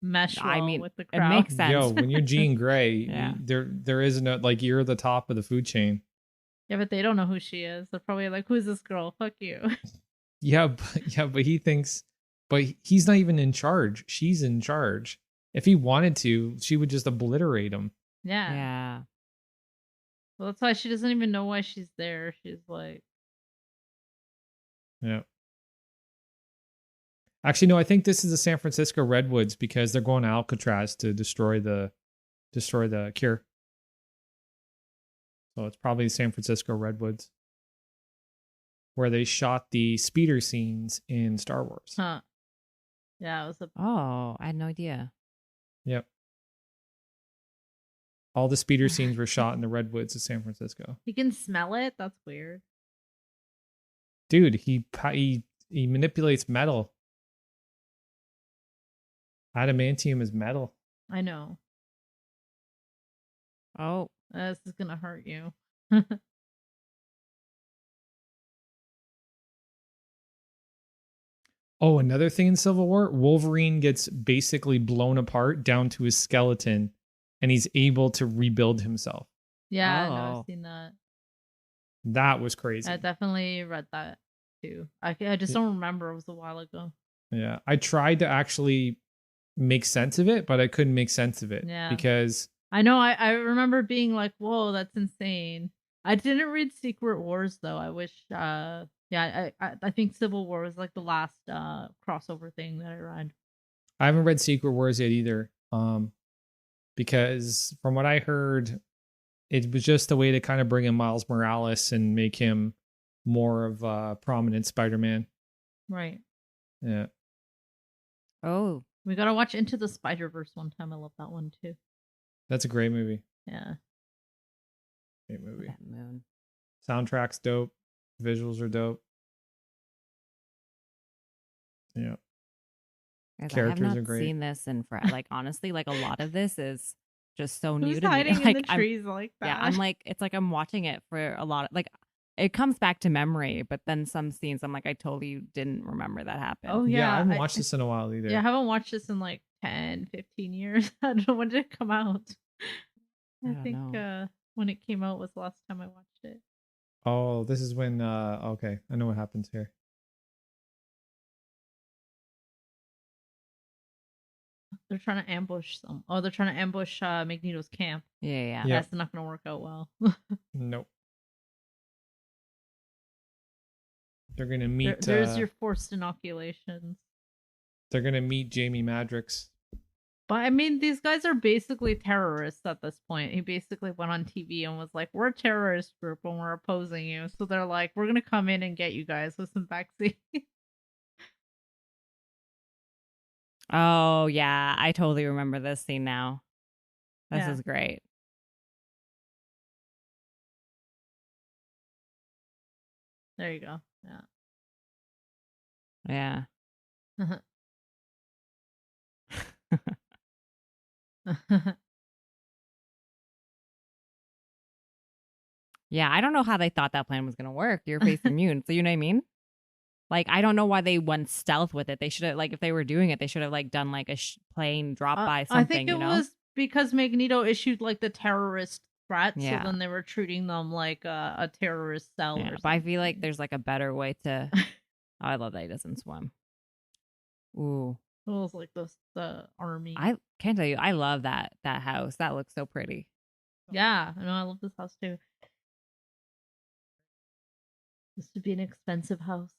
B: mesh well
C: I mean,
B: with the
C: it
B: crowd.
C: makes sense.
A: Yo, when you're Jean Grey,
C: Yeah.
A: there is no like you're the top of the food chain.
B: Yeah, but they don't know who she is. They're probably like, "Who's this girl? Fuck you."
A: Yeah, but he thinks, but he's not even in charge. She's in charge. If he wanted to, she would just obliterate him.
B: Yeah.
C: Yeah.
B: Well, that's why she doesn't even know why she's there. She's like,
A: Yeah. Actually, no. I think this is the San Francisco Redwoods because they're going to Alcatraz to destroy the cure. So it's probably San Francisco Redwoods, where they shot the speeder scenes in Star Wars.
B: huh. Yeah, it was a
C: Oh, I had no idea.
A: Yep. All the speeder scenes were shot in the Redwoods of San Francisco.
B: he can smell it. That's weird.
A: Dude, he manipulates metal. Adamantium is metal.
B: I know.
C: Oh,
B: This is gonna hurt you.
A: Oh, another thing in Civil War, Wolverine gets basically blown apart down to his skeleton, and he's able to rebuild himself.
B: Yeah, no,
C: Oh.
B: I've seen that.
A: That was crazy.
B: I definitely read that too. I just don't remember. It was a while ago.
A: Yeah, I tried to actually make sense of it, but I couldn't make sense of it
B: Yeah.
A: because
B: I know. I remember being like, "Whoa, that's insane." I didn't read Secret Wars though. I wish. Yeah, I think Civil War was like the last crossover thing that I read.
A: I haven't read Secret Wars yet either. Because from what I heard, it was just a way to kind of bring in Miles Morales and make him more of a prominent Spider-Man.
B: Right.
A: Yeah.
C: Oh,
B: We gotta watch Into the Spider-Verse one time. I love that one too.
A: That's a great movie.
B: Yeah.
A: Great movie.
C: that moon.
A: Soundtrack's dope. Visuals are dope. Yeah.
C: Guys,
A: Characters
C: I have
A: are
C: not
A: great.
C: seen this and for like honestly, like a lot of this is just so new
B: Who's
C: to me.
B: hiding
C: Like
B: in the
C: I'm,
B: trees like that?
C: yeah, I'm like it's like I'm watching it for a lot of like it comes back to memory, but then some scenes I'm like I totally didn't remember that happened.
B: Oh
A: Yeah,
B: yeah.
A: I haven't watched this in a while either.
B: Yeah, I haven't watched this in like 10, 15 years. I don't know when did it come out.
C: I
B: I
C: don't
B: think
C: know.
B: when it came out was the last time I watched it.
A: Oh, this is when okay, I know what happens here.
B: They're trying to ambush some. Oh, they're trying to ambush Magneto's camp.
C: Yeah.
A: Yeah.
B: That's not gonna work out well.
A: Nope. They're gonna meet
B: There's your forced inoculations.
A: they're gonna meet Jamie Madrox.
B: But I mean, these guys are basically terrorists at this point. He basically went on TV and was like, "We're a terrorist group and we're opposing you." So they're like, "We're gonna come in and get you guys with some vaccine."
C: Oh yeah, I totally remember this scene now. This
B: Yeah.
C: is great.
B: There you go.
C: Yeah.
B: Yeah.
C: Yeah, I don't know how they thought that plan was gonna work. You're face immune, so you know what I mean. Like, I don't know why they went stealth with it. They should have, like, if they were doing it, they should have like done like a plane drop by something.
B: I think it
C: you know?
B: was because Magneto issued like the terrorist threat,
C: Yeah.
B: so then they were treating them like a terrorist cell.
C: Yeah,
B: or
C: but I feel like
B: something.
C: there's like a better way to. Oh, I love that he doesn't swim. Ooh,
B: It was like the army.
C: I can't tell you. I love that house. That looks so pretty.
B: Yeah, I know. I love this house too. This would be an expensive house.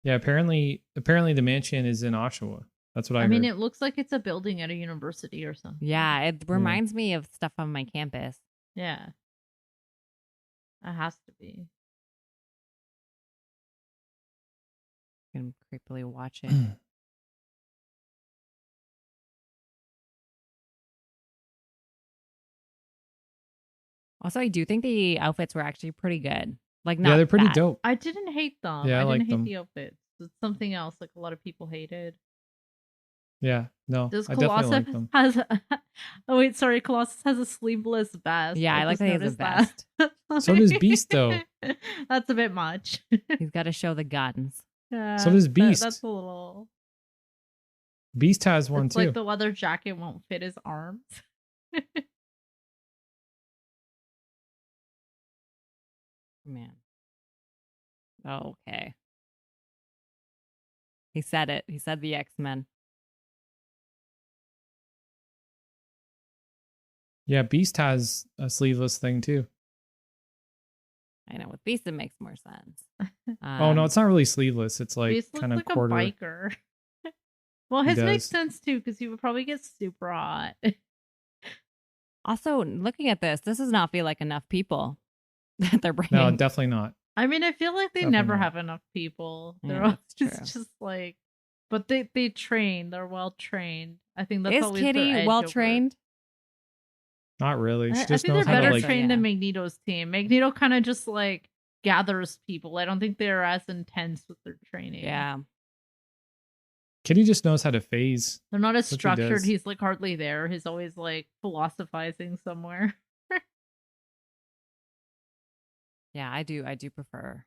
A: Yeah, apparently the mansion is in Oshawa. That's what I
B: I mean,
A: heard.
B: it looks like it's a building at a university or something.
C: Yeah, it reminds me of stuff on my campus.
B: Yeah. It has to be.
C: You can creepily watch it. Also, I do think the outfits were actually pretty good. Like, not
A: Yeah, they're pretty
C: bad.
A: dope.
B: I didn't hate them.
A: Yeah, I
B: I
A: like
B: didn't hate
A: them.
B: the outfits. It's something else like a lot of people hated.
A: Yeah, no,
B: Does
A: I definitely like
B: Colossus
A: them.
B: has oh wait, sorry, Colossus has a sleeveless vest.
C: Yeah, I like
B: just
C: that he has a
B: noticed
C: vest.
B: that.
A: So does Beast, though.
B: That's a bit much.
C: He's got to show the guns.
B: Yeah,
A: So does Beast.
B: That's a little.
A: Beast has one
B: It's
A: too.
B: like the leather jacket won't fit his arms.
C: Man. Okay. He said it. He said the X-Men.
A: Yeah, Beast has a sleeveless thing too.
C: I know with Beast it makes more sense.
A: Oh no, it's not really sleeveless. It's like
B: Beast looks
A: kind of
B: like
A: quarter.
B: a biker. Well,
A: He
B: his makes
A: does.
B: sense too because he would probably get super hot.
C: Also, looking at this does not feel like enough people that they're bringing.
A: No, definitely not.
B: I mean, I feel like they
A: Definitely
B: never
A: not.
B: have enough people.
C: Yeah,
B: They're always
C: that's true.
B: just like, but they train. They're well trained. I think that's
C: Is
B: always their
C: Kitty
B: edge
C: well
B: over-
C: trained?
A: Not really. She
B: I
A: just
B: think
A: knows
B: they're
A: how to
B: better
A: like.
B: trained than
C: Yeah.
B: Magneto's team. Magneto kind of just like gathers people. I don't think they're as intense with their training.
C: Yeah.
A: Kitty just knows how to phase.
B: They're not as
A: That's what he
B: structured.
A: does.
B: He's like hardly there. He's always like philosophizing somewhere.
C: Yeah, I do prefer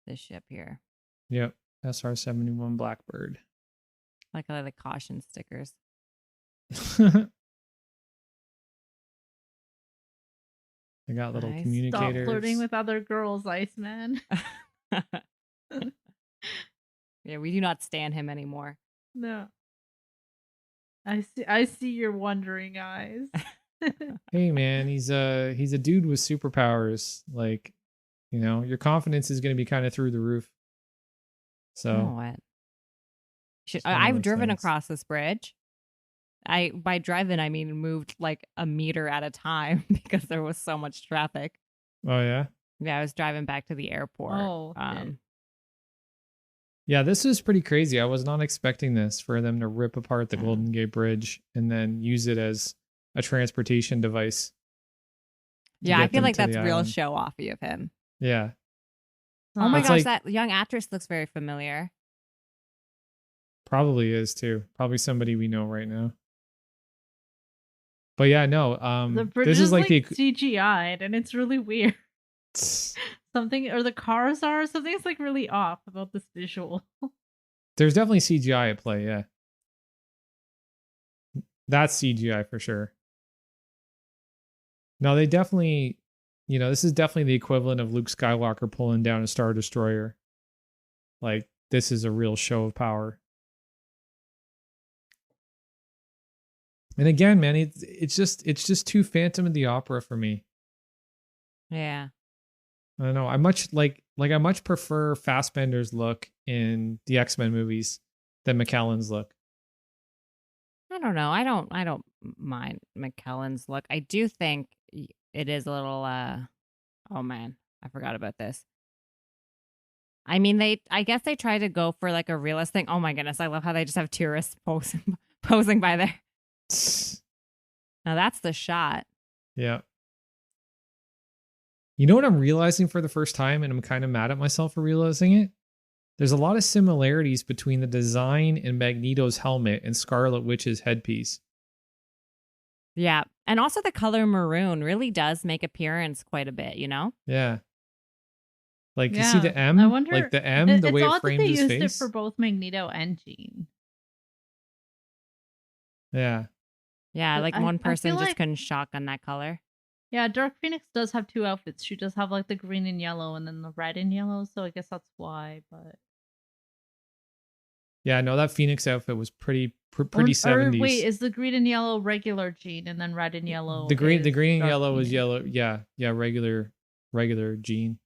C: this ship here.
A: Yep. SR-71 Blackbird.
C: Like I like the caution stickers.
A: I got little
C: Nice.
B: Stop
A: communicators.
B: flirting with other girls, Iceman.
C: Yeah, we do not stand him anymore.
B: No. I see your wondering eyes.
A: Hey man, he's a dude with superpowers. Like, you know, your confidence is going to be kind of through the roof. So,
C: You know what?
A: It's one of
C: I've
A: those
C: driven
A: things.
C: across this bridge. By driving I mean moved like a meter at a time because there was so much traffic.
A: oh yeah,
C: Yeah, I was driving back to the airport.
B: Oh, shit.
A: yeah. This is pretty crazy. I was not expecting this for them to rip apart the
C: Yeah.
A: Golden Gate Bridge and then use it as a transportation device. to
C: Yeah, I
A: get
C: feel
A: them
C: like
A: to the
C: that's real
A: island.
C: show offy of him.
A: Yeah,
C: Oh my
A: It's
C: gosh,
A: like-
C: that young actress looks very familiar.
A: probably is too. Probably somebody we know right now. But yeah, no.
B: The bridge
A: This is like the
B: CGI'd and it's really weird. Something or the cars are something's like really off about this visual.
A: there's definitely CGI at play. Yeah, that's CGI for sure. No, they definitely, you know, this is definitely the equivalent of Luke Skywalker pulling down a Star Destroyer. Like, this is a real show of power. And again, man, it's just too Phantom of the Opera for me.
C: Yeah.
A: I don't know. I much prefer Fassbender's look in the X-Men movies than McKellen's look.
C: I don't know. I don't mind McKellen's look. I do think it is a little oh man, I forgot about this. I mean, I guess they try to go for like a realist thing. Oh my goodness, I love how they just have tourists posing by there. Now that's the shot.
A: Yeah. You know what I'm realizing for the first time, and I'm kind of mad at myself for realizing it? There's a lot of similarities between the design in Magneto's helmet and Scarlet Witch's headpiece.
C: Yeah. And also the color maroon really does make appearance quite a bit, you know?
A: Yeah. Like, you see the
B: Yeah,
A: M?
B: I wonder.
A: Like the M, the
B: it's
A: way
B: odd
A: it frames
B: that they
A: his
B: used
A: face?
B: it for both Magneto and Jean.
A: Yeah.
C: Yeah,
B: But
C: like
B: I
C: one
B: feel
C: person just
B: like-
C: couldn't shotgun that color.
B: Yeah, Dark Phoenix does have two outfits. She does have like the green and yellow, and then the red and yellow. So I guess that's why. But
A: Yeah, no, that Phoenix outfit was pretty
B: Or
A: 70s.
B: wait, is the green and yellow regular Jean, and then red and yellow?
A: the green
B: is
A: and
B: Dark
A: yellow was
B: Phoenix?
A: yellow. Yeah, regular Jean.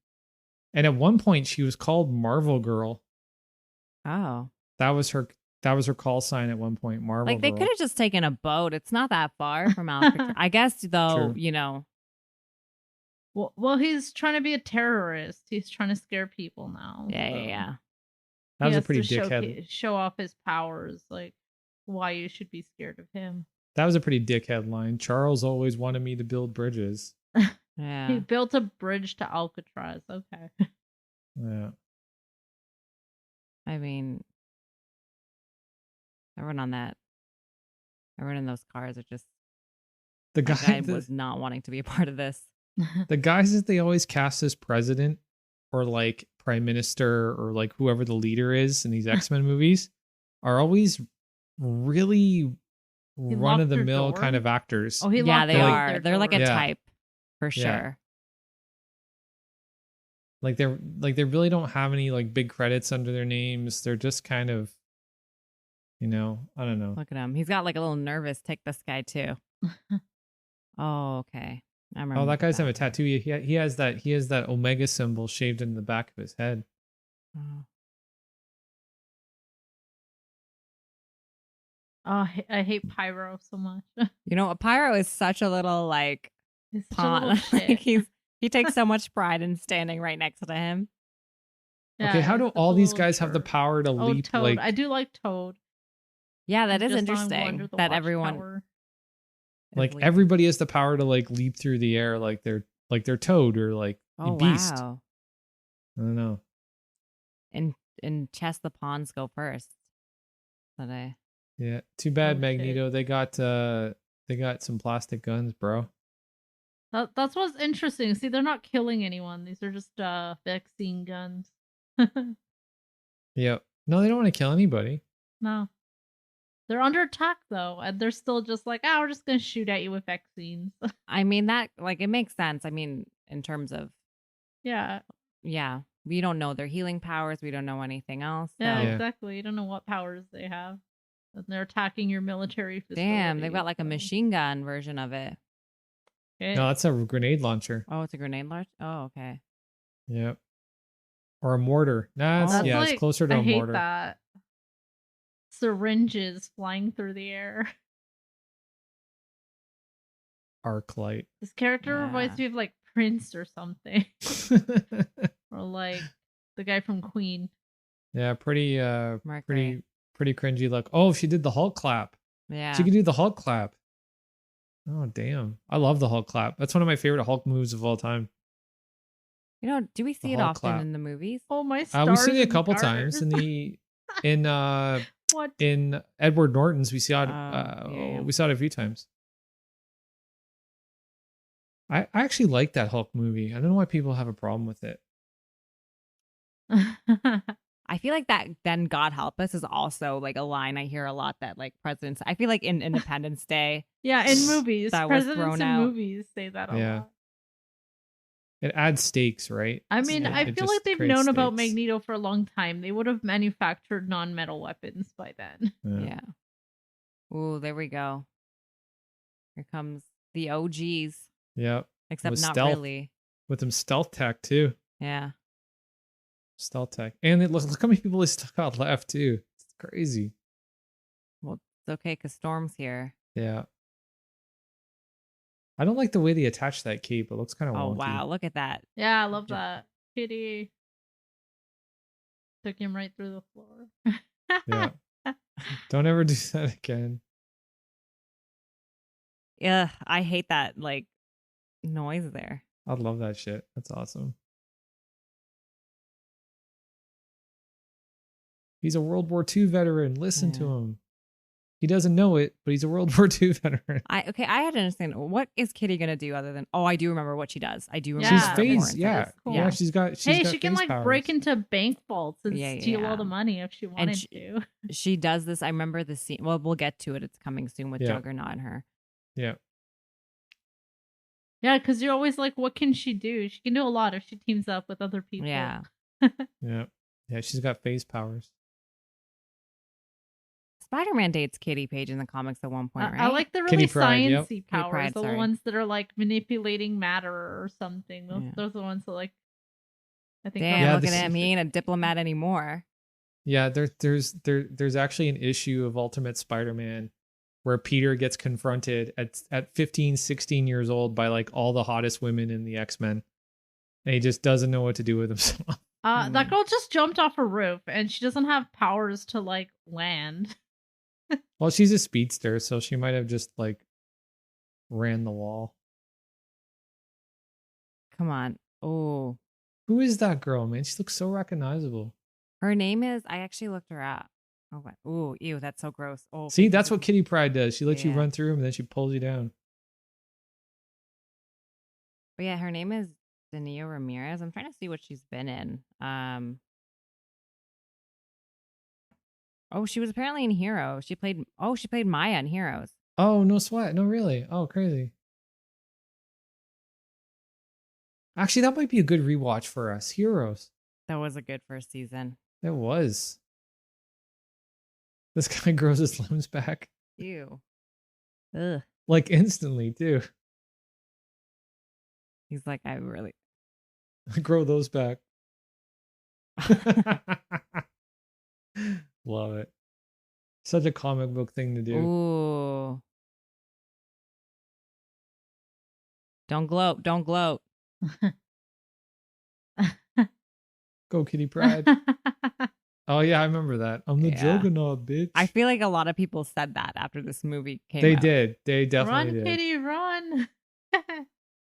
A: And at one point she was called Marvel Girl.
C: Oh.
A: That was her call sign at one point, Marvel
C: Like they
A: Girl.
C: could have just taken a boat. It's not that far from Alcatraz. I guess though,
A: True.
C: you know.
B: Well, he's trying to be a terrorist. He's trying to scare people now.
C: Yeah,
B: so
C: yeah.
A: That was
B: he
A: a
B: has
A: pretty
B: to
A: dickhead.
B: show off his powers, like why you should be scared of him.
A: That was a pretty dickhead line. Charles always wanted me to build bridges.
C: Yeah.
B: He built a bridge to Alcatraz. Okay.
A: Yeah.
C: I mean, everyone in those cars are just
A: The
C: that
A: guy
C: guy was not wanting to be a part of this.
A: the guys that they always cast as president or like prime minister or like whoever the leader is in these X-Men movies are always really run of the mill
B: locked her
A: kind
B: door?
A: of actors.
B: Oh, he
C: Yeah,
B: locked
C: they
B: her out
C: are.
B: their
C: They're like a
B: door.
A: Yeah.
C: type for
A: Yeah.
C: sure.
A: Like they really don't have any like big credits under their names. They're just kind of, you know, I don't know.
C: Look at him. He's got like a little nervous tick, this guy too. Oh, okay. I remember.
A: Oh, that guy's have a
C: now.
A: tattoo. He has that Omega symbol shaved into the back of his head.
C: Oh.
B: Oh, I hate Pyro so much.
C: You know, Pyro is such a little like
B: He's such a
C: pawn.
B: little
C: Like
B: shit.
C: he takes so much pride in standing right next to him.
A: Okay, how
B: Yeah,
A: do
B: he's such
A: all
B: a
A: these
B: little
A: guys have the
B: jerk.
A: power to
B: Oh,
A: leap
B: Toad.
A: like
B: I do like Toad.
C: Yeah, that
B: He's
C: is
B: just on
C: interesting
B: under the
C: that everyone
B: watchtower.
A: like
C: is leaping.
A: everybody has the power to like leap through the air like they're Toad or like
C: Oh
A: Beast.
C: wow.
A: I don't know.
C: And chess the pawns go first. today.
A: Yeah. Too bad,
B: Oh,
A: Magneto. They got some plastic guns, bro.
B: That's what's interesting. See, they're not killing anyone. These are just vaccine guns.
A: Yep. No, they don't want to kill anybody.
B: No. They're under attack though, and they're still just like, we're just gonna shoot at you with vaccines.
C: I mean, that, like, it makes sense. I mean, in terms of,
B: Yeah.
C: we don't know their healing powers. We don't know anything else.
B: Yeah,
A: Yeah.
B: exactly. You don't know what powers they have. And they're attacking your military facility.
C: Damn, they've got like a machine gun version of it.
B: Okay.
A: No, that's a grenade launcher.
C: Oh, it's a grenade launcher? Oh, okay.
A: Yep. Or a mortar. Nah,
C: That's
A: it's closer to
B: I
A: a
B: hate
A: mortar.
B: that. Syringes flying through the air.
A: Arc light.
B: This character reminds me of like Prince or something. Or like the guy from Queen.
A: Yeah, pretty
C: Mercury.
A: pretty cringy look. Oh, she did the Hulk clap.
C: Yeah.
A: She can do the Hulk clap. Oh, damn. I love the Hulk clap. That's one of my favorite Hulk moves of all time.
C: You know, do we see it
A: Hulk
C: often
A: clap.
C: in the movies?
B: Oh, my stars.
A: We've seen it a
B: and
A: couple
B: stars.
A: times in
B: What?
A: in Edward Norton's. We saw it.
C: Yeah.
A: We saw it a few times. I actually like that Hulk movie. I don't know why people have a problem with it.
C: I feel like that then God help us is also like a line I hear a lot that like presidents, I feel like in Independence Day.
B: Yeah, in movies.
C: That was
B: Presidents
C: thrown
B: in
C: out.
B: movies say that a lot.
A: It adds stakes, right?
B: I mean,
A: It
B: I feel
A: just
B: like they've
A: creates
B: known about
A: stakes.
B: Magneto for a long time. They would have manufactured non-metal weapons by then.
C: Yeah. Ooh, there we go. Here comes the OGs.
A: Yep.
C: Except
A: With
C: not
A: stealth.
C: really.
A: With them stealth tech too.
C: Yeah.
A: Stealth tech. And look how many people they still got left too. It's crazy.
C: Well, it's okay because Storm's here.
A: Yeah. I don't like the way they attach that cape. It looks kind of
C: Oh,
A: wonky.
C: wow. Look at that.
B: Yeah, I love that. Kitty took him right through the floor.
A: Yeah. Don't ever do that again.
C: Yeah, I hate that like noise there.
A: I love that shit. That's awesome. He's a World War II veteran. Listen to him. He doesn't know it, but he's a World War II veteran.
C: I had to understand, what is Kitty gonna do other than, I do remember what she does. I do remember.
B: Yeah,
A: She's
C: her
A: phase.
C: performance.
A: Yeah.
B: Cool.
A: Yeah. She's got
B: Hey,
A: got
B: she can
A: phase
B: like
A: powers.
B: break into bank vaults and
C: Yeah,
B: steal
C: yeah.
B: all the money if she wanted to.
C: She does this. I remember the scene. Well, we'll get to it. It's coming soon with
A: Yeah.
C: Juggernaut and her.
A: Yeah.
B: Yeah, because you're always like, what can she do? She can do a lot if she teams up with other people.
C: Yeah.
A: Yeah. Yeah. She's got phase powers.
C: Spider-Man dates Kitty Page in the comics at one point, right?
B: I like the
A: Kitty
B: really
A: Pryde, yep.
B: sciencey powers,
C: Pryde,
B: the
C: sorry.
B: ones that are like manipulating matter or something. Those,
C: Yeah.
B: those are the ones that like. I think.
C: Damn,
A: Yeah,
C: look at
A: this
C: him.
A: is-
C: He ain't a diplomat anymore.
A: Yeah. There's actually an issue of Ultimate Spider-Man where Peter gets confronted at 15, 16 years old by like all the hottest women in the X-Men. And he just doesn't know what to do with himself.
B: That girl just jumped off a roof, and she doesn't have powers to like land.
A: Well, she's a speedster, so she might have just like ran the wall.
C: Come on. Oh,
A: Who is that girl, man? She looks so recognizable.
C: her name is. I actually looked her up. Oh, what? Ooh, ew, that's so gross. Oh,
A: See, that's what Kitty Pryde does. She lets you
C: Yeah.
A: run through him and then she pulls you down.
C: But yeah, her name is Danilo Ramirez. I'm trying to see what she's been in. Oh, she was apparently in Heroes. She played Maya in Heroes.
A: Oh, no sweat. No, really. Oh, crazy. Actually, that might be a good rewatch for us. Heroes.
C: That was a good first season.
A: It was. This guy grows his limbs back.
C: Ew. Ugh.
A: Like instantly, too.
C: He's like, I really.
A: Grow those back. Love it. Such a comic book thing to do.
C: Ooh. Don't gloat. Don't gloat.
A: Go Kitty Pryde. Oh yeah, I remember that. I'm the
C: Yeah.
A: Juggernaut, bitch.
C: I feel like a lot of people said that after this movie came
A: They
C: out.
A: did. They definitely
B: Run,
A: did.
B: Kitty, run!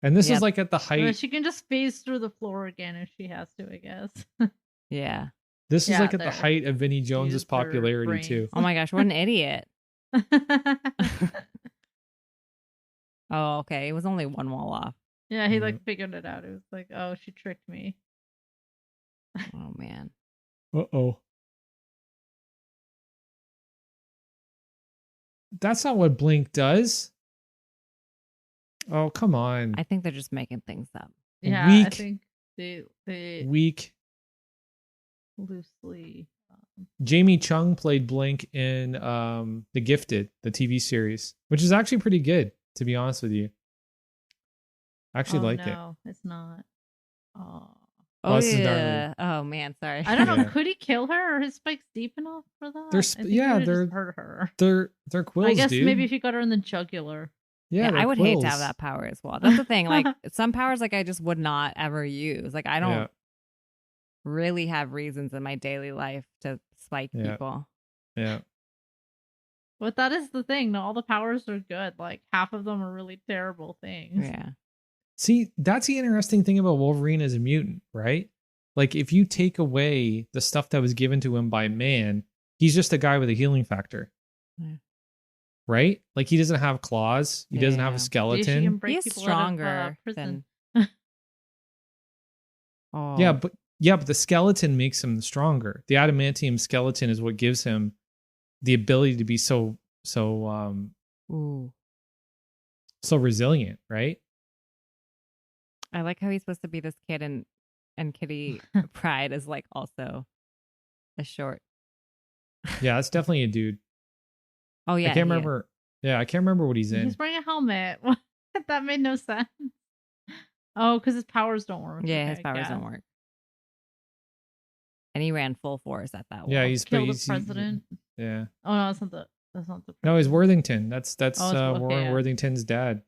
A: And this
C: Yep.
A: was like at the
B: Well,
A: height.
B: she can just phase through the floor again if she has to, I guess.
C: Yeah.
A: This is
B: Yeah,
A: like at the
B: they're-
A: height of Vinnie Jones's
B: use their
A: popularity
B: brains.
A: too.
C: Oh my gosh, what an idiot. Oh, okay. It was only one wall off.
B: Yeah, he
A: Yeah.
B: like figured it out. It was like, oh, she tricked me.
C: Oh man.
A: Uh-oh. That's not what Blink does. Oh, come on.
C: I think they're just making things up.
B: Yeah, I
A: Weak.
B: think they
A: Weak.
B: loosely.
A: Jamie Chung played Blink in The Gifted, the TV series, which is actually pretty good, to be honest with you. I actually like it.
B: No, it's not. Oh,
A: Oh,
C: Oh
A: this is
C: yeah. Oh man, sorry.
B: I don't know.
A: Yeah.
B: Could he kill her? Or his spikes deep enough for that?
A: They're
B: I
A: sp-
B: think he
A: yeah,
B: would've
A: they're-
B: just hurt her.
A: They're quills,
B: I guess
A: dude.
B: maybe if he got her in the jugular.
A: yeah,
C: I would hate to have
A: quills.
C: that power as well. That's the thing. Like some powers, like I just would not ever use. Like I don't
A: Yeah.
C: really have reasons in my daily life to spike
A: Yeah.
C: people.
A: Yeah.
B: But that is the thing. All the powers are good. Like half of them are really terrible things.
C: Yeah.
A: See, that's the interesting thing about Wolverine as a mutant, right? Like, if you take away the stuff that was given to him by man, he's just a guy with a healing factor.
C: Yeah.
A: Right? Like, he doesn't have claws. He doesn't have
C: Yeah.
A: a
B: She can
A: skeleton.
B: break
C: He's
B: people
C: stronger
B: out of, prison.
C: than. Oh.
A: But the skeleton makes him stronger. The adamantium skeleton is what gives him the ability to be so
C: Ooh.
A: resilient, right?
C: I like how he's supposed to be this kid, and Kitty Pryde is like also a short.
A: Yeah, that's definitely a dude.
C: Oh yeah.
A: I can't
C: he-
A: remember. Yeah, I can't remember what he's in.
B: He's wearing a helmet. That made no sense. Oh, because his powers don't work.
C: Yeah,
B: Okay,
C: his powers
B: yeah.
C: don't work. And he ran full force at that wall.
A: Yeah,
B: Kill the
A: he's
B: president.
A: yeah.
B: Oh no, that's not the. That's not the.
A: No, he's
B: president.
A: Worthington. That's
B: Oh, it's
A: Warren
B: okay, yeah.
A: Worthington's dad.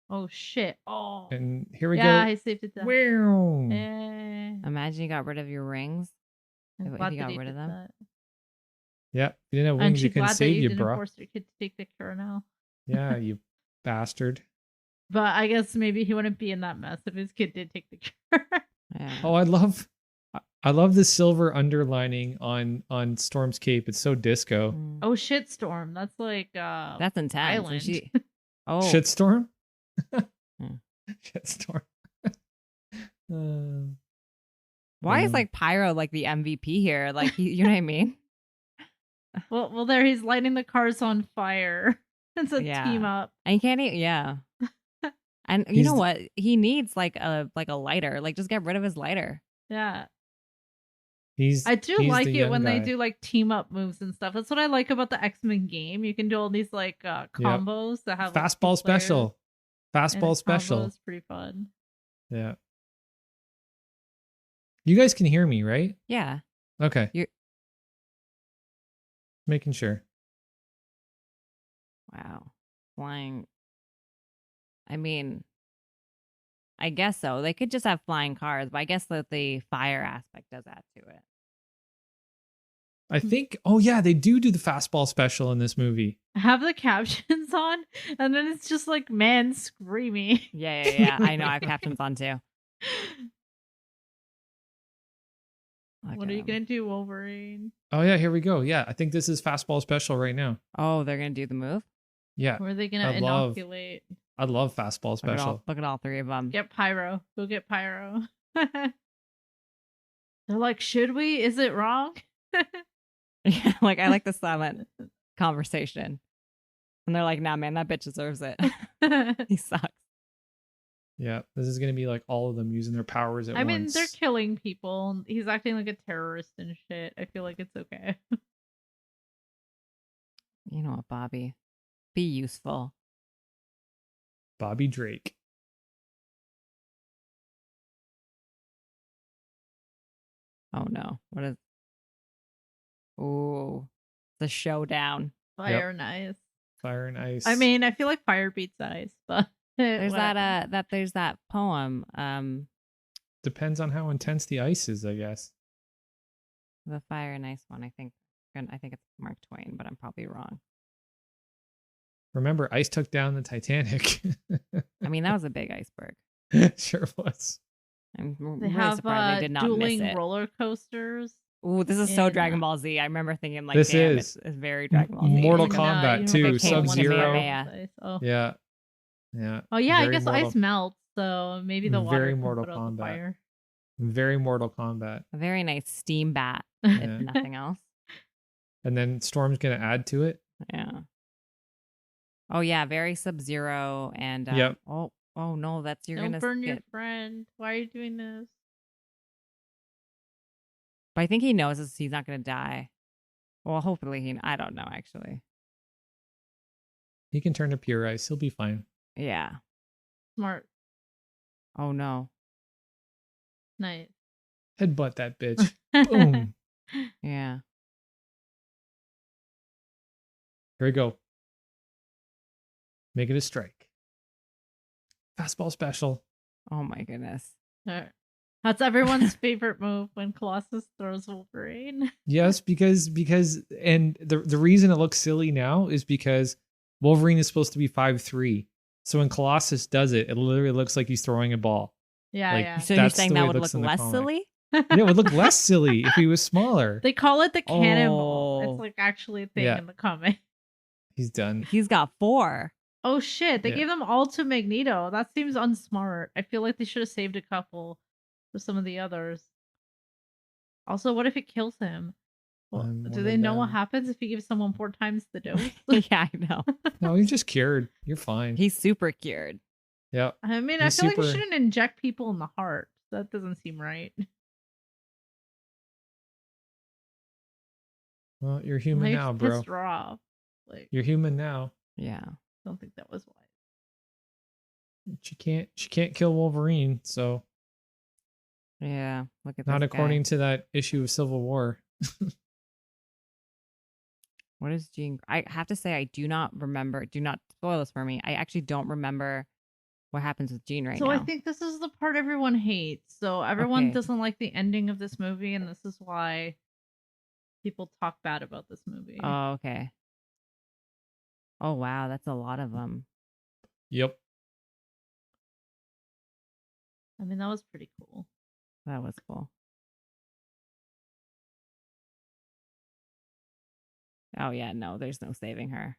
B: Oh shit! Oh.
A: And here we
B: Yeah,
A: go.
B: he saved it. Down.
A: Wow.
C: Imagine you got rid of your rings.
B: I'm
C: if
B: glad
C: you
B: that
C: got
B: he
C: rid of
B: did
C: them.
B: that.
A: Yeah, you didn't have
B: And
A: wings. You
B: she's
A: couldn't
B: glad that
A: save
B: you
A: you,
B: didn't
A: bro.
B: force your kid to take the cure now.
A: Yeah, you bastard.
B: But I guess maybe he wouldn't be in that mess if his kid did take the cure.
C: Yeah.
A: Oh, I love the silver underlining on Storm's cape. It's so disco.
C: Mm.
B: Oh shit, Storm. That's like
C: That's intense. And
B: Island.
C: she, oh,
A: Shitstorm.
C: Hmm.
A: Shitstorm.
C: why is
A: Mm.
C: like Pyro like the MVP here? Like, you know what I mean?
B: well, there he's lighting the cars on fire. It's a
C: Yeah.
B: team up.
C: And he can't even, yeah. And you know
A: He's-
C: what? He needs like a lighter. Like, just get rid of his lighter.
B: Yeah.
A: he's.
B: I do
A: he's
B: like
A: the
B: it
A: young
B: when they
A: guy.
B: do like team up moves and stuff. That's what I like about the X-Men game. You can do all these like combos that have like,
A: fastball
B: two players,
A: special.
B: and
A: Fastball
B: a
A: special.
B: combo is pretty fun.
A: Yeah. You guys can hear me, right?
C: Yeah.
A: Okay.
C: You're-
A: Making sure.
C: Wow. Flying. I mean, I guess so. They could just have flying cars, but I guess that the fire aspect does add to it.
A: I think. Oh yeah, they do the fastball special in this movie.
B: Have the captions on, and then it's just like man screaming.
C: Yeah. I know. I have captions on too. Look
B: What
C: at
B: are you
C: him.
B: gonna do, Wolverine?
A: Oh yeah, here we go. Yeah, I think this is fastball special right now.
C: Oh, they're gonna do the move.
A: Yeah,
B: Who are they gonna
A: I love-
B: inoculate?
A: I love fastball special.
C: Look at all three of them.
B: Get Pyro. Go get Pyro. They're like, should we? Is it wrong?
C: Yeah, like I like the silent conversation. And they're like, nah, man, that bitch deserves it. He sucks.
A: Yeah, this is gonna be like all of them using their powers at
B: I
A: once.
B: mean, they're killing people. He's acting like a terrorist and shit. I feel like it's okay.
C: You know what, Bobby? Be useful.
A: Bobby Drake.
C: Oh no. What is Ooh. The showdown.
B: Fire and ice.
A: Fire and ice.
B: I mean, I feel like fire beats ice, but
C: There's
B: whatever.
C: there's that poem.
A: depends on how intense the ice is, I guess.
C: The fire and ice one, I think it's Mark Twain, but I'm probably wrong.
A: Remember, ice took down the Titanic.
C: I mean, that was a big iceberg.
A: Sure was.
C: I'm
B: They
C: really
B: have
C: surprised I did not miss
B: dueling
C: it.
B: roller coasters.
C: Ooh, this is so
B: in,
C: Dragon Ball Z. I remember thinking, like,
A: This
C: damn,
A: is
C: it's very Dragon Ball Z.
A: Mortal
B: in,
A: Kombat
B: Universal
A: too,
C: It came to
B: 101
A: Sub-Zero.
C: Kamehameha.
B: Oh.
A: Yeah. Yeah.
B: Oh yeah, I
A: Very
B: guess
A: Mortal,
B: ice melts, so maybe the water
A: very
B: can
A: Mortal
B: put out the
A: Kombat.
B: fire.
A: Very Mortal Kombat.
C: A very nice steam bat,
A: Yeah.
C: if nothing else.
A: And then Storm's gonna add to it.
C: Yeah. Oh yeah, very Sub-Zero and
A: Yep.
C: oh no, that's you're
B: Don't
C: gonna
B: burn your
C: get.
B: friend. Why are you doing this?
C: But I think he knows this, he's not gonna die. Well, hopefully I don't know actually.
A: He can turn to pure ice. He'll be fine.
C: Yeah.
B: Smart.
C: Oh no.
B: Nice.
A: Headbutt that bitch. Boom.
C: Yeah.
A: Here we go. Make it a strike. Fastball special.
C: Oh my goodness.
B: Alright. That's everyone's favorite move when Colossus throws Wolverine.
A: Yes, because and the reason it looks silly now is because Wolverine is supposed to be 5'3". So when Colossus does it, it literally looks like he's throwing a ball.
B: Yeah,
A: Like,
B: yeah.
C: So you're
A: That's
C: saying
A: the
C: that
A: way it
C: would
A: looks
C: look
A: in the
C: less
A: comic.
C: silly?
A: Yeah, it would look less silly if he was smaller.
B: They call it the cannonball.
C: Oh.
B: It's like actually a thing
A: Yeah.
B: in the comic.
A: He's done.
C: He's got 4.
B: Oh shit, they
A: Yeah.
B: gave them all to Magneto. That seems unsmart. I feel like they should have saved a couple for some of the others. Also, what if it kills him? Well,
A: I'm
B: do
A: one
B: they
A: of
B: know what
A: them.
B: happens if you give someone 4 times the dose?
C: Yeah, I know.
A: No, you're just cured. You're fine.
C: He's super cured.
A: Yep.
B: I mean, I
A: He's
B: feel like you
A: super-
B: shouldn't inject people in the heart. That doesn't seem right.
A: Well, you're human
B: Life's
A: now, bro.
B: pissed her off. Like,
A: You're human now.
C: Yeah.
B: don't think that was wise.
A: She can't kill Wolverine, so
C: Yeah. Look at
A: not
C: this
A: according
C: guy.
A: to that issue of Civil War.
C: What is Jean? I have to say, I do not remember. Do not spoil this for me. I actually don't remember what happens with Jean right
B: So
C: now.
B: I think this is the part everyone hates. So everyone
C: Okay.
B: doesn't like the ending of this movie, and this is why people talk bad about this movie.
C: Oh, okay. Oh, wow. That's a lot of them.
A: Yep.
B: I mean, that was pretty cool.
C: That was cool. Oh, yeah. No, there's no saving her.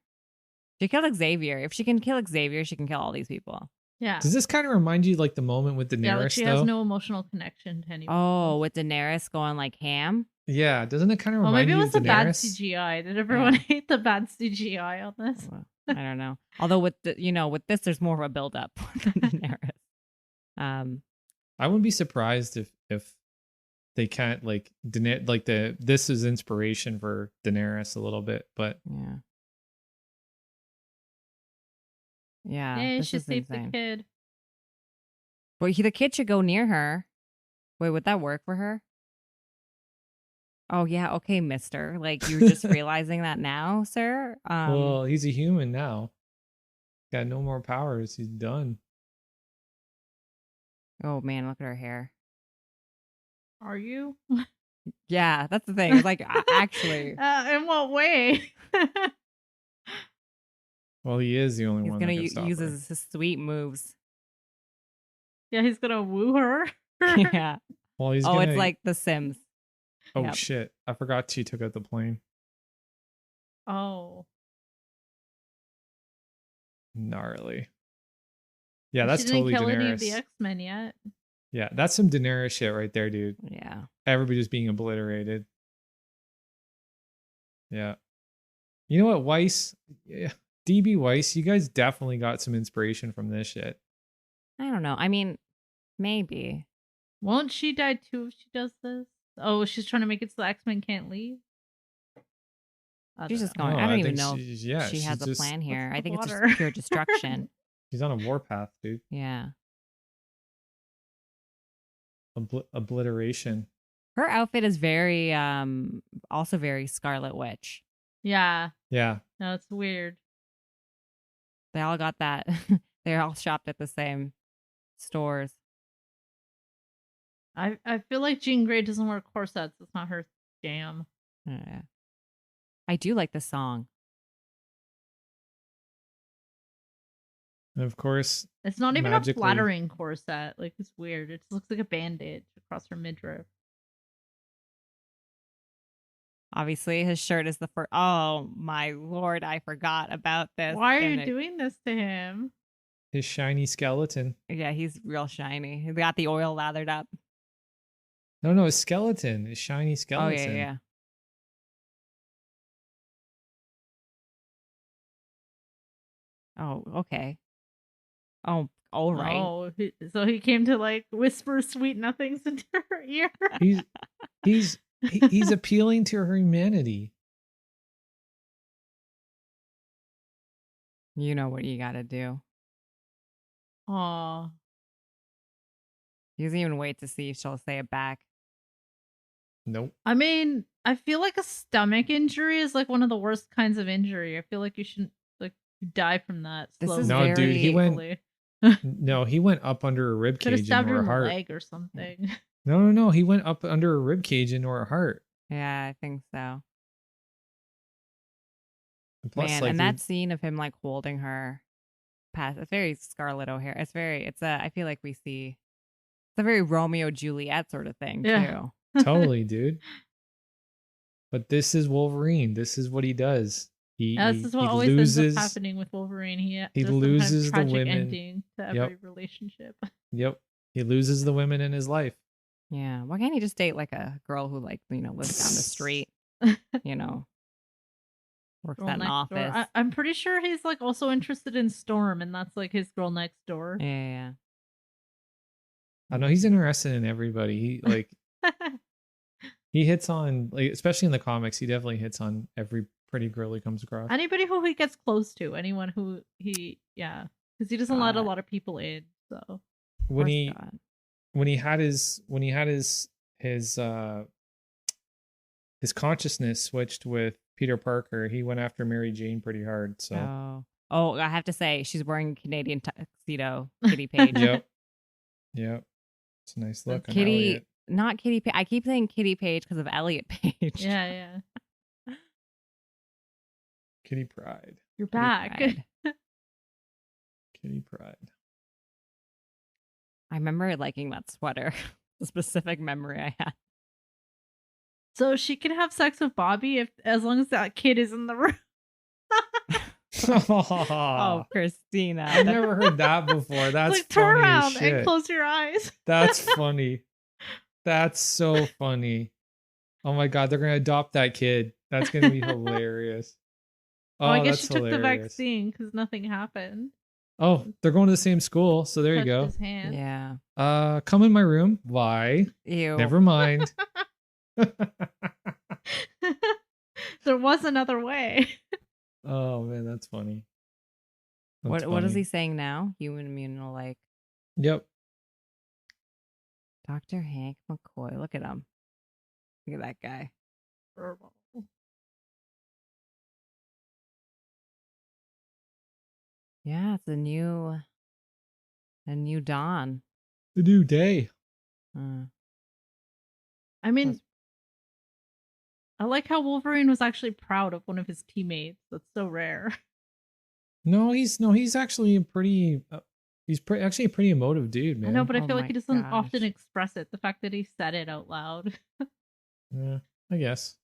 C: She killed Xavier. If she can kill Xavier, she can kill all these people.
B: Yeah.
A: Does this kind of remind you like the moment with Daenerys
B: Yeah, like she
A: though?
B: has no emotional connection to anyone.
C: Oh, with Daenerys going like ham?
A: Yeah, doesn't it kind of
B: Well,
A: remind
B: maybe it
A: you
B: was
A: of
B: the bad
A: Daenerys?
B: CGI. Did everyone
C: Yeah.
B: hate the bad CGI on this?
C: Well, I don't know. Although with with this, there's more of a build up than Daenerys.
A: I wouldn't be surprised if they can't like this is inspiration for Daenerys a little bit, but
C: Yeah. Yeah.
B: Yay,
C: This
B: she
C: is
B: saved
C: insane.
B: the kid.
C: But the kid should go near her. Wait, would that work for her? Oh yeah, okay, mister. Like you're just realizing that now, sir?
A: well, he's a human now. Got no more powers. He's done.
C: Oh man, look at her hair.
B: Are you?
C: Yeah, that's the thing. It's like actually
B: In what way?
A: Well, he is the only
C: he's
A: one
C: gonna
A: that can stop
C: use
A: her.
C: his sweet moves.
B: Yeah, he's gonna woo her.
C: Yeah.
A: Well, he's
C: Oh,
A: gonna...
C: it's like The Sims.
A: Oh
C: Yep.
A: shit! I forgot she took out the plane.
B: Oh.
A: Gnarly. Yeah,
B: She
A: that's
B: didn't
A: totally
B: kill any of
A: Daenerys.
B: the X-Men yet.
A: Yeah, that's some Daenerys shit right there, dude.
C: Yeah.
A: Everybody's being obliterated. Yeah. You know what, Weiss? Yeah. DB Weiss, you guys definitely got some inspiration from this shit.
C: I don't know. I mean, maybe.
B: Won't she die too if she does this? Oh, she's trying to make it so the X-Men can't leave? I
C: She's
B: don't
C: just
B: know.
C: going.
A: No,
C: I don't
A: I
C: even
A: think
C: know if
A: she's- yeah,
C: she
A: she's
C: has a
A: just-
C: plan here. I
B: What's
C: think
B: the
C: it's
B: water?
C: just pure destruction.
A: She's on a warpath, dude.
C: Yeah.
A: Obliteration.
C: Her outfit is very also very Scarlet Witch.
B: Yeah.
A: Yeah.
B: No, it's weird.
C: They all got that. They're all shopped at the same stores.
B: I feel like Jean Grey doesn't wear corsets. It's not her jam.
C: Yeah. I do like the song.
A: And of course,
B: It's not even
A: magically-
B: a flattering corset. Like, it's weird. It just looks like a bandage across her midriff.
C: Obviously, his shirt is the first. Oh my lord, I forgot about this.
B: Why are
C: And
B: you doing this to him?
A: his shiny skeleton.
C: Yeah, he's real shiny. He got the oil lathered up.
A: No, his skeleton. His shiny
C: Oh
A: skeleton.
C: yeah. Oh, okay. Oh, all right.
B: Oh, so he came to like whisper sweet nothings into her ear.
A: He's appealing to her humanity.
C: You know what you got to do.
B: Aw.
C: He doesn't even wait to see if she'll say it back.
A: Nope.
B: I mean, I feel like a stomach injury is like one of the worst kinds of injury. I feel like you shouldn't like die from that.
C: This
B: slowly.
C: is
A: No, dude, he
C: very-
A: went. No, he went up under a rib
B: Could have
A: cage
B: stabbed
A: into
B: her
A: her
B: in the
A: heart.
B: leg or something.
A: No. He went up under a rib cage into her heart.
C: Yeah, I think so.
A: And plus,
C: Man,
A: like,
C: and that scene of him like holding her past, it's very Scarlett O'Hara. It's I feel like we see, it's a very Romeo Juliet sort of thing
B: Yeah.
C: too.
A: totally, dude. But this is Wolverine. This is what he does.
B: This is what always ends up happening with Wolverine. He just
A: loses the
B: tragic
A: women.
B: ending to every relationship.
A: Yep. He loses the women in his life.
C: Yeah. Why can't he just date like a girl who like, lives down the street, works
B: Girl
C: at an
B: next door.
C: office.
B: I'm pretty sure he's like also interested in Storm, and that's like his girl next door.
C: Yeah.
A: I know he's interested in everybody. He like he hits on, like, especially in the comics, he definitely hits on every pretty girl he comes across.
B: Anybody who he gets close to, anyone who because he doesn't let a lot of people in. So
A: when he had his consciousness switched with Peter Parker, he went after Mary Jane pretty hard. So
C: I have to say she's wearing a Canadian tuxedo, Kitty Page.
A: Yep. It's a nice look.
C: Kitty, not Kitty Page. I keep saying Kitty Page because of Elliot Page.
B: Yeah.
A: Kitty Pride.
B: You're back.
C: Pride.
A: Kitty Pride.
C: I remember liking that sweater. The specific memory I had.
B: So she can have sex with Bobby as long as that kid is in the room.
C: Oh, Kristina.
A: I've never heard that before. That's
B: like, turn
A: funny as
B: around
A: shit.
B: and close your eyes.
A: That's funny. That's so funny. Oh my god, they're gonna adopt that kid. That's gonna be hilarious.
B: Well, I guess
A: that's
B: she took the
A: hilarious.
B: vaccine because nothing happened.
A: Oh, they're going to the same school, so there you
B: Touched
A: go.
B: His hand.
C: Yeah.
A: Come in my room. Why?
C: Ew.
A: Never mind.
B: There was another way.
A: Oh man, that's funny.
C: What is he saying now? Human immunal, like
A: Yep.
C: Dr. Hank McCoy. Look at him. Look at that guy. Yeah, it's a new dawn.
A: The new day.
B: I mean, I like how Wolverine was actually proud of one of his teammates. That's so rare.
A: No, he's actually a pretty. Actually a pretty emotive dude, man.
B: I know, but I
C: Oh
B: feel like
C: my
B: he doesn't
C: gosh.
B: often express it. The fact that he said it out loud.
A: Yeah, I guess.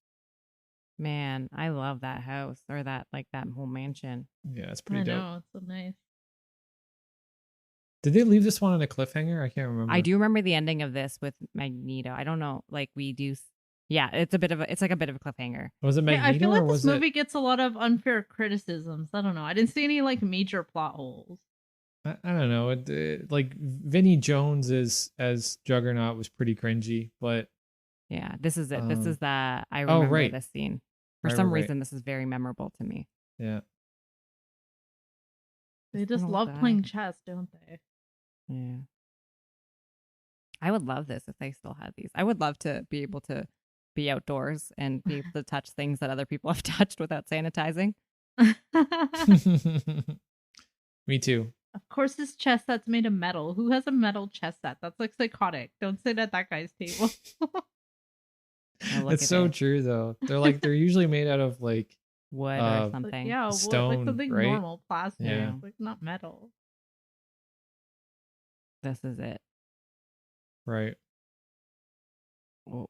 C: Man, I love that house or that whole mansion.
A: Yeah, it's
B: I
A: pretty dope.
B: know, it's so nice.
A: Did they leave this one on a cliffhanger? I can't remember.
C: I do remember the ending of this with Magneto. I don't know, like we do. Yeah, it's like a bit of a cliffhanger.
A: Was it Magneto
B: I feel
A: or
B: like
A: was
B: this movie
A: it?
B: gets a lot of unfair criticisms. I don't know. I didn't see any like major plot holes.
A: I don't know. Like Vinnie Jones as Juggernaut was pretty cringy, but
C: Yeah, this is it. This is the I remember
A: right.
C: this scene. For
A: Right,
C: some
A: right.
C: reason, this is very memorable to me.
A: yeah.
B: They just
C: little
B: love
C: guy.
B: playing chess, don't they?
C: Yeah. I would love this if they still had these. I would love to be able to be outdoors and be able to touch things that other people have touched without sanitizing.
A: Me too.
B: Of course, this chess set's made of metal. Who has a metal chess set? That's like psychotic. Don't sit at that guy's table.
C: Oh, look
A: It's
C: at
A: so
C: it.
A: true though. They're usually made out of like
C: Wood
A: Uh,
C: or something.
B: Yeah,
A: Stone,
B: like something
A: right?
B: normal, plastic,
A: Yeah.
B: like not metal.
C: This is it.
A: Right.
C: Oh,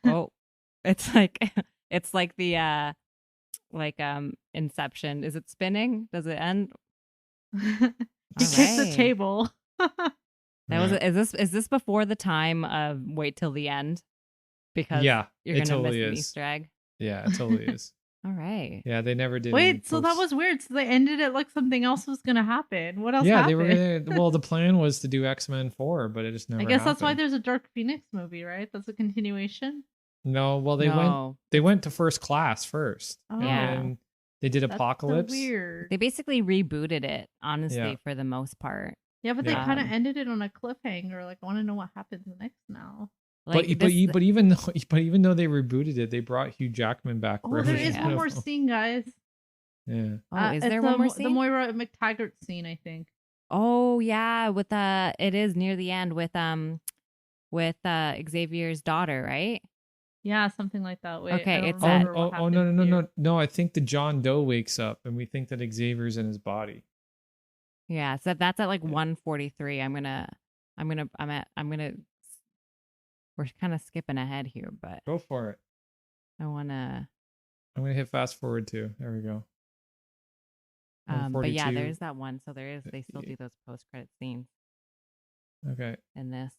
C: oh. It's like the Inception. Is it spinning? Does it end?
B: He kicked the table.
C: Is this before the time of wait till the end? Because
A: yeah,
C: you're gonna
A: totally
C: miss an
A: is.
C: Easter egg.
A: Yeah, it totally is.
C: All right.
A: Yeah, they never did.
B: Wait, so that was weird. So they ended it like something else was gonna happen. What else
A: Yeah,
B: happened?
A: they were gonna. Well, the plan was to do X-Men 4, but it just never.
B: I guess that's why
A: happened.
B: there's a Dark Phoenix movie, right? That's a continuation.
A: No, well
C: No.
A: they went to First Class first.
B: Oh,
C: Yeah.
A: And they did
B: that's so
A: Apocalypse.
B: weird.
C: They basically rebooted it, honestly,
A: Yeah.
C: for the most part.
B: Yeah, but they
A: Yeah.
B: kind of ended it on a cliffhanger. Like, I want to know what happens next now.
C: Like
A: but even though they rebooted it, they brought Hugh Jackman back.
B: Oh,
A: for
B: there
A: every
B: is one more
A: film.
B: scene, guys.
A: Yeah.
C: is
B: It's
C: there one more
B: The
C: scene?
B: Moira McTaggart scene, I think.
C: Oh yeah, with it is near the end with Xavier's daughter, right?
B: Yeah, something like that. Wait,
C: Okay,
B: I don't
C: it's that-
B: remember what happened here.
A: No! I think the John Doe wakes up, and we think that Xavier's in his body.
C: Yeah, so that's at like 1:43. We're kind of skipping ahead here, but
A: Go for it.
C: I wanna.
A: I'm gonna hit fast forward too. There we go.
C: But yeah,
A: 142.
C: there's that one. So they still do those post credit scenes
A: Okay.
C: in this.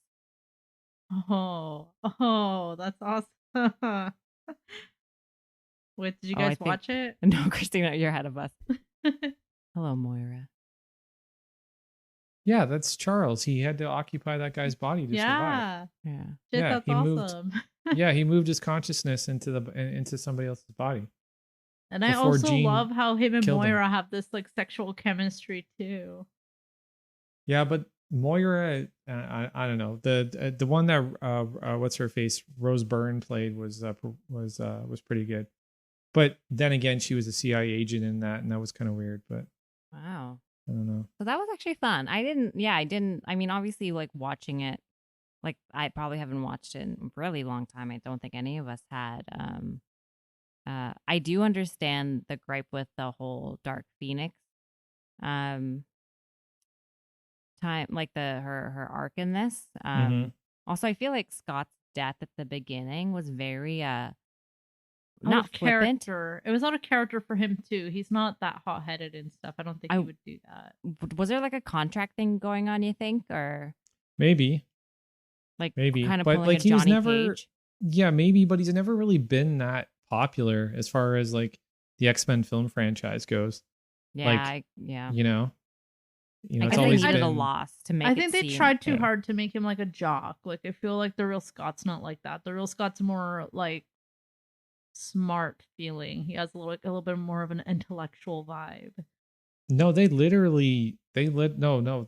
B: Oh, that's awesome. Wait, did you
C: Oh,
B: guys
C: I
B: watch it?
C: No, Kristina, you're ahead of us. Hello, Moira.
A: Yeah, that's Charles. He had to occupy that guy's body to survive.
B: Yeah.
C: Yeah.
B: Shit,
A: Yeah,
B: that's
A: he moved-
B: awesome.
A: Yeah, he moved his consciousness into somebody else's body.
B: And I
A: before
B: also
A: Jean
B: love how him and
A: killed him.
B: Moira have this like sexual chemistry too.
A: Yeah, but Moira, I don't know. The one that what's her face Rose Byrne played was pretty good. But then again, she was a CIA agent in that, and that was kind of weird. But
C: Wow.
A: I don't know.
C: So that was actually fun. I didn't. I mean, obviously, like watching it, like I probably haven't watched it in a really long time. I don't think any of us had. I do understand the gripe with the whole Dark Phoenix, time, like her arc in this.
A: Mhm.
C: Also, I feel like Scott's death at the beginning was very
B: Out
C: not
B: of
C: flippant.
B: character. It was out of character for him too. He's not that hot headed and stuff. I don't think he would do that.
C: Was there like a contract thing going on? You think, or
A: Maybe,
C: maybe kind of
A: but
C: pulling
A: like
C: a
A: he was
C: Johnny
A: never.
C: Cage?
A: Yeah, maybe, but he's never really been that popular as far as like the X-Men film franchise goes.
C: Yeah,
A: You know,
C: I
A: it's
C: guess they
A: always
C: needed
A: been
C: a loss to make.
B: I think
C: it
B: they
C: seem-
B: tried too
A: yeah.
B: hard to make him like a jock. Like I feel like the real Scott's not like that. The real Scott's more like smart feeling. He has a little bit more of an intellectual vibe.
A: No,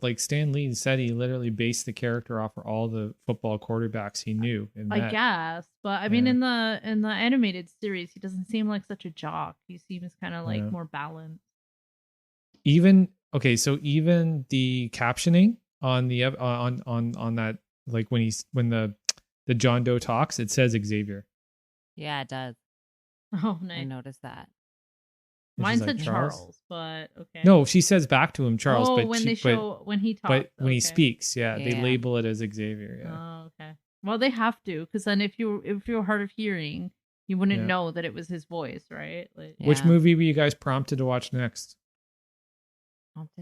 A: like Stan Lee said he literally based the character off of all the football quarterbacks he knew. And
B: I guess, but I mean,
A: Yeah.
B: in the animated series, he doesn't seem like such a jock. He seems kind of like
A: Yeah.
B: more balanced.
A: even the captioning on the on that, like when the John Doe talks, it says Xavier.
C: Yeah, it does.
B: Oh,
C: I
B: nice.
C: noticed that.
A: And
B: Mine
A: she's
B: said
A: like,
B: Charles, but okay.
A: No, she says back to him Charles,
B: Oh,
A: but
B: when
A: she,
B: they show when he talks,
A: but when he
B: okay.
A: speaks, they
C: Yeah.
A: label it as Xavier. Yeah.
B: Oh, okay. Well, they have to, because then if you're hard of hearing, you wouldn't
A: Yeah.
B: know that it was his voice, right? Like,
A: Which
C: Yeah.
A: movie were you guys prompted to watch next?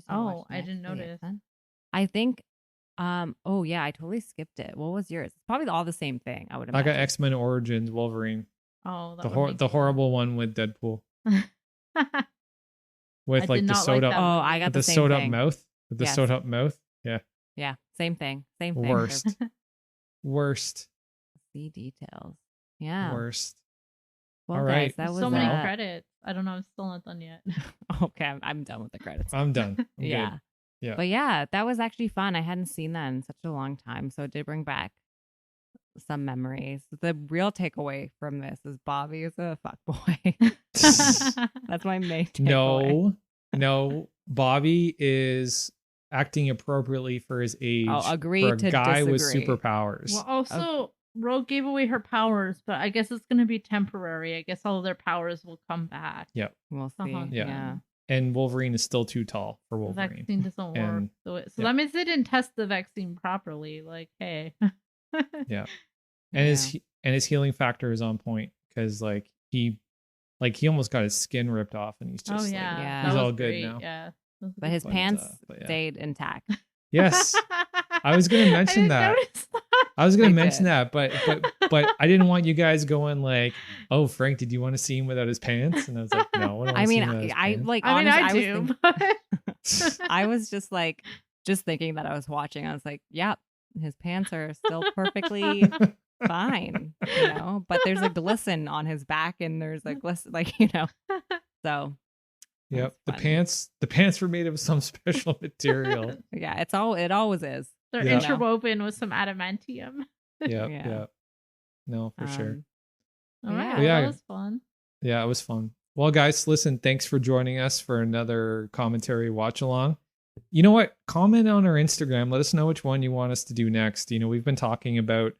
B: Oh, I didn't notice.
C: I think. Oh yeah, I totally skipped it. What was yours? It's probably all the same thing. I would
A: I
C: imagine.
A: got X-Men Origins Wolverine,
B: oh,
A: the horrible one with Deadpool,
B: that
A: with
B: I
A: like
B: did
A: the
B: not like
A: soda,
B: that
C: Oh, I got
A: with
C: the
A: the
C: same
A: soda up
C: thing.
A: mouth, with the
C: Yes.
A: soda up mouth. Yeah,
C: Yeah, same thing. Same thing.
A: worst, worst,
C: See details. Yeah.
A: worst.
C: Well,
A: All
C: guys,
A: right.
C: that was
B: so many
A: Well-
B: credits. I don't know. I'm still not done yet.
C: Okay, I'm done with the credits.
A: I'm done. I'm
C: Yeah.
A: good. Yeah.
C: But yeah, that was actually fun. I hadn't seen that in such a long time. So it did bring back some memories. The real takeaway from this is Bobby is a fuckboy. That's my main takeaway.
A: No, Bobby is acting appropriately for his age.
C: I'll agree
A: for a
C: to
A: guy with
C: disagree.
A: superpowers.
B: Well, also, Rogue gave away her powers, but I guess it's going to be temporary. I guess all of their powers will come back.
A: Yep.
C: We'll see.
B: Uh-huh.
A: Yeah.
C: Yeah.
A: and Wolverine is still too tall for
B: The
A: Wolverine.
B: vaccine doesn't work.
A: And-
B: So
A: yeah.
B: that means they didn't test the vaccine properly. Like, hey.
A: Yeah. And his healing factor is on point because he almost got his skin ripped off and he's just
B: Oh yeah,
C: Yeah.
B: that
A: he's
B: was
A: all good
B: great.
A: now.
B: Yeah,
C: But his
A: But,
C: pants
A: but yeah.
C: stayed intact.
A: Yes. I was gonna mention
B: didn't
A: that.
B: notice that.
A: I was gonna
C: I
A: mention
C: did.
A: that, but I didn't want you guys going like, "Oh, Frank, did you want to see him without his pants?" And I was like, "No, I don't wanna
C: I
A: see
C: mean,
A: him without his
C: I
A: pants."
C: like.
B: I mean,
C: honestly,
B: I do. But
C: I was just like, just thinking that I was watching. I was like, "Yep, his pants are still perfectly fine," you know. But there's a glisten on his back, and there's a glisten, So
A: Yep,
C: that's
A: the pants were made of some special material.
C: yeah, it always is.
B: they're
A: Yeah.
B: interwoven with some adamantium.
A: Yeah,
C: Yeah.
A: yeah. No, for sure.
B: All right,
C: Yeah.
B: well,
A: Yeah.
B: that was fun.
A: Yeah, it was fun. Well, guys, listen, thanks for joining us for another commentary watch along. You know what? Comment on our Instagram. Let us know which one you want us to do next. We've been talking about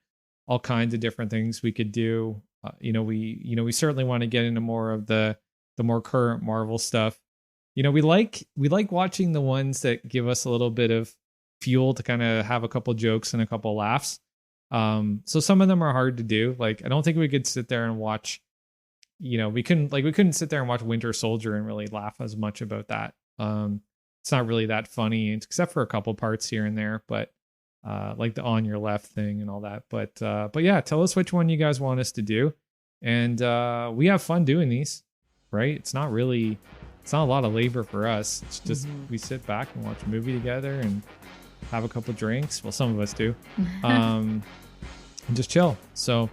A: all kinds of different things we could do. We certainly want to get into more of the more current Marvel stuff. We like watching the ones that give us a little bit of fuel to kind of have a couple jokes and a couple laughs. So some of them are hard to do. Like, I don't think we could sit there and watch, we couldn't sit there and watch Winter Soldier and really laugh as much about that. It's not really that funny, except for a couple parts here and there, but like the on your left thing and all that. But yeah, tell us which one you guys want us to do. And we have fun doing these, right? It's not a lot of labor for us. It's just we sit back and watch a movie together and have a couple drinks. Well, some of us do. And just chill. So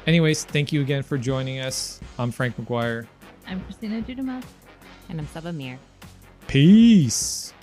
A: anyways, thank you again for joining us. I'm Frank McGuire.
B: I'm Kristina Dudemuth.
C: And I'm Saba Mir.
A: Peace.